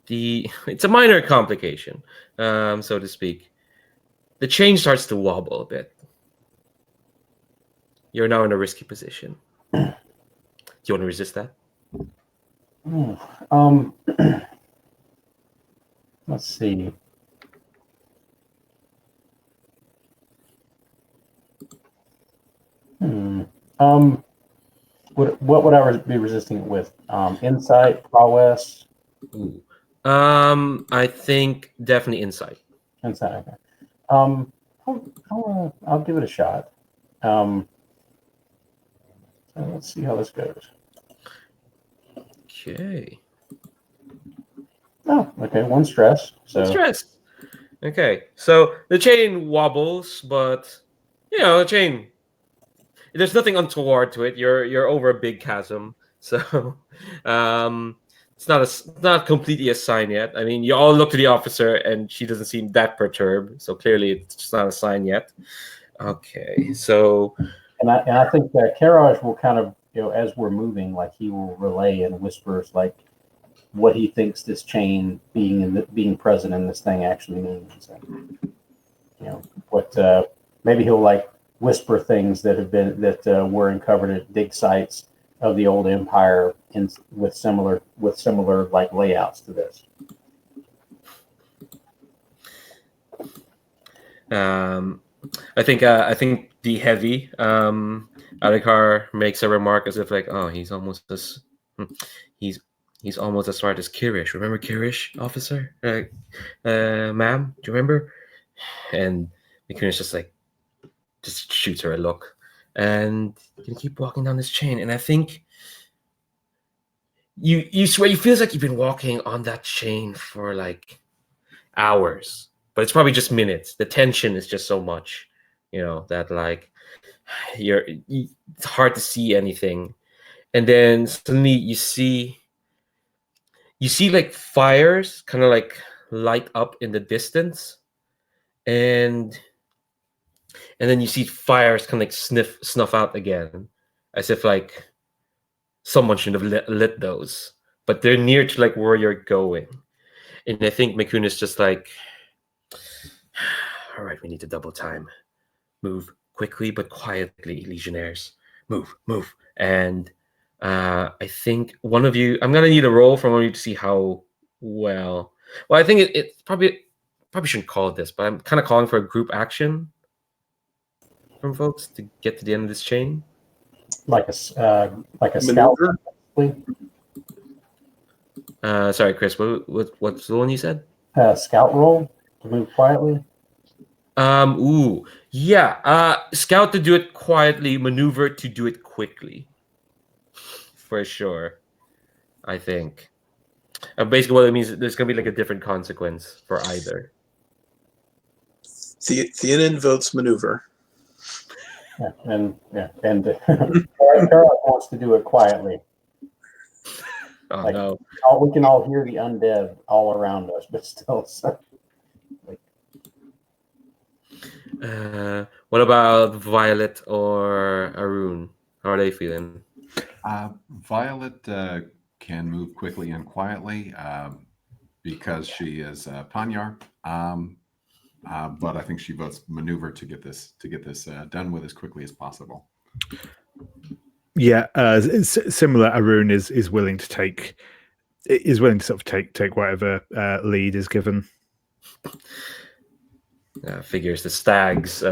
It's a minor complication, so to speak. The chain starts to wobble a bit. You're now in a risky position. Do you want to resist that? Let's see. What would I be resisting it with? Insight, prowess, Ooh. I think definitely insight. insight. Okay. I'll give it a shot. So let's see how this goes. Okay. Oh, okay. One stress. So Stress. Okay. So the chain wobbles, but the chain. There's nothing untoward to it. You're over a big chasm, so it's not completely a sign yet. I mean, you all look to the officer, and she doesn't seem that perturbed. So clearly, it's just not a sign yet. Okay. So and I think that Karaj will kind of, as we're moving, like he will relay in whispers like what he thinks this chain being present in this thing actually means. And, what maybe he'll like whisper things that were uncovered at dig sites of the old empire with similar like layouts to this. I think the heavy Adhikar makes a remark as if like, oh, he's almost as he's almost as smart as Kirish. Remember Kirish, officer? Ma'am, do you remember? And Mikuni's just shoots her a look, and you keep walking down this chain. And I think you swear, it feels like you've been walking on that chain for like hours, but it's probably just minutes. The tension is just so much, that like it's hard to see anything. And then suddenly you see like fires kind of like light up in the distance, and then you see fires kind of like snuff out again, as if like someone should have lit those, but they're near to like where you're going. And I think Mikun is just like, all right, we need to double time. Move quickly but quietly, legionnaires. Move. And I think one of you, I'm gonna need a roll from one of you to see how well. Well, I think it probably shouldn't call it this, but I'm kind of calling for a group action from folks to get to the end of this chain. Like a scout. Maneuver? Sorry, Chris. What's the one you said? Scout roll to move quietly. Scout to do it quietly, maneuver to do it quickly. For sure, I think. Basically, what it means is there's gonna be like a different consequence for either. Theonin votes maneuver. And Carol wants to do it quietly. Oh Like, no! we can all hear the undead all around us, but still. What about Violet or Arun? How are they feeling? Violet can move quickly and quietly because she is Panyar. But I think she votes maneuver to get this done with as quickly as possible. Yeah, similar. Arun is willing to sort of take whatever lead is given. Figures the stags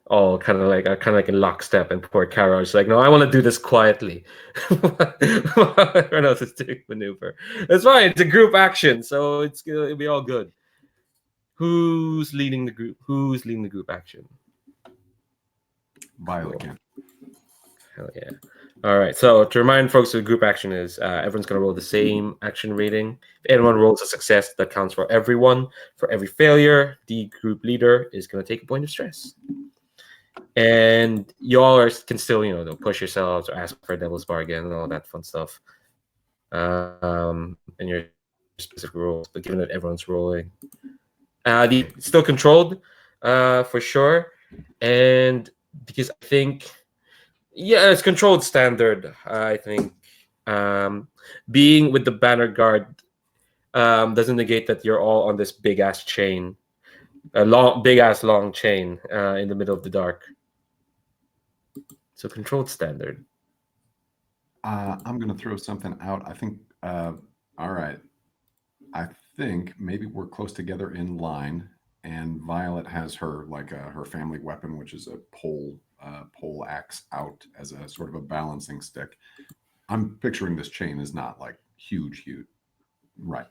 all kind of like in lockstep, and poor Karaj's like, no, I want to do this quietly. Everyone else is doing maneuver. That's fine. It's a group action, so it'll be all good. Who's leading the group? Who's leading the group action? Violet can. Hell yeah. All right. So to remind folks, what group action is, everyone's going to roll the same action rating. If anyone rolls a success, that counts for everyone. For every failure, the group leader is going to take a point of stress. And you all can still, push yourselves or ask for a devil's bargain and all that fun stuff. And your specific rules, but given that everyone's rolling, still controlled, for sure. And because I think. Yeah, it's controlled standard. I think being with the banner guard doesn't negate that you're all on this big ass chain, long chain in the middle of the dark. So controlled standard. I'm going to throw something out. I think. All right. I think maybe we're close together in line, and Violet has her her family weapon, which is a pole pole axe out as a sort of a balancing stick. I'm picturing this chain is not like huge, right?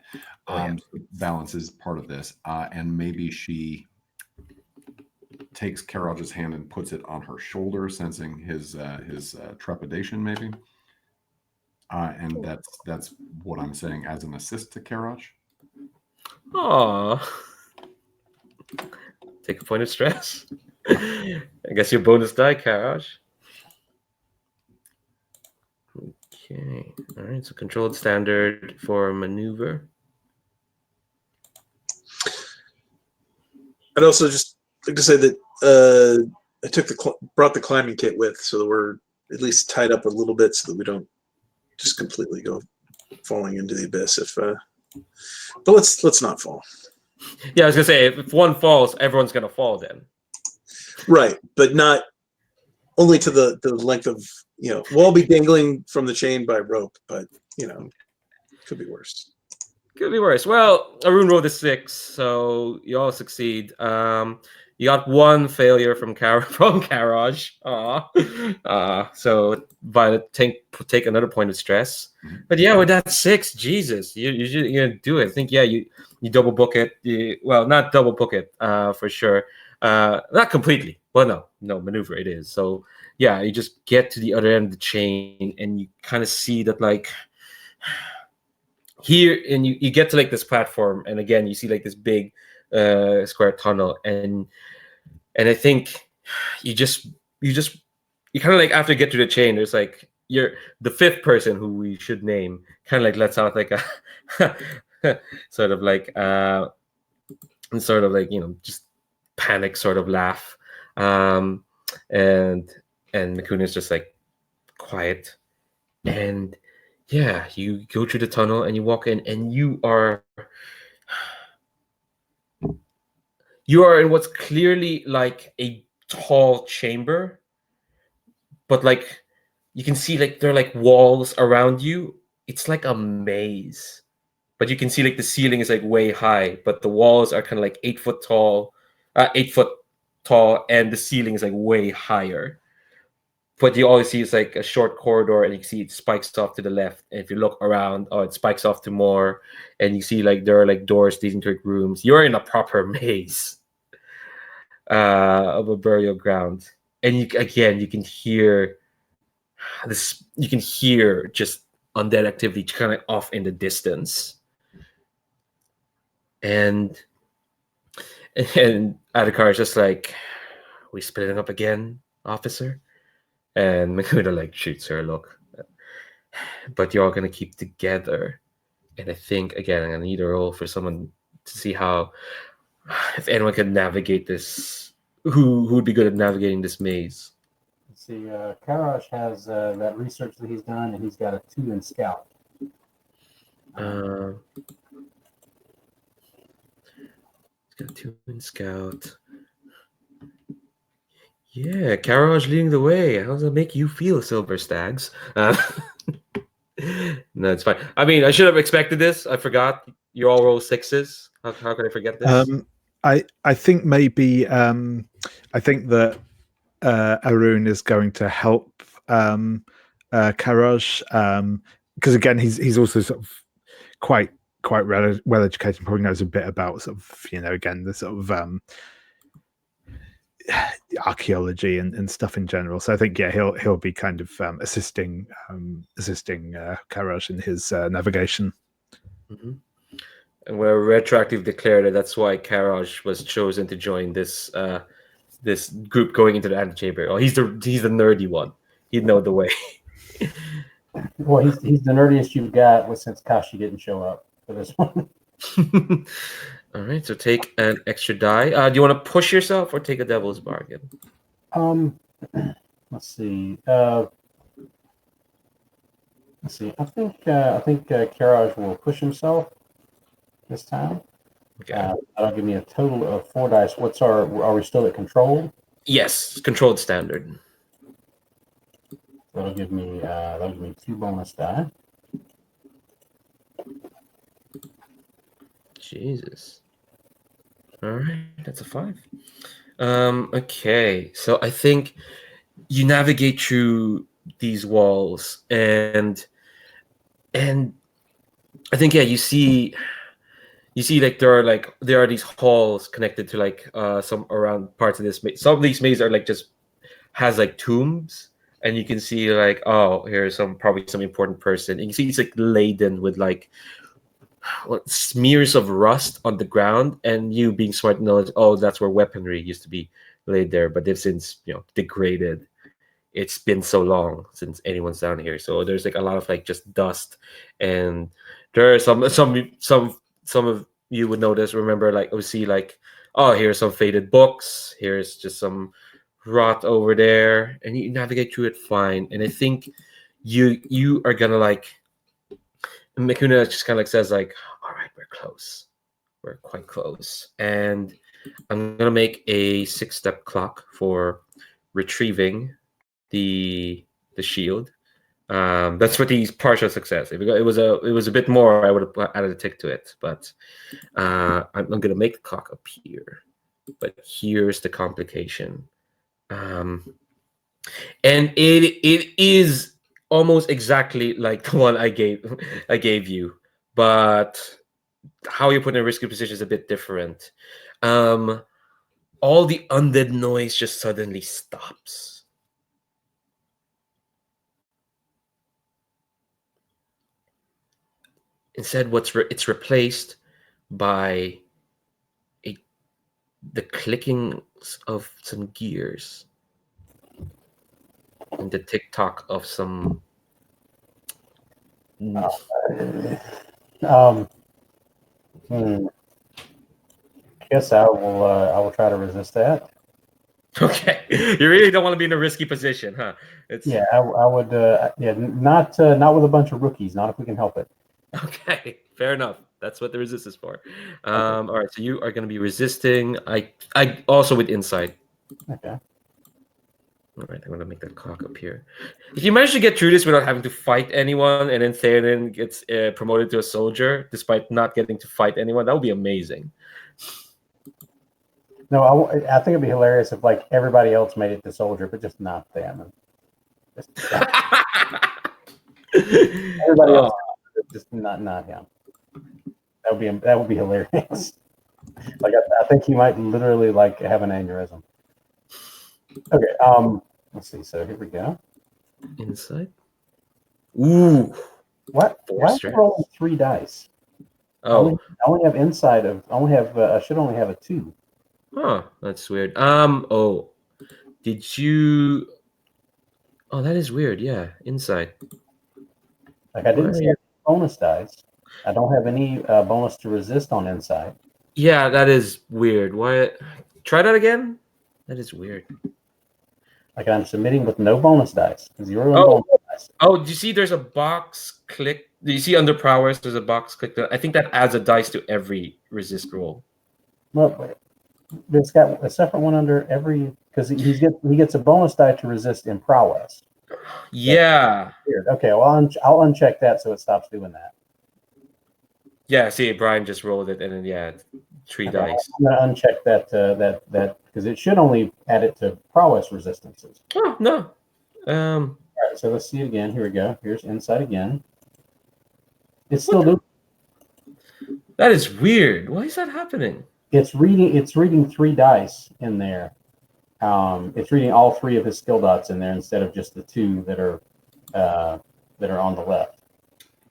Balance is part of this, and maybe she takes Karaj's hand and puts it on her shoulder, sensing his trepidation, maybe. And that's what I'm saying as an assist to Karaj. Aw. Take a point of stress. I guess your bonus die, Karaj. Okay. All right. So controlled standard for maneuver. I'd also just like to say that I brought the climbing kit with, so that we're at least tied up a little bit, so that we don't just completely go falling into the abyss. But let's not fall. Yeah, I was gonna say if one falls, everyone's gonna fall then. Right, but not only to the length of, we'll all be dangling from the chain by rope, but could be worse. Could be worse. Well, Arun rolled a 6, so you all succeed. You got one failure from Karaj. So Violet take another point of stress. But yeah, with that 6, Jesus, you're gonna do it. I think you double book it. Well, not double book it for sure. Not completely. Well, no maneuver it is. So yeah, you just get to the other end of the chain and you kind of see that like here, and you get to like this platform, and again you see like this big square tunnel, and I think you kind of like after you get to the chain, there's like you're the fifth person who we should name kind of like lets out like a sort of like just panic sort of laugh, and Makuna's just like quiet, and yeah, you go through the tunnel and you walk in, and you are in what's clearly like a tall chamber, but like you can see like there are like walls around you. It's like a maze, but you can see like the ceiling is like way high, but the walls are kind of like 8 foot tall, and the ceiling is like way higher. But you always see it's like a short corridor, and you see it spikes off to the left. And if you look around, it spikes off to more, and you see like there are like doors leading to like rooms. You're in a proper maze of a burial ground, and you can hear this. You can hear just undead activity kind of off in the distance, and Adhikar is just like, "We splitting up again, officer?" And Makuna like shoots her a look. But you're all gonna keep together. And I think again I'm gonna need a roll for someone to see how if anyone can navigate this. Who would be good at navigating this maze? Let's see, Karaj has that research that he's done, and he's got a 2 in scout. He's got 2 in scout. Yeah, Karaj leading the way. How does that make you feel, Silver Stags? No, it's fine. I mean, I should have expected this. I forgot. You all roll 6s. How could I forget this? I think maybe I think that Arun is going to help Karaj because again he's also sort of quite well educated, probably knows a bit about sort of again the sort of archaeology and stuff in general. So I think he'll be kind of assisting Karaj in his navigation. Mm-hmm. And we're retroactively declared that that's why Karaj was chosen to join this this group going into the antechamber. Oh, he's the nerdy one. He'd know the way. Well, he's the nerdiest you've got, since Kashi didn't show up for this one. All right, so take an extra die. Do you want to push yourself or take a devil's bargain? Let's see. I think Karaj will push himself this time. Okay. That'll give me a total of 4 dice. Are we still at control? Yes, controlled standard. That'll give me 2 bonus die. Jesus. All right, that's a 5. Okay, so I think you navigate through these walls, and I think you see like there are these halls connected to like some around parts of this maze. Some of these mazes are like just has like tombs, and you can see like, oh, here's probably some important person. And you see it's like laden with like smears of rust on the ground, and you being smart knows, oh, that's where weaponry used to be laid there, but they've since degraded. It's been so long since anyone's down here, so there's like a lot of like just dust, and there are some of you would notice, remember, like we see like, oh, here's some faded books, here's just some rot over there, and you navigate through it fine. And I think you are gonna like, Mikuna just kind of like says like, all right, we're quite close, and I'm gonna make a 6-step clock for retrieving the shield. That's what these partial success. If it was a bit more, I would have added a tick to it, but I'm gonna make the clock appear. But here's the complication, and it is almost exactly like the one I gave you, but how you put in a risky position is a bit different. All the undead noise just suddenly stops. Instead, it's replaced by the clicking of some gears and the tick-tock of some. Guess I will try to resist that. Okay, you really don't want to be in a risky position, huh? Yeah, I would. Not with a bunch of rookies. Not if we can help it. Okay, fair enough. That's what the resist is for. All right, so you are going to be resisting. I also with insight. Okay. All right, I'm going to make that clock appear. If you manage to get through this without having to fight anyone, and then Theoden gets promoted to a soldier despite not getting to fight anyone, that would be amazing. No, I think it'd be hilarious if like everybody else made it to soldier, but just not them. Everybody else, just not him. That would be hilarious. Like I think he might literally like have an aneurysm. Okay. Let's see. So here we go. Inside. Ooh. What? Why am I rolling 3 dice? Oh. I only have inside of. I should only have a 2. Huh. That's weird. Oh. Did you? Oh, that is weird. Yeah. Inside. Like I didn't see any bonus dice. I don't have any bonus to resist on inside. Yeah, that is weird. Why? Try that again. That is weird. Like I'm submitting with no bonus dice. 0 bonus dice. Oh, do you see there's a box click? Do you see under prowess there's a box click? I think that adds a dice to every resist roll. Well, it's got a separate one under every, because he gets a bonus die to resist in prowess. Yeah. Weird. Okay, well I'll uncheck that so it stops doing that. Yeah, see, Brian just rolled it, and then 3 dice. I'm gonna uncheck that because it should only add it to prowess resistances. Oh no. All right, so let's see it again. Here we go. Here's inside again. It's still doing. That is weird. Why is that happening? It's reading 3 dice in there. It's reading all 3 of his skill dots in there instead of just the 2 that are on the left.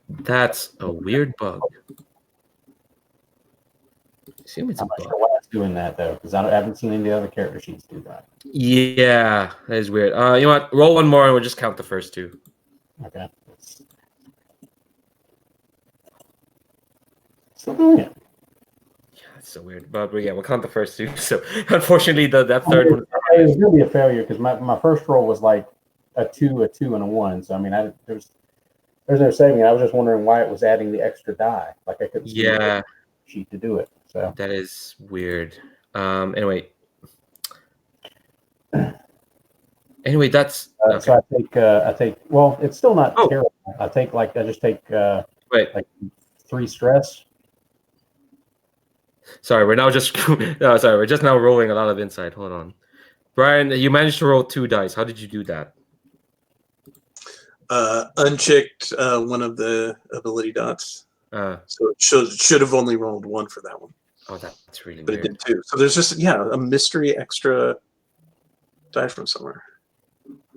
That's a weird bug. Assume it's I'm a not bug. sure why it's doing that though, because I haven't seen any of the other character sheets do that. Yeah, that is weird. You know what? Roll one more, and we'll just count the first 2. Okay. Still doing it. Yeah, that's so weird. But yeah, we'll count the first 2. So unfortunately, that third one. It was gonna be a failure because my first roll was like a 2, and a 1. So I mean, there's no saving it. I was just wondering why it was adding the extra die. Like I couldn't see the sheet to do it. So that is weird. Anyway, that's okay. So I take. Well, it's still not terrible. I just take like 3 stress. Sorry, we're now just we're just now rolling a lot of insight. Hold on. Brian, you managed to roll 2 dice. How did you do that? Unchecked one of the ability dots. Uh, So it should have only rolled 1 for that one, oh, that's really but it weird. did 2. So there's just a mystery extra die from somewhere.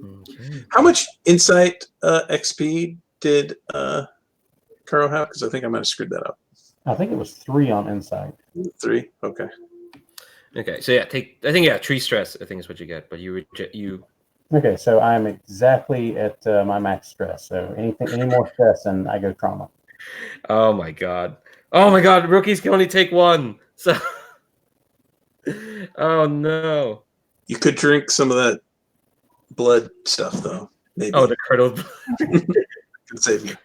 Okay. How much insight XP did Karo have? Because I think I might have screwed that up. I think it was 3 on insight. 3. Okay. Okay. So yeah, I think 3 stress. I think is what you get. But you. Okay, so I'm exactly at my max stress. So any more stress, and I go trauma. Oh my god. Oh my god. Rookies can only take 1. So. Oh no. You could drink some of that blood stuff, though. Maybe. Oh, the curdled. Could save you.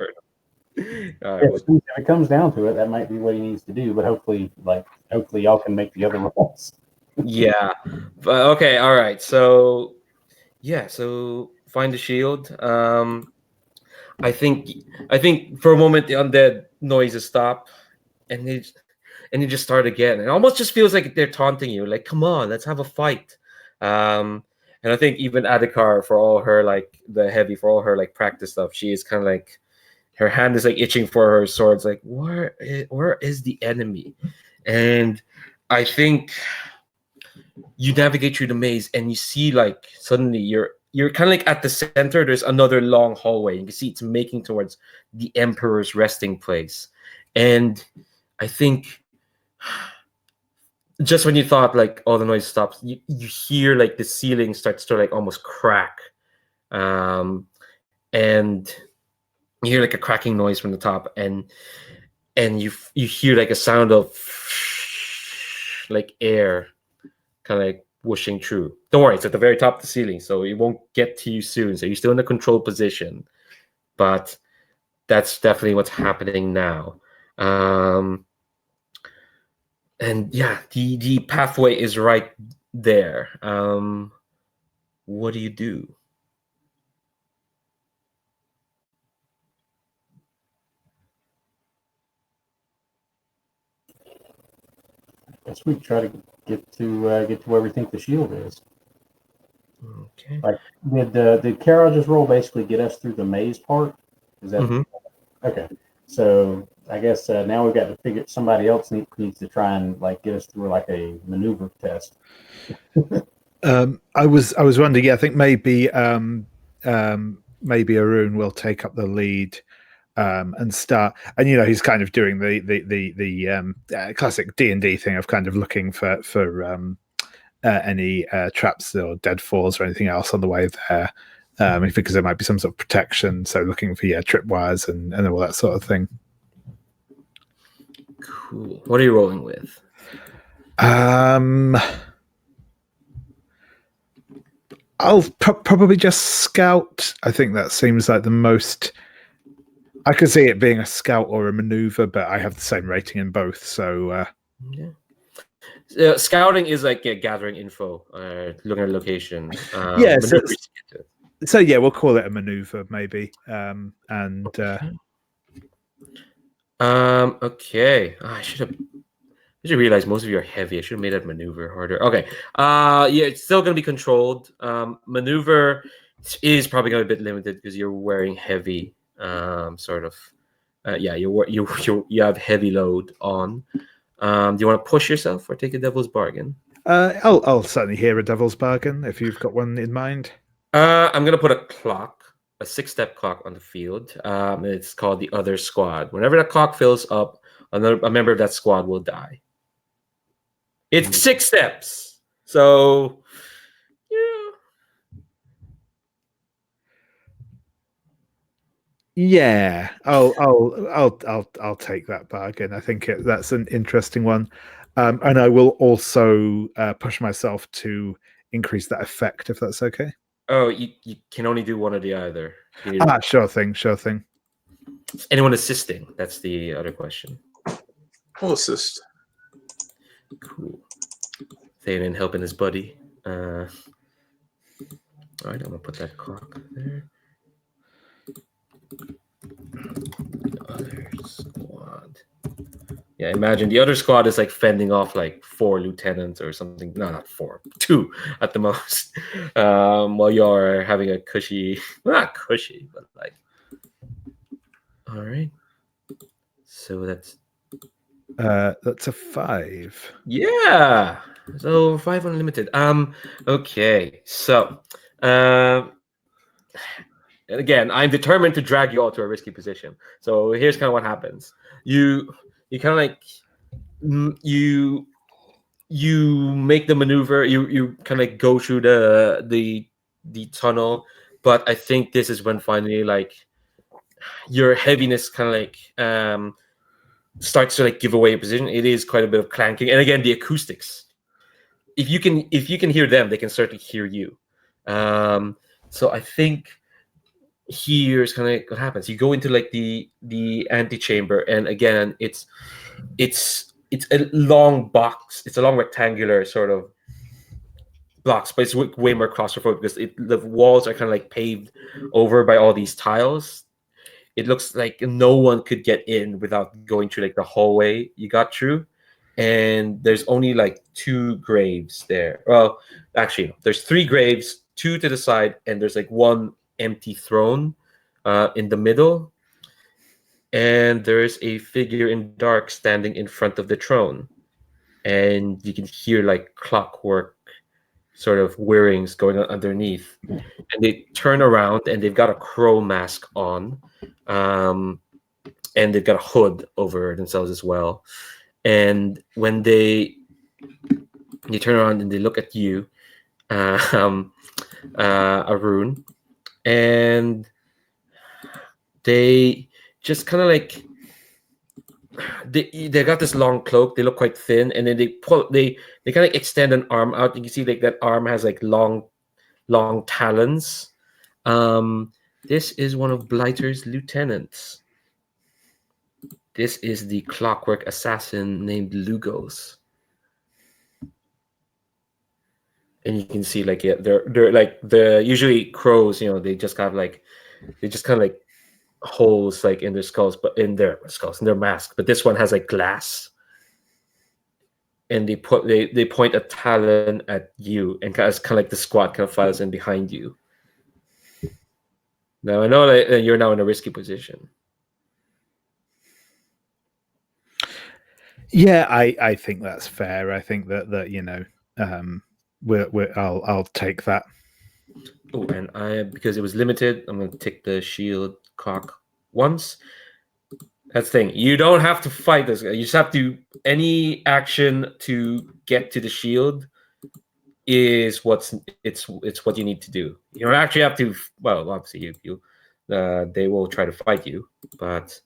All right. Well, If it comes down to it, that might be what he needs to do. But hopefully y'all can make the other rolls. yeah. But okay. All right. So. Yeah. So find the shield. I think for a moment the undead noises stop, and they just start again. It almost just feels like they're taunting you, like, "Come on, let's have a fight." And I think even Adhikar, for all her for all her practice stuff, she is kind of like her hand is like itching for her swords. Like, where is the enemy? And I think you navigate through the maze, and you see like suddenly you're kind of like at the center. There's another long hallway. You can see it's making towards the Emperor's resting place. And I think just when you thought like all the noise stops, you hear like the ceiling starts to like almost crack. And you hear like a cracking noise from the top, and you hear like a sound of like air kind of like whooshing through. Don't worry, it's at the very top of the ceiling, so it won't get to you soon. So you're still in a controlled position, but that's definitely what's happening now. And yeah, the pathway is right there. What do you do? Guess we try to get to where we think the shield is. Okay. Like, did Kara just roll basically get us through the maze part? Is that okay? So I guess now we've got to figure. Somebody else needs to try and like get us through like a maneuver test. I was wondering. Yeah, I think maybe Arun will take up the lead and start. And he's kind of doing the classic D&D thing of kind of looking for any traps or deadfalls or anything else on the way there, because there might be some sort of protection. So looking for tripwires and all that sort of thing. Cool. What are you rolling with? I'll probably just scout. I think that seems like the most. I could see it being a scout or a maneuver, but I have the same rating in both. So scouting is like gathering info, looking at location. Yeah, so yeah, we'll call it a maneuver maybe. Okay. I should realize most of you are heavy. I should have made that maneuver harder. Okay. Yeah, it's still gonna be controlled. Maneuver is probably gonna be a bit limited because you're wearing heavy. Sort of. Yeah, you have heavy load on. Do you want to push yourself or take a devil's bargain? I'll certainly hear a devil's bargain if you've got one in mind. I'm gonna put a 6-step clock on the field. It's called the other squad. Whenever that clock fills up, a member of that squad will die. It's 6 steps, so yeah. Yeah, I'll take that bargain. I think that's an interesting one, and I will also push myself to increase that effect if that's okay. Oh, you can only do one or the other. Sure thing. Anyone assisting? That's the other question. I'll assist. Cool. Thanon helping his buddy. All right, I'm gonna put that clock there. The other squad. Yeah, imagine the other squad is like fending off like 4 lieutenants or something. No, not 4, 2 at the most. While you're having a cushy, well, not cushy, but like. All right. So that's That's a 5. yeah. So 5 unlimited. Okay. So, again, I'm determined to drag you all to a risky position. So here's kind of what happens. You kind of like you make the maneuver. You kind of like go through the tunnel, but I think this is when finally like your heaviness kind of like starts to like give away your position. It is quite a bit of clanking, and again the acoustics. If you can hear them, they can certainly hear you. So I think here's kind of like what happens. You go into like the antechamber, and again it's a long box. It's a long rectangular sort of blocks, but it's way more claustrophobic because the walls are kind of like paved over by all these tiles. It looks like no one could get in without going through like the hallway you got through. And there's only like 2 graves there. Well, actually, no, there's 3 graves, 2 to the side, and there's like 1 empty throne in the middle. And there's a figure in dark standing in front of the throne. And you can hear like clockwork sort of whirrings going on underneath. And they turn around and they've got a crow mask on. And they've got a hood over themselves as well. And when they turn around and they look at you, Arun, and they just kind of like they got this long cloak. They look quite thin, and then they kind of extend an arm out. You can see like that arm has like long talons. This is one of Blighter's lieutenants. This is the clockwork assassin named Lugos. And you can see like they're like the usually crows, they just kind of like holes like in their skulls, but in their mask. But this one has like glass. And they point a talon at you, and kind of like the squad kind of files in behind you. Now I know that you're now in a risky position. Yeah, I think that's fair. I think that I'll take that. Oh, and because it was limited, I'm going to take the shield cock once. That's the thing. You don't have to fight this guy. You just have to. Any action to get to the shield is what you need to do. You don't actually have to. Well, obviously they will try to fight you, but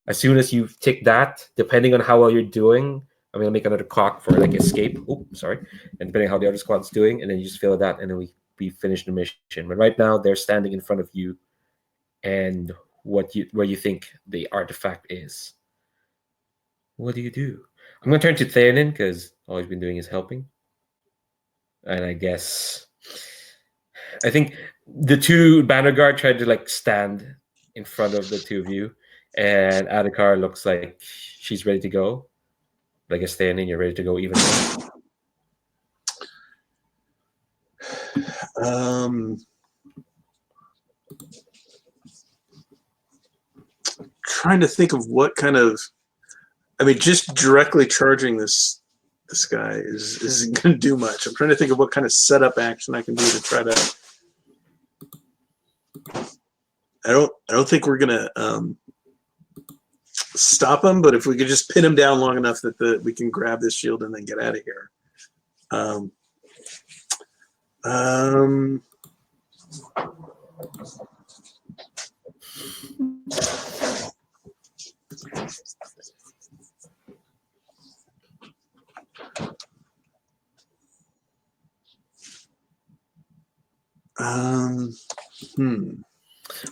as soon as you tick that, depending on how well you're doing, I'm gonna make another cock for like escape. Oh, sorry. And depending on how the other squad's doing, and then you just fill that, and then we finish the mission. But right now they're standing in front of you, and where you think the artifact is. What do you do? I'm gonna turn to Theonin because all he's been doing is helping. And I think the 2 banner guard tried to like stand in front of the 2 of you, and Adhikar looks like she's ready to go. I guess Theonin, you're ready to go even more. Trying to think of what kind of, just directly charging this guy isn't going to do much. I'm trying to think of what kind of setup action I can do to try to. I don't think we're going to stop him, but if we could just pin him down long enough that we can grab this shield and then get out of here. I'll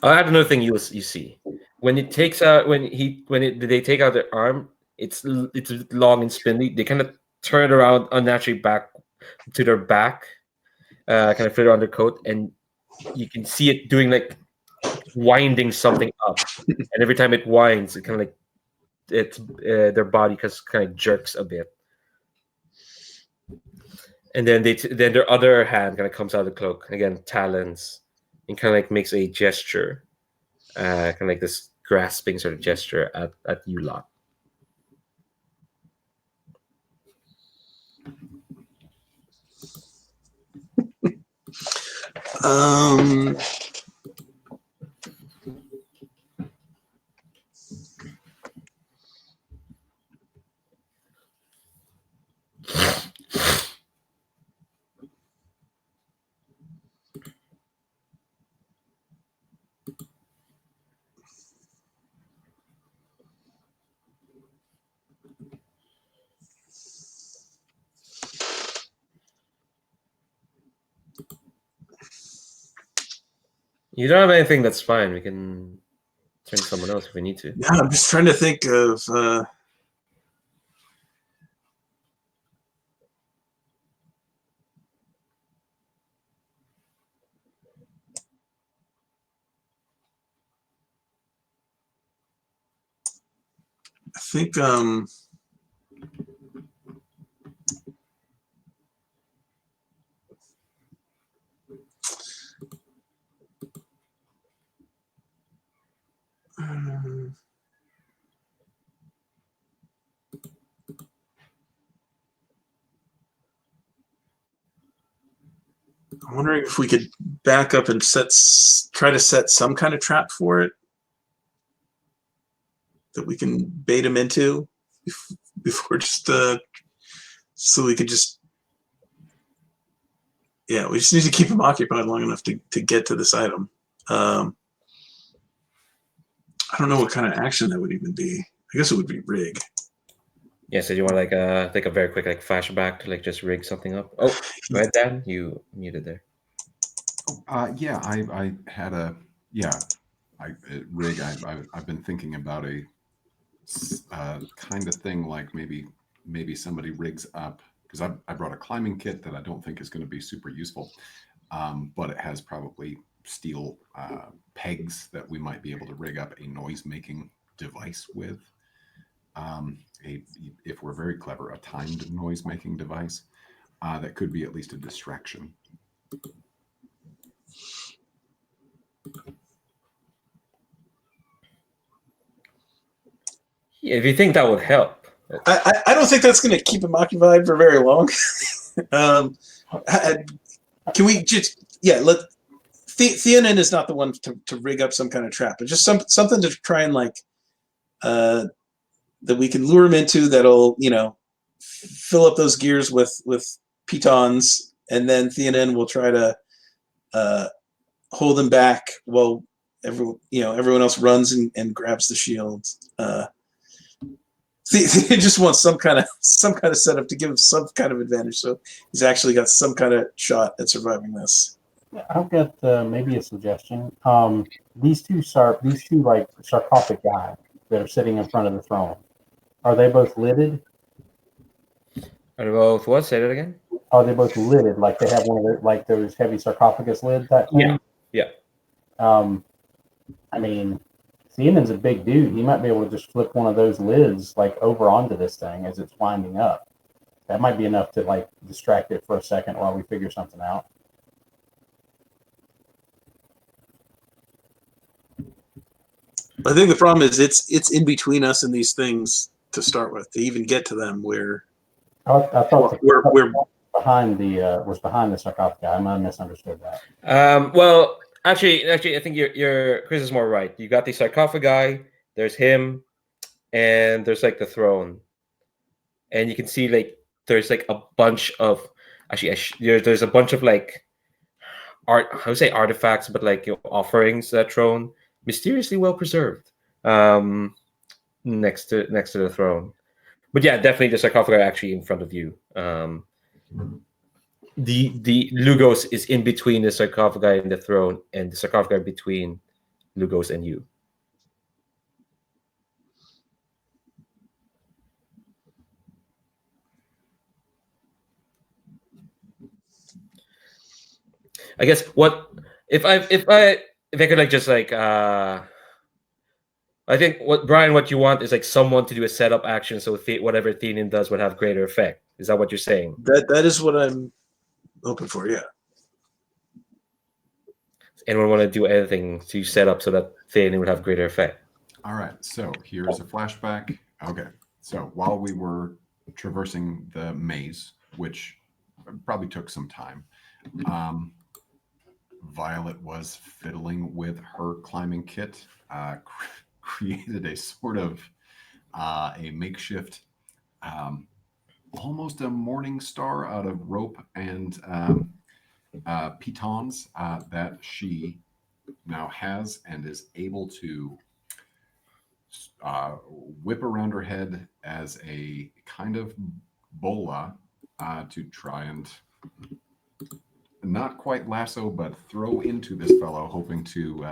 add another thing you see when it takes out they take out their arm. It's long and spindly. They kind of turn it around unnaturally back to their back, kind of fit around their coat, and you can see it doing like winding something up. And every time it winds, it kind of like their body kind of jerks a bit, and then then their other hand kind of comes out of the cloak again, talons, and kind of like makes a gesture, kind of like this grasping sort of gesture at you lot. You don't have anything, that's fine. We can turn to someone else if we need to. Yeah, I'm just trying to think of. I think I'm wondering if we could back up and try to set some kind of trap for it that we can bait him into before just so we could just we just need to keep him occupied long enough to get to this item. I don't know what kind of action that would even be. I guess it would be rig. Yeah, so you want like take a very quick like flashback to like just rig something up. Oh, go ahead, Dan. You muted there. Yeah, I had a rig. I've been thinking about a kind of thing like maybe somebody rigs up, because I brought a climbing kit that I don't think is going to be super useful, but it has probably steel pegs that we might be able to rig up a noise-making device with. If we're very clever, a timed noise-making device that could be at least a distraction. Yeah, if you think that would help. I don't think that's going to keep him occupied for very long. Can we just let Theonin is not the one to rig up some kind of trap, but just something to try and like that we can lure him into that'll fill up those gears with pitons, and then Theonin will try to hold him back while everyone else runs and grabs the shields. He just wants some kind of setup to give him some kind of advantage, so he's actually got some kind of shot at surviving this. I've got maybe a suggestion. These two like sarcophagus guys that are sitting in front of the throne, are they both lidded? Are they both what? Say that again. Are they both lidded? Like they have one of the, like those heavy sarcophagus lid type thing? Yeah. I mean, Theonen's a big dude. He might be able to just flip one of those lids like over onto this thing as it's winding up. That might be enough to like distract it for a second while we figure something out. I think the problem is it's in between us and these things to start with, to even get to them. Where I thought we're behind the sarcophagus. I might have misunderstood that. Well, actually, I think your Chris is more right. You got the sarcophagi. There's him, and there's like the throne, and you can see like there's like a bunch of there's a bunch of like I would say artifacts, but like offerings that throne mysteriously well preserved next to the throne. But yeah, definitely the sarcophagi are actually in front of you. The Lugos is in between the sarcophagi and the throne, and the sarcophagi between Lugos and you. I guess what if I could like just like I think what you want is like someone to do a setup action, so whatever Thenan does would have greater effect. Is that what you're saying? That is what I'm hoping for. Yeah. Anyone want to do anything to set up so that Thenan would have greater effect? All right, so here's a flashback. Okay, so while we were traversing the maze, which probably took some time, Violet was fiddling with her climbing kit, created a sort of a makeshift, almost a morning star out of rope and pitons that she now has and is able to whip around her head as a kind of bola to try and not quite lasso, but throw into this fellow, hoping to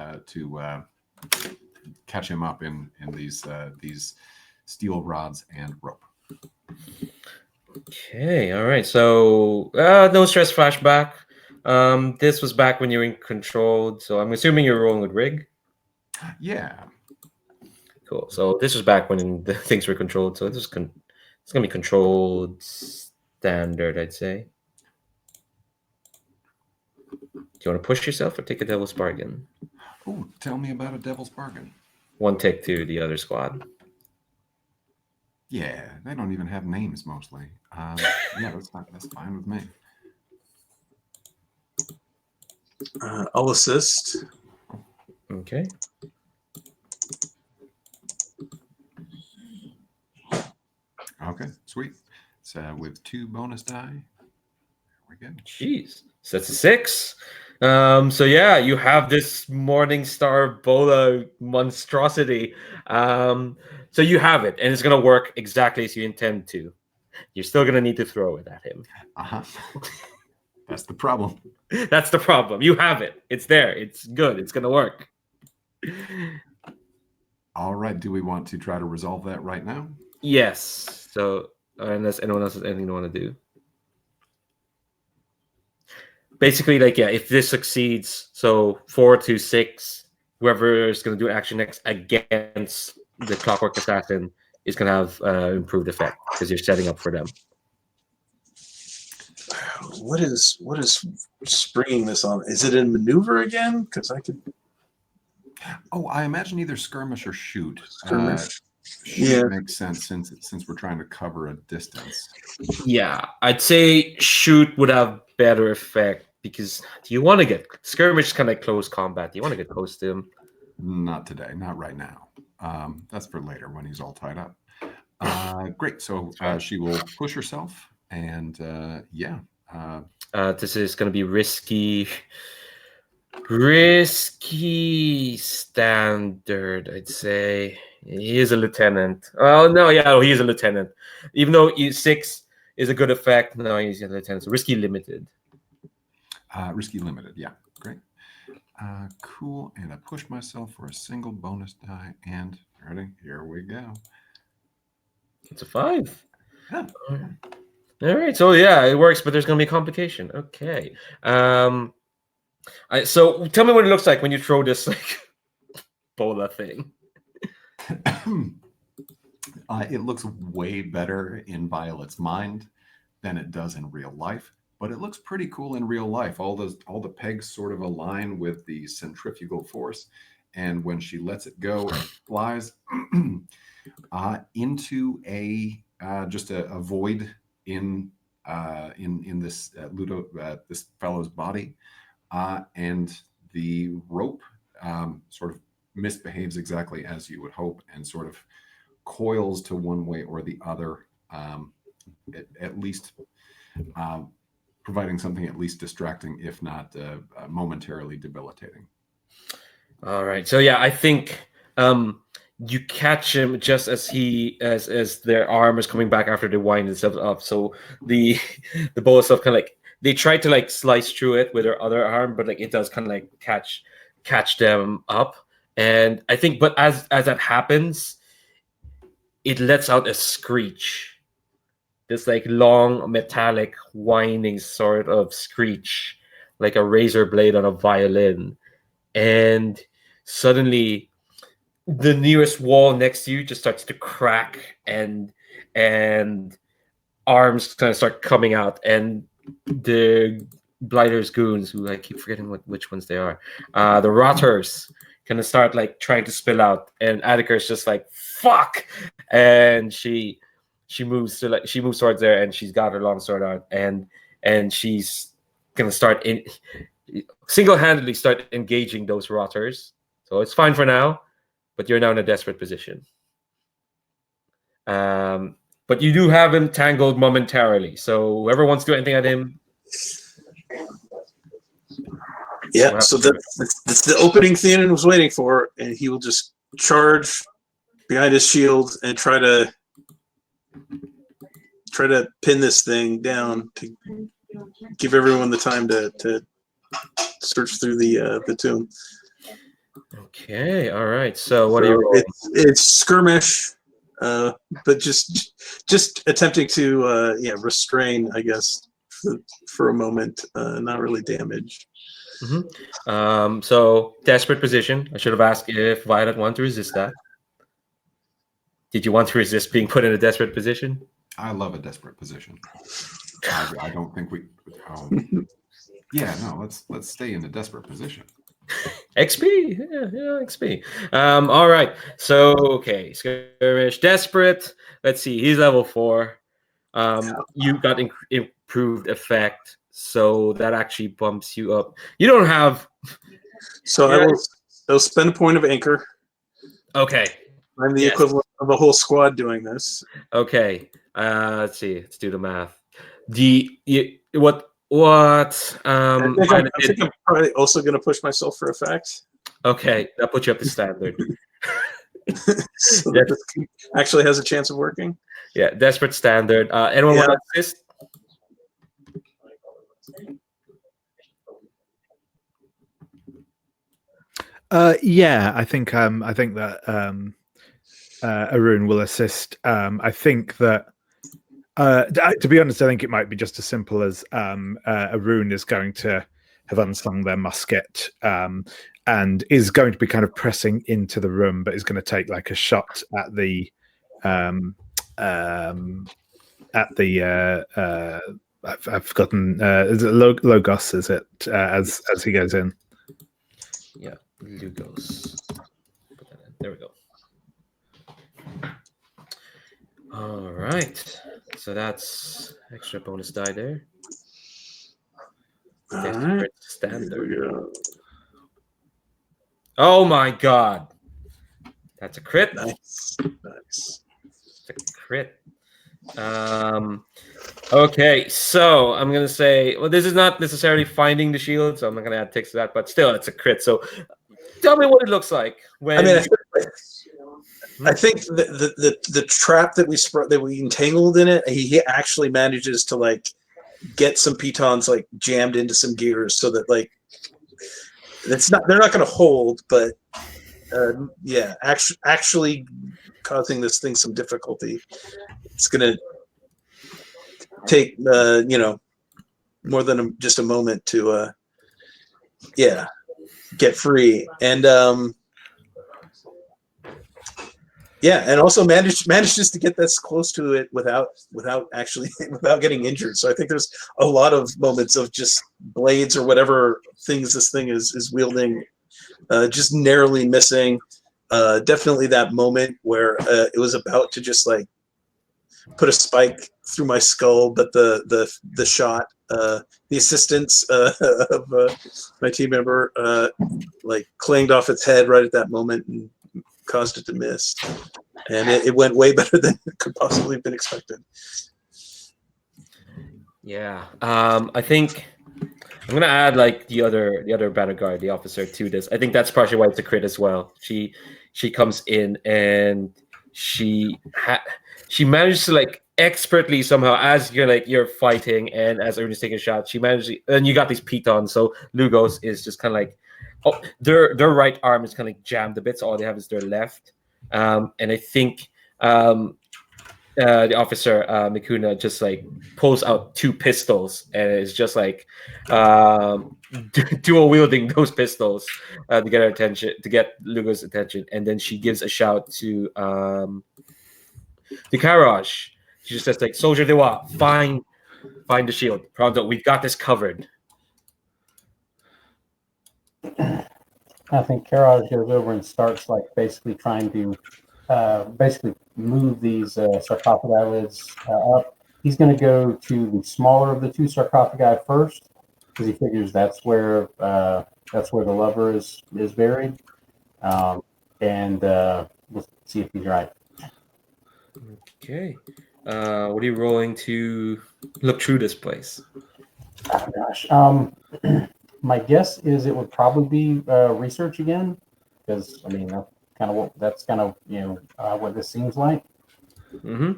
catch him up in these steel rods and rope. Okay, all right. So no stress flashback. This was back when you were in controlled, so I'm assuming you're rolling with rig. Yeah. Cool. So this was back when the things were controlled. So this is it's gonna be controlled standard, I'd say. Do you want to push yourself or take a devil's bargain? Oh, tell me about a devil's bargain. One tick to the other squad. Yeah, they don't even have names mostly. Yeah, that's fine with me. I'll assist. Okay. Okay, sweet. So with 2 bonus die, there we go. Jeez. So that's a 6. So yeah, you have this Morning Star Bola monstrosity. So you have it, and it's gonna work exactly as you intend to. You're still gonna need to throw it at him. Uh-huh. That's the problem. That's the problem. You have it. It's there. It's good. It's gonna work. All right. Do we want to try to resolve that right now? Yes. So unless anyone else has anything they want to do. Basically, like, yeah, if this succeeds, so 4 to 6, whoever is going to do action next against the Clockwork Assassin is going to have improved effect because you're setting up for them. What is springing this on? Is it in maneuver again? Because I could. Oh, I imagine either skirmish or shoot. Skirmish. Shoot makes sense since we're trying to cover a distance. Yeah, I'd say shoot would have better effect because do you want to get skirmish kind of close combat? Do you want to get close to him? Not today, not right now. That's for later when he's all tied up. Great. So she will push herself, and this is going to be risky standard, I'd say. He is a lieutenant. Oh no, yeah, he is a lieutenant. Even though 6 is a good effect, no, he's a lieutenant. So risky limited. Risky limited, yeah, great. Cool, and I push myself for a single bonus die, and ready, here we go. It's a 5. Yeah. All right, so yeah, it works, but there's going to be a complication. Okay. So tell me what it looks like when you throw this like bola thing. It looks way better in Violet's mind than it does in real life, but it looks pretty cool in real life. All the pegs sort of align with the centrifugal force, and when she lets it go, it flies into just a void in this this fellow's body, and the rope sort of misbehaves exactly as you would hope and sort of coils to one way or the other, at least providing something at least distracting, if not momentarily debilitating. All right, so yeah, I think you catch him just as as their arm is coming back after they wind themselves up. So the bola stuff kind of like they try to like slice through it with their other arm, but like it does kind of like catch them up. And I think, but as that happens, it lets out a screech, this like long metallic whining sort of screech, like a razor blade on a violin, and suddenly the nearest wall next to you just starts to crack, and arms kind of start coming out, and the Blighter's goons, who I keep forgetting which ones they are, the Rotters, kind of start like trying to spill out, and Attica's just like fuck, and she moves towards there, and she's got her longsword out, and she's gonna start single-handedly start engaging those Rotters. So it's fine for now, but you're now in a desperate position. But you do have him tangled momentarily. So whoever wants to do anything at him. Yeah, so that's the opening Theoden was waiting for, and he will just charge behind his shield and try to pin this thing down to give everyone the time to search through the tomb. Okay, all right. So what are you rolling? It's skirmish, but just attempting to restrain, I guess, for a moment, not really damage. Mm-hmm. So desperate position. I should have asked if Violet wanted to resist that. Did you want to resist being put in a desperate position? I love a desperate position. I don't think we. Yeah, no. Let's stay in the desperate position. XP, yeah, XP. All right. So okay, skirmish, desperate. Let's see. He's level 4. You got improved effect, so that actually bumps you up. You don't have. So I'll spend a point of anchor. Okay. I'm the equivalent of a whole squad doing this. Okay. Let's see. Let's do the math. What? I think I'm probably also going to push myself for effect. Okay, that puts you up to standard. So that this actually has a chance of working. Yeah, desperate standard. Anyone want to assist? Yeah, I think that Arun will assist. I think that to be honest, I think it might be just as simple as Arun is going to have unslung their musket and is going to be kind of pressing into the room, but is going to take like a shot at the I've forgotten. Is it Logos? Is it as he goes in? Yeah, Logos. There we go. All right. So that's extra bonus die there. Desperate standard. Oh my god. That's a crit. Nice. It's a crit. Okay, so I'm gonna say, well, this is not necessarily finding the shield, so I'm not gonna add ticks to that, but still, it's a crit. So, tell me what it looks like when. I think the trap that we entangled in it, he actually manages to like get some pitons like jammed into some gears so that like they're not going to hold, but actually causing this thing some difficulty. It's going to take more than just a moment to get free, and and also manages to get this close to it without getting injured. So I think there's a lot of moments of just blades or whatever things this thing is wielding, just narrowly missing. Definitely that moment where it was about to just like put a spike through my skull, but the shot, the assistance of my team member like clanged off its head right at that moment and caused it to miss, and it went way better than it could possibly have been expected. Yeah, I think I'm gonna add like the other banner guard, the officer, to this. I think that's partially why it's a crit as well. She comes in and she manages to like expertly somehow, as you're fighting and as everyone's taking a shot, she manages, and you got these pitons. So Lugos is just kind of like, their right arm is kind of like jammed a bit, so all they have is their left. And I think the officer Mikuna just like pulls out 2 pistols and is just like dual wielding those pistols to get her attention, to get Lugo's attention, and then she gives a shout to Karaj. She just says like, "Soldier Dewa, find the shield. Pronto, we've got this covered." I think Karaj goes over and starts like basically trying to basically move these sarcophagi lids up. He's going to go to the smaller of the 2 sarcophagi first because he figures that's where the lover is buried, and we'll see if he's right. Okay. What are you rolling to look through this place? Oh, gosh. My guess is it would probably be research again, because I mean that's kind of what this seems like. Mm-hmm.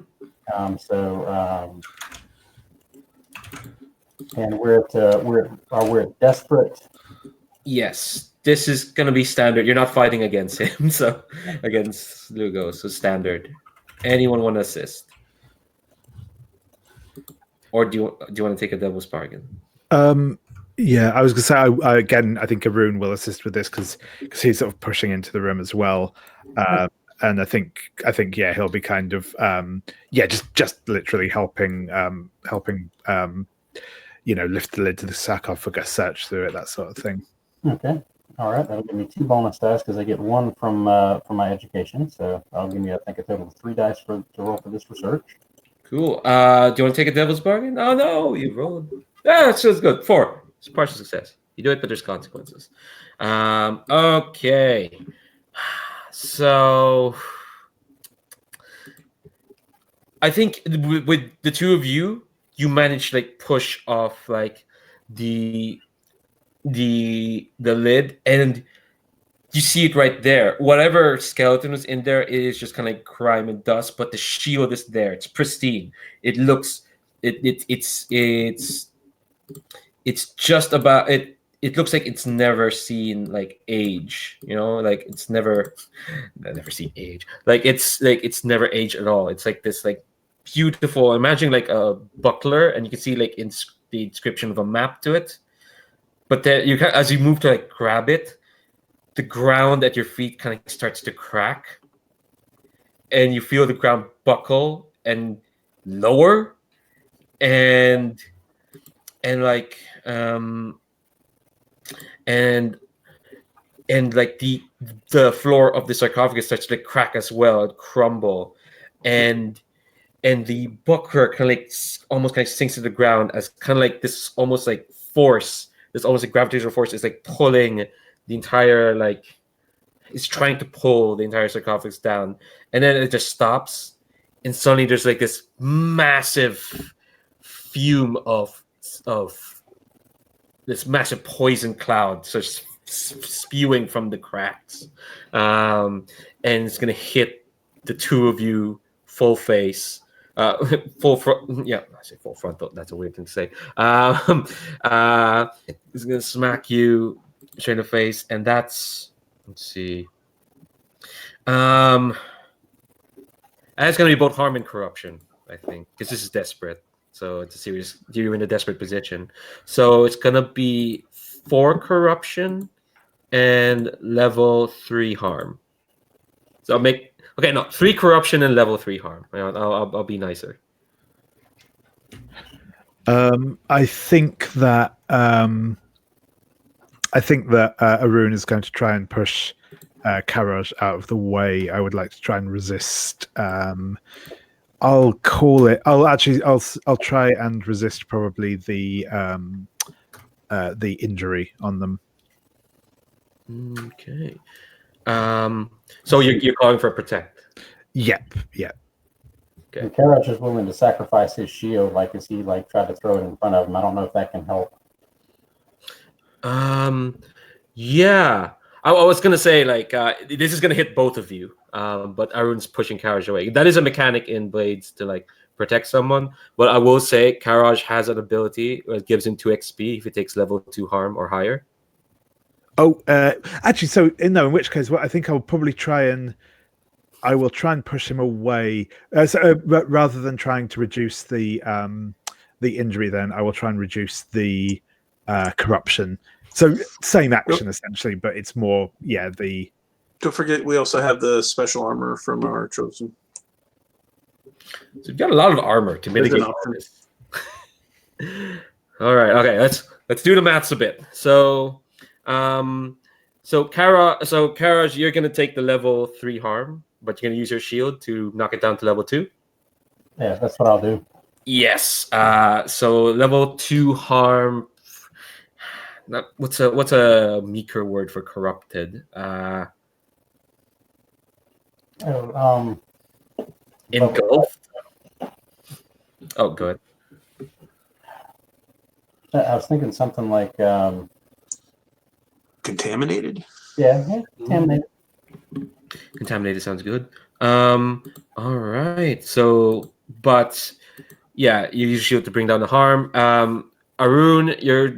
And we're at desperate. Yes, this is gonna be standard. You're not fighting against him, so against Lugo, so standard. Anyone want to assist, or do you want to take a devil's bargain? Yeah, I was gonna say I think Arun will assist with this because he's sort of pushing into the room as well, and I think yeah, he'll be kind of just literally helping lift the lid to the sarcophagus, search through it, that sort of thing. Okay, all right, that'll give me 2 bonus dice because I get 1 from my education, so I'll give you I think a total of 3 dice to roll for this research. Cool. Do you want to take a devil's bargain? Oh no, you rolled. That's just good. 4. It's a partial success. You do it, but there's consequences. Okay. So I think with the 2 of you, you managed to like push off like the lid, and you see it right there. Whatever skeleton was in there is just kind of like grime and dust, but the shield is there. It's pristine. It looks it's just about it. It looks like it's never seen like age, like it's never seen age. Like it's never aged at all. It's like this like beautiful. Imagine like a buckler, and you can see like in the inscription of a map to it. But then as you move to like grab it, the ground at your feet kind of starts to crack, and you feel the ground buckle and lower, and like and like the floor of the sarcophagus starts to like crack as well and crumble, and the buckler kind of like almost kind of sinks to the ground as kind of like this almost like force, this almost like gravitational force is like pulling the entire like it's trying to pull the entire sarcophagus down, and then it just stops, and suddenly there's like this massive fume of this massive poison cloud starts spewing from the cracks, and it's gonna hit the 2 of you full face, full front. Yeah, I say full frontal. That's a weird thing to say. It's gonna smack you straight in the face, and that's, let's see. And it's gonna be both harm and corruption, I think, because this is desperate. So it's a serious. You're in a desperate position. So it's gonna be 4 corruption and level 3 harm. So I'll make 3 corruption and level 3 harm. I'll be nicer. I think that Arun is going to try and push Karaj out of the way. I would like to try and resist. I'll call it. I'll try and resist probably the injury on them. Okay. So you're calling for protect. Yep. Okay. And Karaj is willing to sacrifice his shield, like as he like tried to throw it in front of him. I don't know if that can help. Yeah. I was gonna say like this is gonna hit both of you, but Arun's pushing Karaj away. That is a mechanic in Blades to like protect someone. But I will say Karaj has an ability that gives him 2 XP if he takes level 2 harm or higher. Oh, actually, so in which case, I think I'll probably try and I will try and push him away. Rather than trying to reduce the injury, then I will try and reduce the corruption. So same action essentially, but it's more the. Don't forget, we also have the special armor from our chosen. So you've got a lot of armor to mitigate all this. All right, okay, let's do the maths a bit. So, Kara, you're gonna take the level 3 harm, but you're gonna use your shield to knock it down to level 2. Yeah, that's what I'll do. Yes. So level 2 harm. What's a meeker word for corrupted? Engulfed. Oh, good. I was thinking something like Contaminated. yeah, contaminated. Contaminated sounds good. All right. So, but yeah, you use shield to bring down the harm. Arun, you're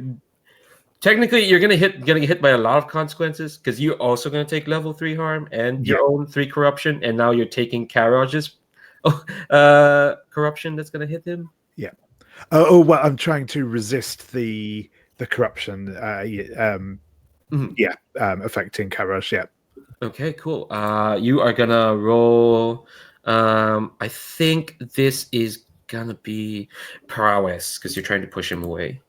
gonna get hit by a lot of consequences because you're also gonna take level 3 harm and your own 3 corruption, and now you're taking Karage's corruption that's gonna hit him. Yeah. Well, I'm trying to resist the corruption. Affecting Karaj. Yeah. Okay, cool. You are gonna roll. I think this is gonna be prowess because you're trying to push him away.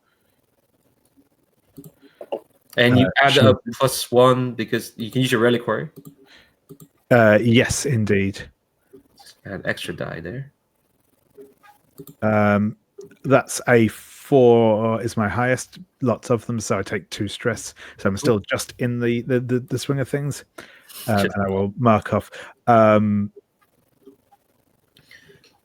And you add a +1 because you can use your reliquary. Yes, indeed. Add extra die there. That's a 4 is my highest. Lots of them, so I take 2 stress. So I'm still just in the swing of things, and I will mark off.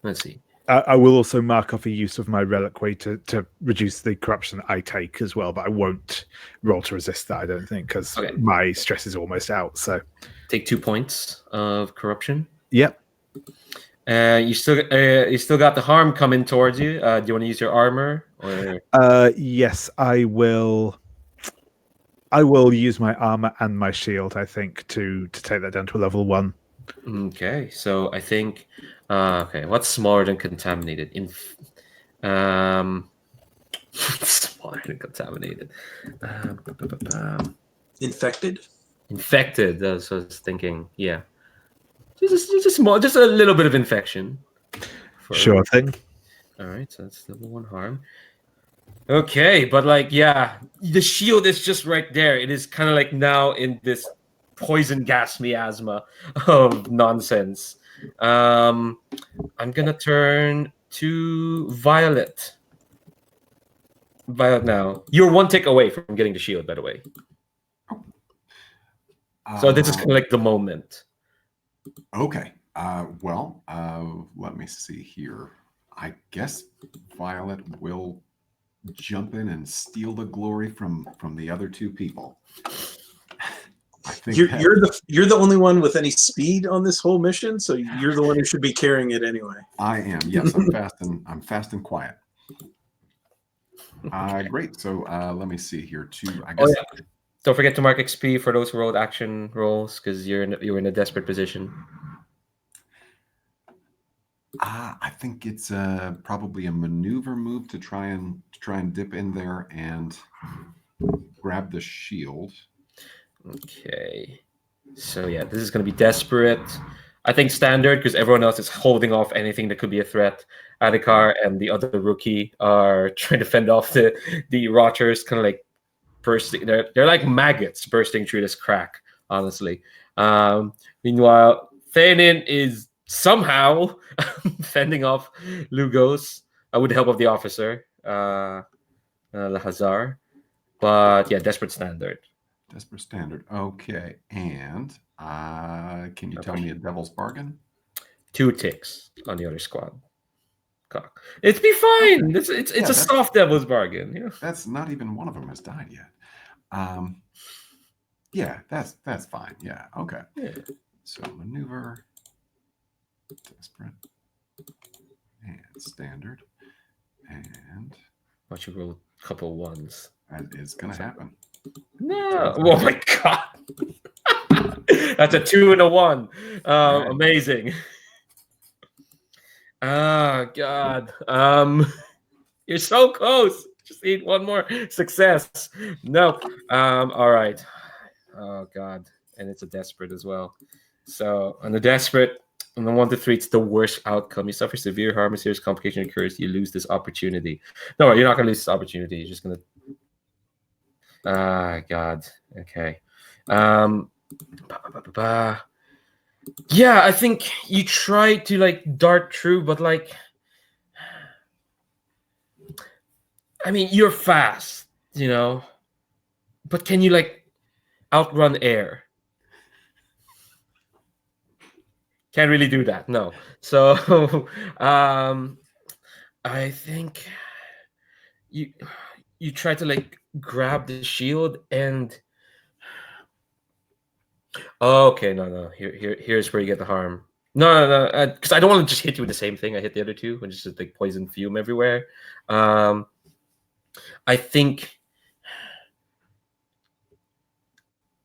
Let's see. I will also mark off a use of my reliquary to reduce the corruption I take as well, but I won't roll to resist that, I don't think, because my stress is almost out. So take 2 points of corruption. Yep. You still got the harm coming towards you. Do you want to use your armor? Or... Yes, I will. I will use my armor and my shield, I think, to take that down to a level 1. Okay, so I think what's smaller than contaminated? Smaller than contaminated. Infected. Infected. That's what I was thinking. Yeah, just small, just a little bit of infection. Sure thing. All right, so that's level 1 harm. Okay, but the shield is just right there. It is kind of like now in this poison gas miasma of nonsense. I'm gonna turn to Violet. Violet now. You're 1 tick away from getting the shield, by the way. So this is kind of like the moment. Okay. Let me see here. I guess Violet will jump in and steal the glory from the other 2 people. I think you're the only one with any speed on this whole mission, so you're the one who should be carrying it anyway. I am. Yes, I'm fast and quiet. Great. So let me see here too. I guess. Don't forget to mark XP for those who rolled action rolls because you're in a desperate position. I think it's probably a maneuver move to try and dip in there and grab the shield. Okay. So yeah, this is going to be desperate. I think standard because everyone else is holding off anything that could be a threat. Adhikar and the other rookie are trying to fend off the Rotters, kind of like bursting. They're like maggots bursting through this crack, honestly. Meanwhile, Theanin is somehow fending off Lugos with the help of the officer, Lahazar. But yeah, desperate standard. Desperate standard. Okay. And can you tell me a devil's bargain? 2 ticks on the other squad. Cock. It'd be fine. It's a soft devil's bargain. Yeah. That's not even one of them has died yet. Yeah, that's fine. Yeah. Okay. Yeah. So maneuver, desperate, and standard, and watch you roll a couple 1s. That is gonna happen. No! Oh my god! That's a 2 and a 1. All right. Amazing. Oh God. You're so close. Just need one more success. No. All right. Oh God. And it's a desperate as well. So on the desperate, on the 1 to 3, it's the worst outcome. You suffer severe harm, a serious complication occurs. You lose this opportunity. No, you're not gonna lose this opportunity. You're just gonna. Ah, God. Okay. Ba, ba, ba, ba. Yeah, I think you try to like dart through, but like, I mean, you're fast, but can you like outrun air? Can't really do that, no. So, I think you try to like grab the shield and. Okay, no. Here's where you get the harm. No, because I don't want to just hit you with the same thing I hit the other two, which is just like poison fume everywhere. I think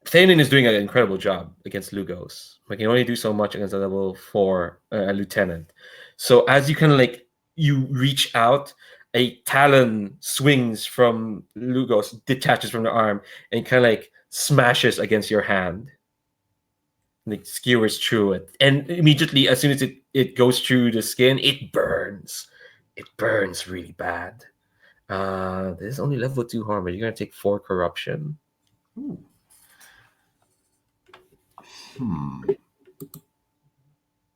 Thanon is doing an incredible job against Lugos. Like, you can only do so much against a level 4 lieutenant. So as you kind of like you reach out, a talon swings from Lugos, detaches from the arm, and kind of like smashes against your hand. Like skewers through it, and immediately as soon as it goes through the skin, it burns. It burns really bad. This is only level 2 harm, but you're gonna take 4 corruption. Ooh.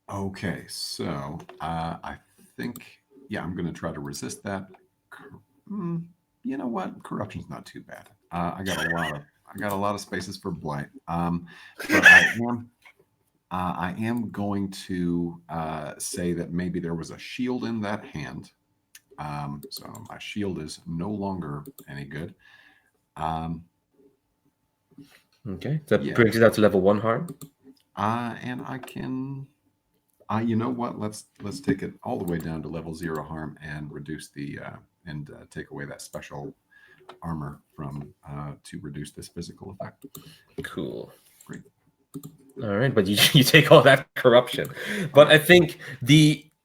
Okay, so I think I'm going to try to resist that. You know what? Corruption's not too bad. I got a lot of spaces for blight. But I am going to say that maybe there was a shield in that hand. So my shield is no longer any good. Okay, that brings it down to level 1 harm. And I can. You know what? Let's take it all the way down to level 0 harm and reduce the and take away that special armor from to reduce this physical effect. Cool. Great. All right, but you take all that corruption. But I think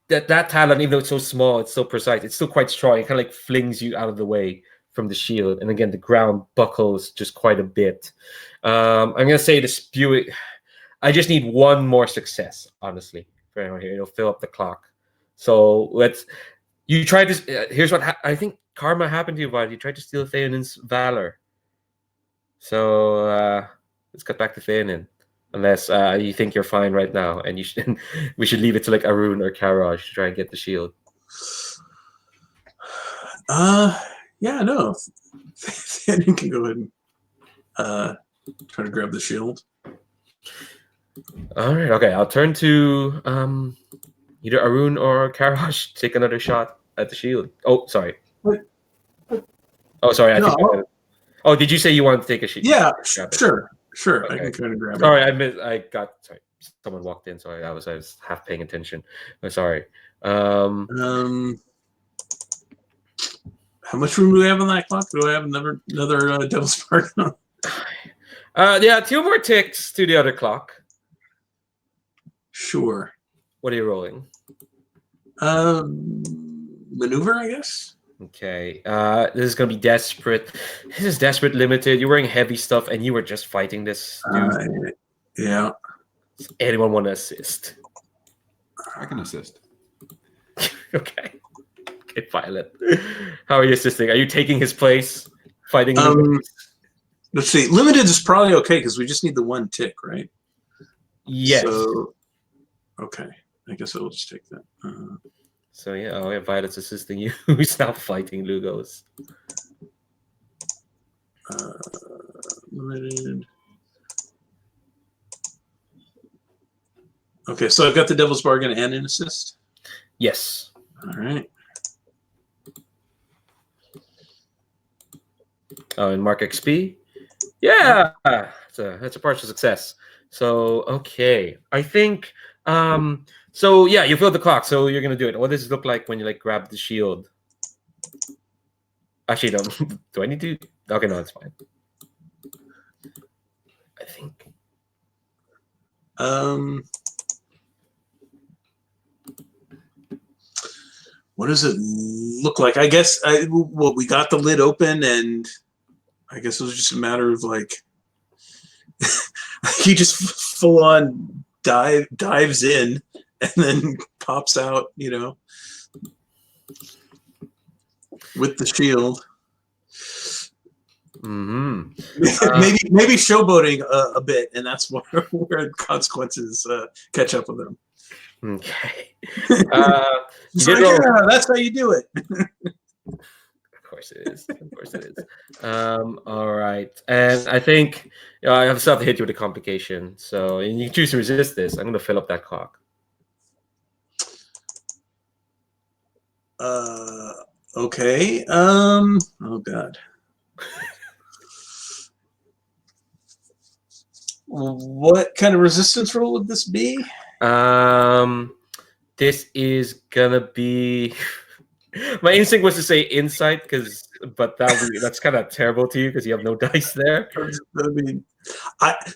that talent, even though it's so small, it's so precise, it's still quite strong. It kind of like flings you out of the way from the shield, and again the ground buckles just quite a bit. I'm gonna say the spewing. I just need one more success, honestly, for anyone here. It'll fill up the clock. So you try to. Here's what I think karma happened to you, but you tried to steal Theonen's valor. So let's cut back to Theonen. Unless you think you're fine right now, and we should leave it to like Arun or Karaj to try and get the shield. Yeah, no. Theonen can go ahead and try to grab the shield. All right, okay. I'll turn to either Arun or Karaj to take another shot at the shield. Oh, sorry. What? Oh, sorry. No. Oh, did you say you wanted to take a shield? Yeah, sure. Okay. I can kind of grab it. Sorry, I got sorry. Someone walked in, so I was half paying attention. I'm sorry. How much room do we have on that clock? Do I have another Devil's Spark? Yeah, 2 more ticks to the other clock. Sure. What are you rolling? Maneuver, I guess. Okay. This is gonna be desperate. This is desperate limited. You're wearing heavy stuff, and you were just fighting this dude. Yeah. Does anyone want to assist? I can assist. Okay, Violet. How are you assisting? Are you taking his place? Fighting? Let's see. Limited is probably okay because we just need the 1 tick, right? Yes. So, okay. I guess I'll just take that. So yeah, Violet's assisting you. Who's now fighting Lugos? Limited. Okay, so I've got the Devil's Bargain and an assist. Yes. All right. Oh, and mark XP. Yeah, that's a partial success. So okay, I think. So yeah, you filled the clock, so you're gonna do it. What does it look like when you like grab the shield? Actually, don't. Do I need to? Okay, no, it's fine. I think. What does it look like? I guess we got the lid open, and I guess it was just a matter of like he just full on dives in and then pops out, with the shield. Maybe showboating a bit, and that's where consequences catch up with him. Okay. It's like, yeah, that's how you do it. Of course it is. Of course it is. All right. And I think I have to hit you with a complication. So you can choose to resist this. I'm going to fill up that clock. Okay. Oh God. What kind of resistance roll would this be? This is gonna be. My instinct was to say insight, but that's kind of terrible to you because you have no dice there. I mean,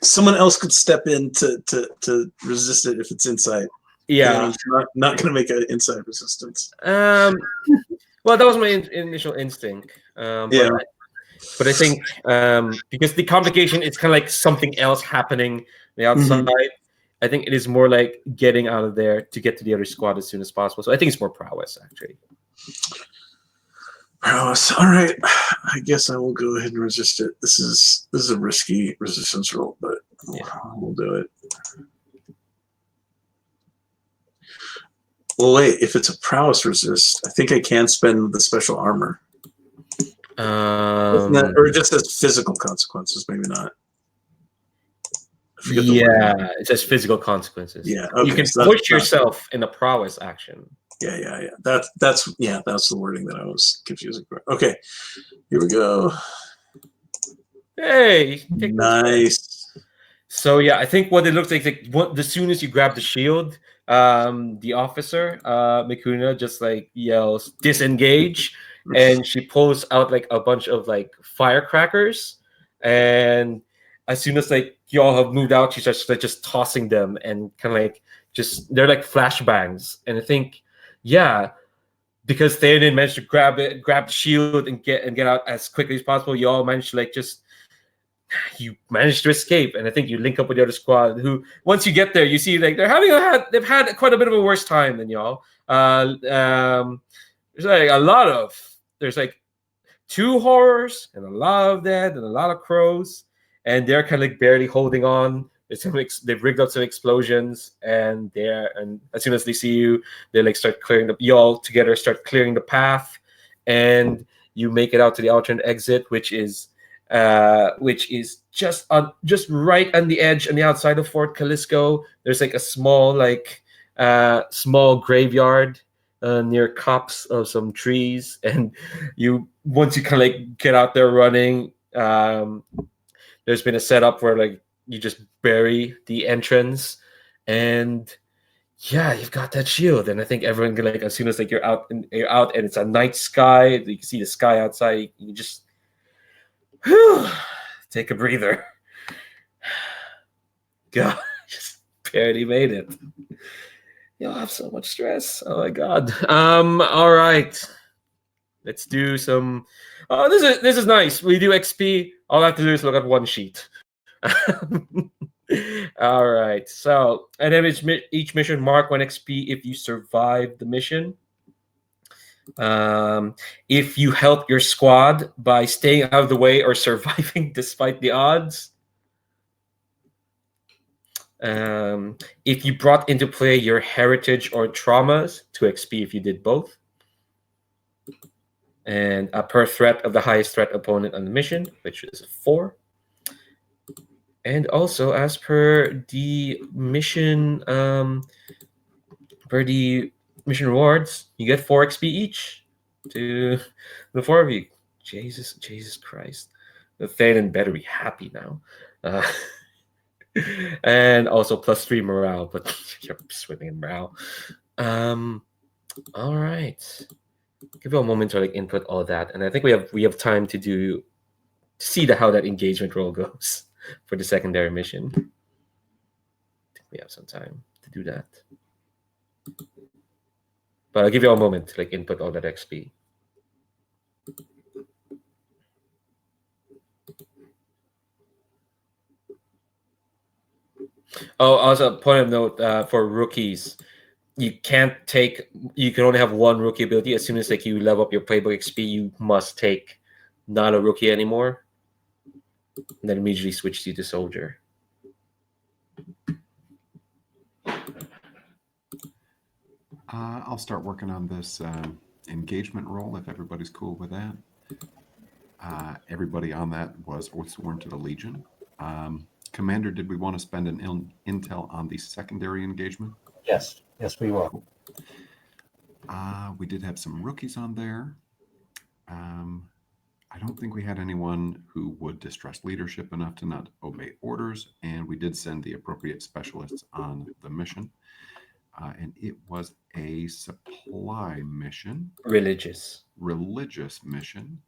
someone else could step in to resist it if it's insight. Yeah, not gonna make an insight resistance. Well, that was my initial instinct. Yeah. But I think because the complication is kind of like something else happening on the outside. Mm-hmm. I think it is more like getting out of there to get to the other squad as soon as possible. So I think it's more prowess, actually. Prowess. All right. I guess I will go ahead and resist it. This is a risky resistance roll, but we'll do it. Well, wait. If it's a prowess resist, I think I can spend the special armor. Or just as physical consequences, maybe not. Yeah, it's just physical consequences. Yeah, okay, you can push yourself in a prowess action. Yeah. That's the wording that I was confusing for. Okay, here we go. Hey, nice. So yeah, I think what it looks like as soon as you grab the shield, the officer, Mikuna, just like yells disengage, and she pulls out like a bunch of like firecrackers, and as soon as like you all have moved out, she starts like just tossing them and kind of like they're like flashbangs. And I think, because they didn't manage to grab the shield and get out as quickly as possible, you all managed to you managed to escape. And I think you link up with the other squad who, once you get there, you see like they've had quite a bit of a worse time than y'all. There's like 2 horrors and a lot of dead and a lot of crows, and they're kind of like barely holding on. They've rigged up some explosions, and as soon as they see you, they like start clearing you all together start clearing the path, and you make it out to the alternate exit, which is just right on the edge on the outside of Fort Calisco. There's like a small graveyard near copse of some trees, and once you kind of like get out there running, there's been a setup where like you just bury the entrance, and you've got that shield. And I think everyone can like, as soon as like you're out and it's a night sky, you can see the sky outside, you just take a breather. God, just barely made it. You'll have so much stress. Oh my God. All right. Let's do some. Oh, this is nice. We do XP. All I have to do is look at one sheet. All right. So, and then each mission mark 1 XP if you survive the mission. If you help your squad by staying out of the way or surviving despite the odds. If you brought into play your heritage or traumas, 2 XP if you did both. And per threat of the highest threat opponent on the mission, which is 4. And also, as per the mission, rewards, you get 4 XP each to the 4 of you. Jesus Christ, the Thanon better be happy now. And also +3 morale, but you're swimming in morale. All right. Give you a moment to like input all that, and I think we have time to see how that engagement roll goes for the secondary mission. We have some time to do that. But I'll give you a moment to like input all that XP. Oh, also point of note for rookies, you can't take. You can only have one rookie ability. As soon as like you level up your playbook XP, you must take not a rookie anymore, and then immediately switch you to soldier. I'll start working on this engagement roll if everybody's cool with that. Everybody on that was sworn to the Legion. Commander, did we want to spend an intel on the secondary engagement? Yes, we will. We did have some rookies on there. I don't think we had anyone who would distrust leadership enough to not obey orders, and we did send the appropriate specialists on the mission. And it was a supply mission. Religious mission.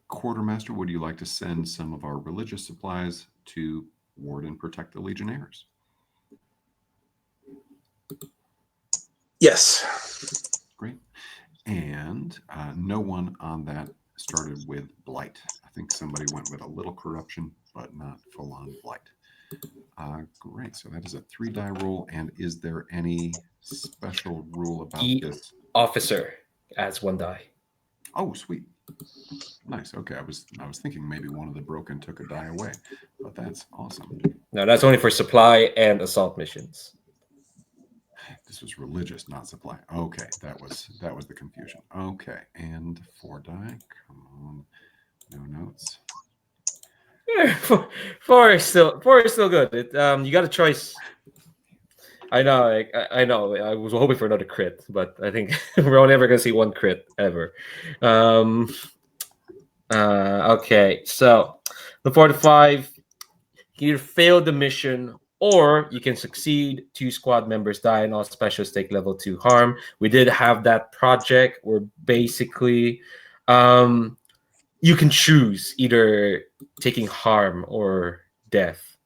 Quartermaster, would you like to send some of our religious supplies to ward and protect the Legionnaires? Yes. Great. And no one on that started with blight. I think somebody went with a little corruption, but not full-on blight. Great. So that is a 3-die roll. And is there any special rule about this? Officer adds 1 die. Oh, sweet. Nice. Okay. I was thinking maybe one of the broken took a die away, but that's awesome. No, that's only for supply and assault missions. This was religious, not supply. Okay, that was the confusion. Okay, and 4 die. Come on, no notes. Yeah, 4 is still good. You got a choice. I know. I know. I was hoping for another crit, but I think we're only ever gonna see 1 crit ever. Okay, so the 4 to 5, you either fail the mission or you can succeed. 2 squad members die and all specialists take level 2 harm. We did have that project where basically you can choose either taking harm or death.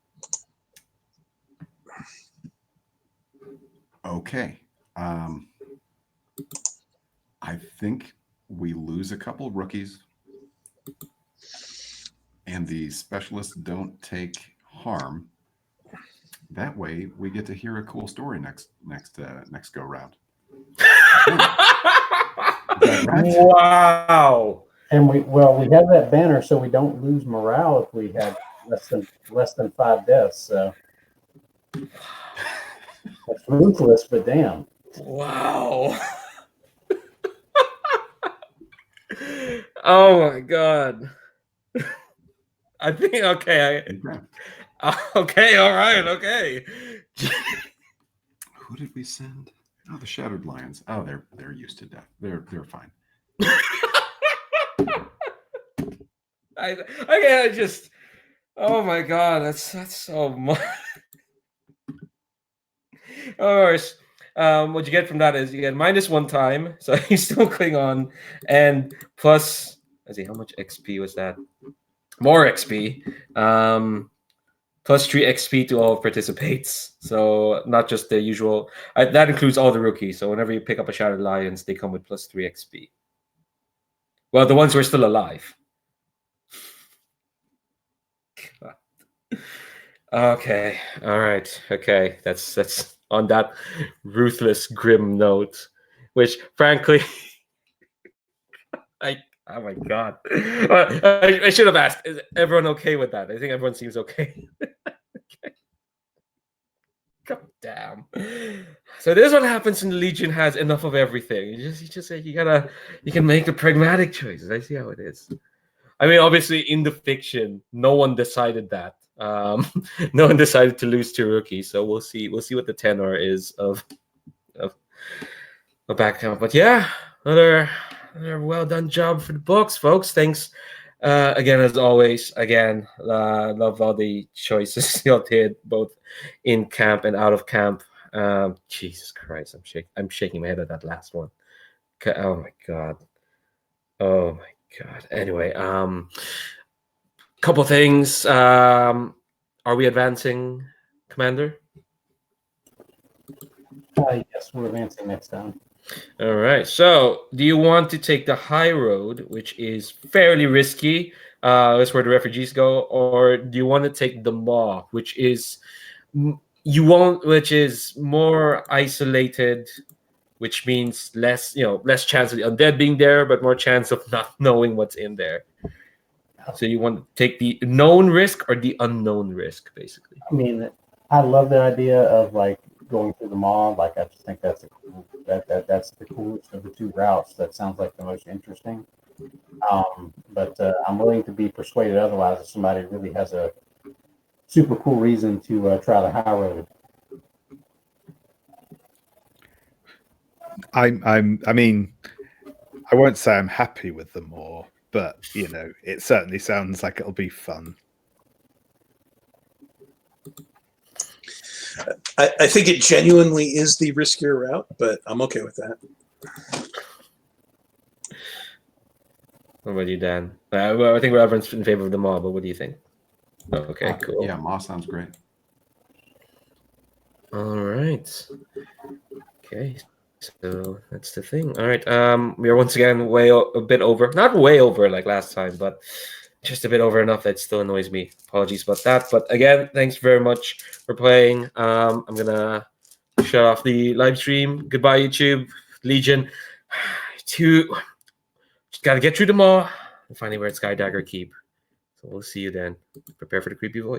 Okay. I think we lose a couple rookies and the specialists don't take harm. That way we get to hear a cool story next go round. Right? Wow. And we have that banner so we don't lose morale if we have less than 5 deaths. So that's ruthless, but damn. Wow. Oh my god. I think okay. Okay, all right, okay. Who did we send? Oh, the Shattered Lions. Oh, they're used to death. They're fine. I just. Oh my god, that's so much. Of course, what you get from that is you get -1 time, so you still cling on, and plus, let's see, how much XP was that? More XP. Plus 3 XP to all participates. So not just the usual. That includes all the rookies. So whenever you pick up a Shattered Lions, they come with plus 3 XP. Well, the ones who are still alive. Okay. All right. Okay. That's on that ruthless, grim note, which frankly, oh my god, I should have asked. Is everyone okay with that? I think everyone seems okay. Okay. God damn. So this is what happens when the Legion has enough of everything. You just say you can make the pragmatic choices. I see how it is. I mean, obviously, in the fiction, no one decided that. No one decided to lose 2 rookies. So we'll see. We'll see what the tenor is of a back count. But yeah, another well done job for the books, folks. Thanks again, as always. Again, love all the choices y'all did, both in camp and out of camp. Jesus Christ, I'm shaking my head at that last one. Oh my god. Oh my god. Anyway, couple things. are we advancing, Commander? Yes, we're advancing next time. All right. So, do you want to take the high road, which is fairly risky? That's where the refugees go, or do you want to take the maw, which is which is more isolated, which means less, less chance of the undead being there, but more chance of not knowing what's in there. So you want to take the known risk or the unknown risk, basically. I mean, I love the idea of like going through the mall. Like, I just think that's that's the coolest of the two routes. That sounds like the most interesting. But I'm willing to be persuaded otherwise if somebody really has a super cool reason to try the high road. I mean, I won't say I'm happy with them all, but it certainly sounds like it'll be fun. I think it genuinely is the riskier route, but I'm okay with that. What about you, Dan? Well, I think everyone's in favor of the maw, but what do you think? Okay, cool. Yeah, maw sounds great. All right. Okay. So that's the thing. All right. We are once again a bit over, not way over like last time, but just a bit over enough that still annoys me. Apologies about that. But again, thanks very much for playing. I'm gonna shut off the live stream. Goodbye, YouTube, Legion. Just gotta get through them all and find where it's Sky Dagger Keep. So we'll see you then. Prepare for the creepy voice.